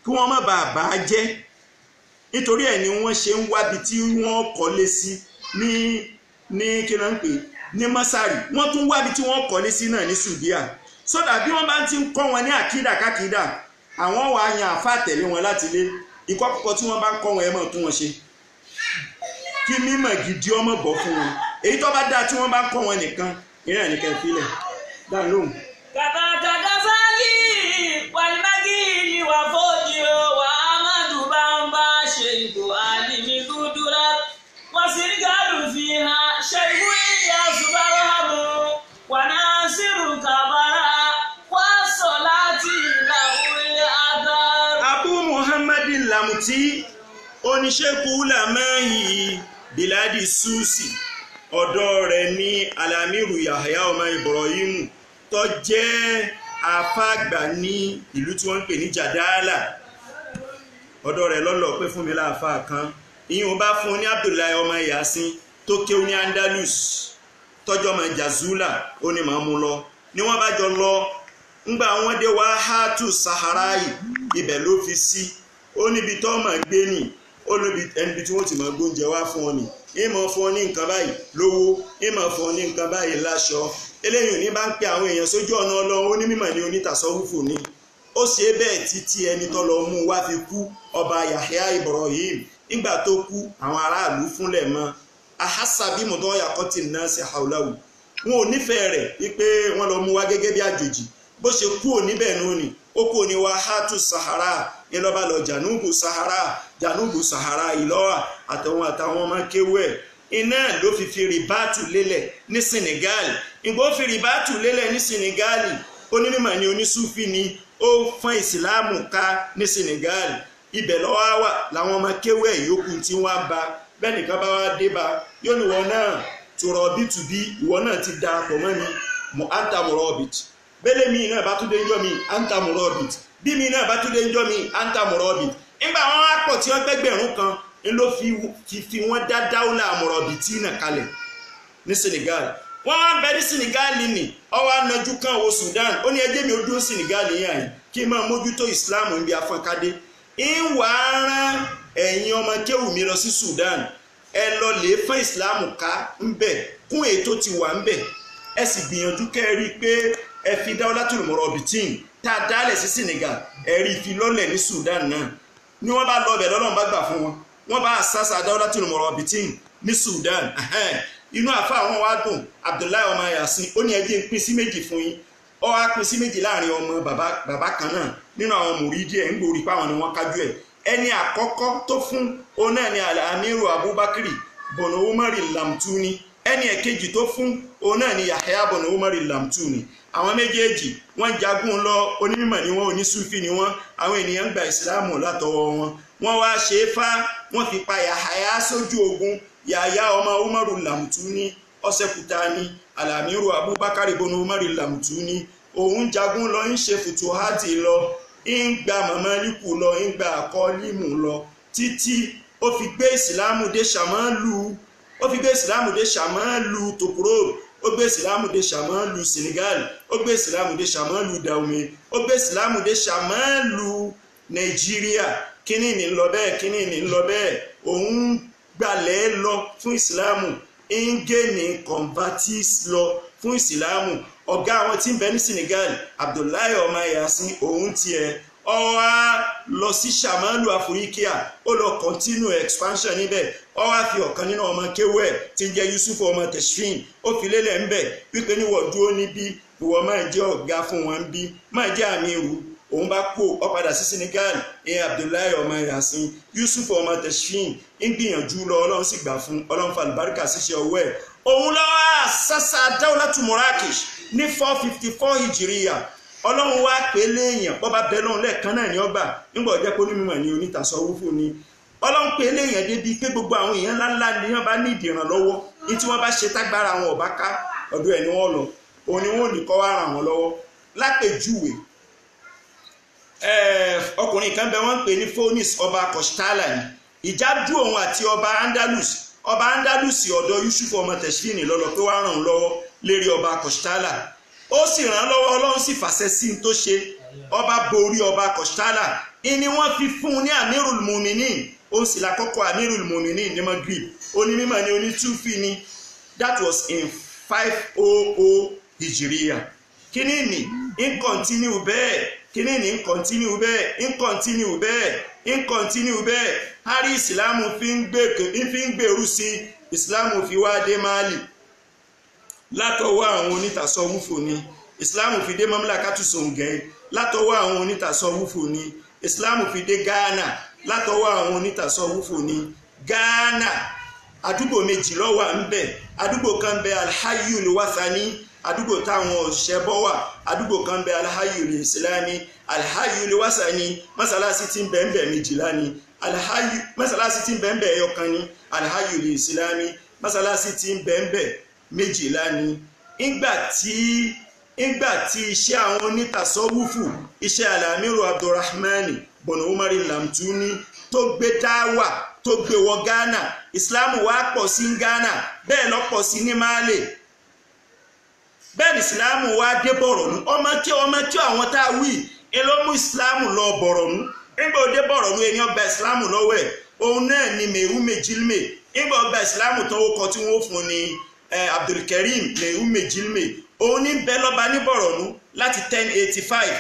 kí wọ́n má bàa bà á jẹ́ nítorí ẹ̀ ni wọ́n ṣe ń wábi tí wọ́n kọ́lé sí ní kí náà ń pè ní Masari wọ́n tún wábi tí wọ́n kọ́lé sí náà ní Saudiya sódà bí wọ́n bá ti ń kọ́ wọn ní àkídà kákìídà àwọn wà á yan àfáà tẹ̀lé wọn láti lé ìkọ́kọ́ tí wọ́n bá ń kọ́ wọn ẹ mọ̀ tún wọn ṣe kí mímọ̀ gidi ọmọ bọ̀ fún wọn èyí tó bá dáa tí wọ́n bá ń kọ́ wọn nìkan ìrìn àníkẹ́ ìfilẹ̀ dáhùn lóhùn. kàkàkàkà sáàlì wàlmágìlì wà fọ́jì wà ámàdù bá ń bá ṣe ìbò àlìmí dúdúrà wọ́n sì ń gàdùn fi hàn ṣe ìwé ìyá ṣùgbọ́n hàmù wà náà sírù kàbàrà. Abu Muhammad Lamti oníṣẹ́kù ulama'i biladi Susi ọ̀dọ̀ rẹ̀ ní Al-Amiru Yahya ọmọ Ibrahim tó jẹ́ àfàgbà ní ìlú tí wọ́n ń pè ní Jadala ọ̀dọ̀ rẹ̀ lọ́lọ́ pé fún mi láàfà kan ìyẹn bá fún ní Abdullahi ọmọ Yasin tó kéwú ní Andalus tọ́jọ́ ọmọ Jazula ó ní màá mú lọ ni wọ́n bá jọ lọ ńgbà wọn dé Wahatu Saharai ibẹ̀ ló fi sí ó níbi tó máa gbé nì ó níbi ẹni tí wọ́n ti máa gbóúnjẹ wá fún ọ nì ìmọ̀ fún ọ ní nǹkan báyìí lówó ìmọ̀ fún ọ ní nǹkan báyìí láṣọ eléyìí ò ní bá ń pe àwọn èèyàn sójú ọ̀nà Ọlọ́run ó ní mímọ̀ ní onítàsọ́wúfù ni ó ṣe bẹ́ẹ̀ títí ẹni tó lọ mú wá fi kú ọba Yahya Ibrahim nígbà tó kú àwọn aráàlú fúnlẹ̀ mọ́ ahasabi mọ̀tọ́ yakọ́tì náà ṣe haulahu wọn ò nífẹ̀ẹ́ rẹ̀ wípé wọ́n lọ mú wá gẹ́gẹ́ bí àjòjì bó ṣe kú òní bẹ́ẹ̀ nù ni ó kú òní wá hátù Sahara ìlọ́ba lọ Janubu Sahara ìlọ́wà àtàwọn ọmọ kéwẹ́ iná ló fi rìbáàtù lélẹ̀ ní Senegal ìgbó fi rìbáàtù lélẹ̀ ní Senegal onímọ̀ ni onísúfì ni ó fọ́n ìsìláàmù ká ní Senegal ibẹ̀ lọ́wọ́ wà láwọn ọmọ kéwẹ́ ìyókù tí wọ́n bá bẹ́ẹ̀ nìkan bá wá dé bá yóò ní wọn náà tòrọ̀ bí tùbí ìwọ náà ti da pọ̀ mọ́ mi mọ̀ antamurobit bẹ́lẹ̀ mi náà bá tún dé jọ́ mi antamurobit bí mi náà bá tún dé jọ́ mi antamurobit nígbà wọn wá pọ̀ tí wọ́n gbẹ́gbẹ̀rún kan ń ló fi wọ́n dá dáúlà amurobit náà kalẹ̀ ní Senegal wọ́n wá bẹ ní Senegal ní ọwọ́ anájú kan wo Sudan ó ní ẹjẹ́ mi ó dúró Senegal yẹn kí n máa mójútó Islam ń bí afọ́nkádé ń wà á rán ẹ̀yin ọmọ kéwù mi lọ sí Sudan ẹ lọ lè fún Islam ká ń bẹ̀ kún ètò ti wà ń bẹ̀ ẹ sì gbìyànjú kẹ́ ẹ rí i pé ẹ fi Dawlatul Murabitin tá a dálẹ̀ sí Senegal ẹ rí i fi lọ́lẹ̀ ní Sudan náà ni wọ́n bá lọ bẹ̀ lọ́lọ́run bá gbà fún wọn wọ́n bá àṣàṣà Dawlatul Murabitin ní Sudan inú àfa àwọn wa dùn Abdullahi ọmọ Yasin ó ní ẹjẹ́ ń pín sí méjì fún yín ó wá pín sí méjì láàrin ọmọ bàbá kan náà nínú àwọn mùrídìí ẹ̀ ń gbòòrí páwọn ni wọ́n kájú ẹ̀ ẹni àkọ́kọ́ tó fún òun náà ni Al-Amiru Abubakar bọ̀nà Umari Lamtuni ẹni ẹ̀kejì tó fún òun náà ni Yahya bọ̀nà Umari Lamtuni àwọn méjèèjì wọ́n jagun lọ onímọ̀ ni wọ́n onísúfì ni wọ́n àwọn ènìyàn gba ìsìláàmù látọwọ́ wọn wọ́n wá ṣe é fá wọ́n fi pa Yahya sójú ogun Yahya ọmọ Umaru Lamtuni ọ̀sẹ̀kúta ni Al-Amiru Abubakar bọ̀nà Umari Lamtuni òun jagun lọ ń ṣe fùtùhátì lọ ń gba Mamaliku lọ ń gba Akọ́límù lọ títí ó fi gbé ìsìláàmù dé Ṣàmálù Tobruk ó gbé ìsìláàmù dé Ṣàmálù Senegal ó gbé ìsìláàmù dé Ṣàmálù Dahomey ó gbé ìsìláàmù dé Ṣàmálù Nàìjíríà kíní ní lọ bẹ́ẹ̀ òun gbalẹ̀ lọ fún ìsìláàmù ń gé ní convertis lọ fún ìsìláàmù ọ̀gá àwọn tí ń bẹ ní Senegal Abdullahi ọmọ Yasin òun tiẹ̀ ó wá lọ sí Ṣàmálù Afirikia ó lọ continue expansion níbẹ̀ ó wá fi ọ̀kan nínú ọmọ kéwẹ́ tí ń jẹ́ Yusuf ọmọ Teshfin ó fi lélẹ̀ ńbẹ̀ wípé níwọ̀ dúró níbí ìwọ máa jẹ́ ọ̀gá fún wọn bí máa jẹ́ àmírù òun bá kó ó padà sí Senegal ìyẹn Abdullahi ọmọ Yasin Yusuf ọmọ Teshfin ń gbìyànjú lọ Ọlọ́run sì gbà fún Ọlọ́run fa àlùbáríkà síṣẹ́ ọwọ́ ẹ̀ òun lọ́wọ́ àṣàṣà Dawlatu Marrakesh ní 454 Hijriya Ọlọ́run wá pé léèyàn bọ́bá bẹ́ lọ́run lẹ́ẹ̀kan náà ní ọgbà nígbà ọjọ́ pé onímọ̀ ní onítàsọ́wúfù ni Ọlọ́run pé léèyàn débi pé gbogbo àwọn èèyàn ńláńlá ni wọ́n bá ní ìdìrànlọ́wọ́ ní tí wọ́n bá ṣe tágbára àwọn ọ̀bá ká ọ̀dọ̀ ẹ̀ ni wọ́n lọ òun ni wọ́n ò ní kọ́ wá ràn wọ́n lọ́wọ́ lápèjúwe ọkùnrin kan bẹ wọ́n pè ní Fonis ọba Kọ̀ṣtálà ni ìjà dú òun àti ọba Andalus ọ̀dọ̀ Yusuf ọmọ Teshfin lọ́lọ́ pé wá ràn wọ́n lọ́wọ́ lérí ọba Kọ̀ṣtálà ó sì ràn án lọ́wọ́ Ọlọ́run sì fàṣẹ sí tó ṣe ọba borí ọba Kọ̀ṣtálà ìní wọ́n fi fún un ní Amirul Muminin ó sì lákọ́kọ́ Amirul Muminin ní Maghrib onímọ̀ ní onítúfì ni that was in 500 Hijriya kíní ní ń continue bẹ́ẹ̀ hárí ìsìlámù fi ń gbèrú sí ìsìlámù fi wá dé Mali látọwọ́ àwọn onítàsọ́wúfò ni ìsìlámù fi dé Mamlakatu Songẹ́ látọwọ́ àwọn onítàsọ́wúfò ni ìsìlámù fi dé Ghana látọwọ́ àwọn onítàsọ́wúfò ni Ghana àdúgbò méjì ló wà ń bẹ àdúgbò kan bẹ Al-Hayyul Wathani àdúgbò táwọn òṣèbọ wà àdúgbò kan bẹ Al-Hayyul Islami Al-Hayyul Wathani mọ́sálásí tí ń bẹ ń bẹ méjìlá ni mọ́sálásí tí ń bẹ ń bẹ ẹyọkan ni Al-Hayyul Islami mọ́sálásí tí ń bẹ ń bẹ méjìlá ni ìgbà tí iṣẹ́ àwọn onítàsọ́wúfù iṣẹ́ Al-Amiru Abdurrahman bọ̀nà Umari Lamtuni tó gbé dáwà tó gbé wọ Ghana ìsìláàmù wá pọ̀ sí Ghana bẹ́ẹ̀ lọ pọ̀ sí ní Mali bẹ́ẹ̀ ni ìsìláàmù wá dé Bọ̀rọ̀nù ọmọ kí àwọn tá a wí ló mú ìsìláàmù lọ Bọ̀rọ̀nù nígbà ó dé Bọ̀rọ̀nù ẹni ọgbà ìsìláàmù lọ́wọ́ ẹ̀ òun náà ni Merume Jilme nígbà ọgbà ìsìláàmù tó wọ́kọ tí wọ́n fún ni Abdulkarim Merume Jilme òun ní bẹ lọ́ba ní Bọ̀rọ̀nú láti 1085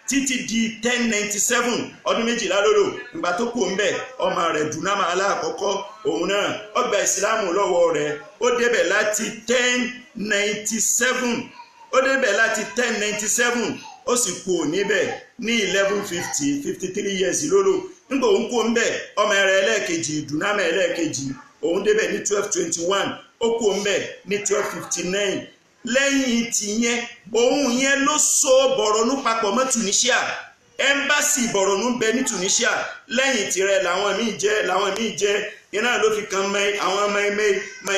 títí di 1097 ọdún méjìlá lólò. ìgbà tó kù ń bẹ̀ ọmọ rẹ̀ Dùnámà aláàkọ́kọ́ òun náà ó gba ìsìlámù lọ́wọ́ rẹ̀ ó débẹ̀ láti 1097 ó sì kú níbẹ̀ ní 1150 53 years lólò. nígbà òun kú ń bẹ̀ ọmọ rẹ̀ ẹlẹ́ẹ̀kejì Dùnámà ẹlẹ́ẹ̀kejì òun débẹ̀ ní 1221 ó kú ń bẹ̀ ní 1259. lẹ́yìn tìyẹn òun yẹn ló so Bọ̀rọ̀nú papọ̀ mọ́ Tunisia. ẹ́mbásì Bọ̀rọ̀nú bẹ ní Tunisia. lẹ́yìn tirẹ̀ làwọn míì jẹ́ iná ló fi kan àwọn ọmọ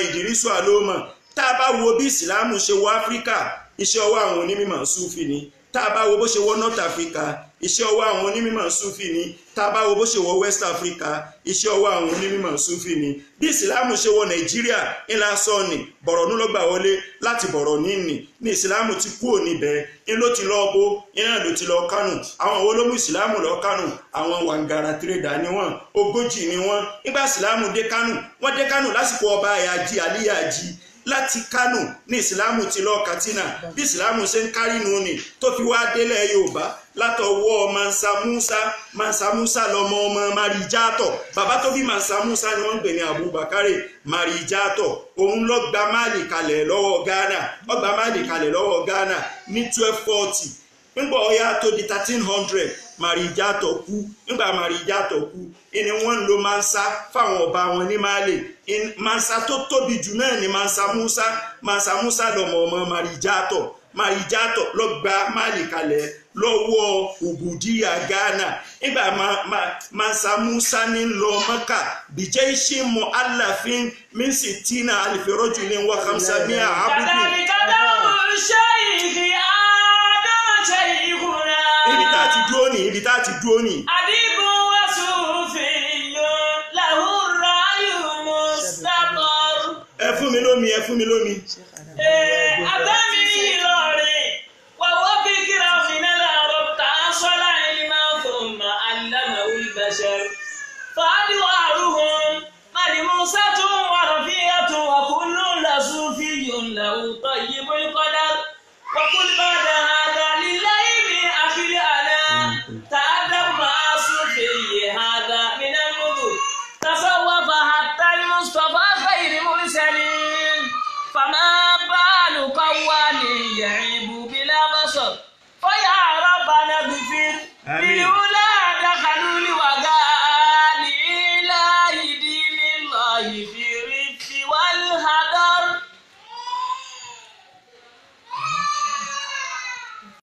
Ìdírísù Àlómọ̀. tá a bá wo bí ìsìlámù ṣe wọ Áfíríkà iṣẹ́ ọwọ́ àwọn onímọ̀ Súfì ni. tá a bá wo bó ṣe wọ North Africa iṣẹ́ ọwọ́ àwọn onímọ̀ Súfì ni. tá a bá wo bó ṣe wọ West Africa iṣẹ́ ọwọ́ àwọn onímọ̀ Súfì ni. bí ìsìlámù ṣe wọ Nàìjíríà ńlá sọ́ọ̀nì Bọ̀rọ̀nú ló gbà wọlé láti Bọ̀rọ̀nú ní ìsìlámù ti kúrò níbẹ̀ ń ló ti lọ bó iná ló ti lọ Kánò. àwọn wo ló mú ìsìlámù lọ Kánò? àwọn wàǹgàrà tírèdà ni wọ́n 40 ni wọ́n. nígbà ìsìlámù dé Kánò wọ́n dé Kánò lásìkò ọba Àyàjí Àlíyàjí. láti Kánò ní ìsìlámù ti lọ Katsina. bí ìsìlámù ṣe ń kárí nù ní tó fi wá délẹ̀ Yorùbá látọwọ́ Mansa Musa lọmọ ọmọ Marijato. bàbá tó bí Mansa Musa ni wọ́n ń pè ní Abubakare Marijato. òun ló gba Mali kalẹ̀ lọ́wọ́ Ghana. ó gba Mali kalẹ̀ lọ́wọ́ Ghana ní 1240. nígbà ó yá tó di 1300 Marijato kú. nígbà Marijato kú ni wọ́n ń lo Mansa fáwọn ọba wọn ní Mali. Mansa tó tóbi jù náà ni Mansa Musa lọmọ ọmọ Marijato ló gba Mali kalẹ̀ lọ́wọ́ Ubudiya Ghana. nígbà Mansa Musa ní lọ Mẹ́kà bìjẹ́ iṣẹ́ mọ́ aláfin mísì tínà àlìfẹ́rọ́jù ní wọ́n kàn sábẹ́ àbúkù. ibi tá a ti dúró ní. àdìbò wa sùnfìn yóò làwùrọ̀ ayò mustaqar. ẹ fún mi lómi. àtàmì Ìlọrin wà wọ́n fi kíra òmìnira làárọ̀ tá a sọ́lá ìmọ̀ thumma allamahu al-bashar. fàálùwà àrùhùn màdìmúsàtún wà rọ̀fíyàtún wà kullun lasufiyyun lahu tayyibul qadar wà kúlù ba'daha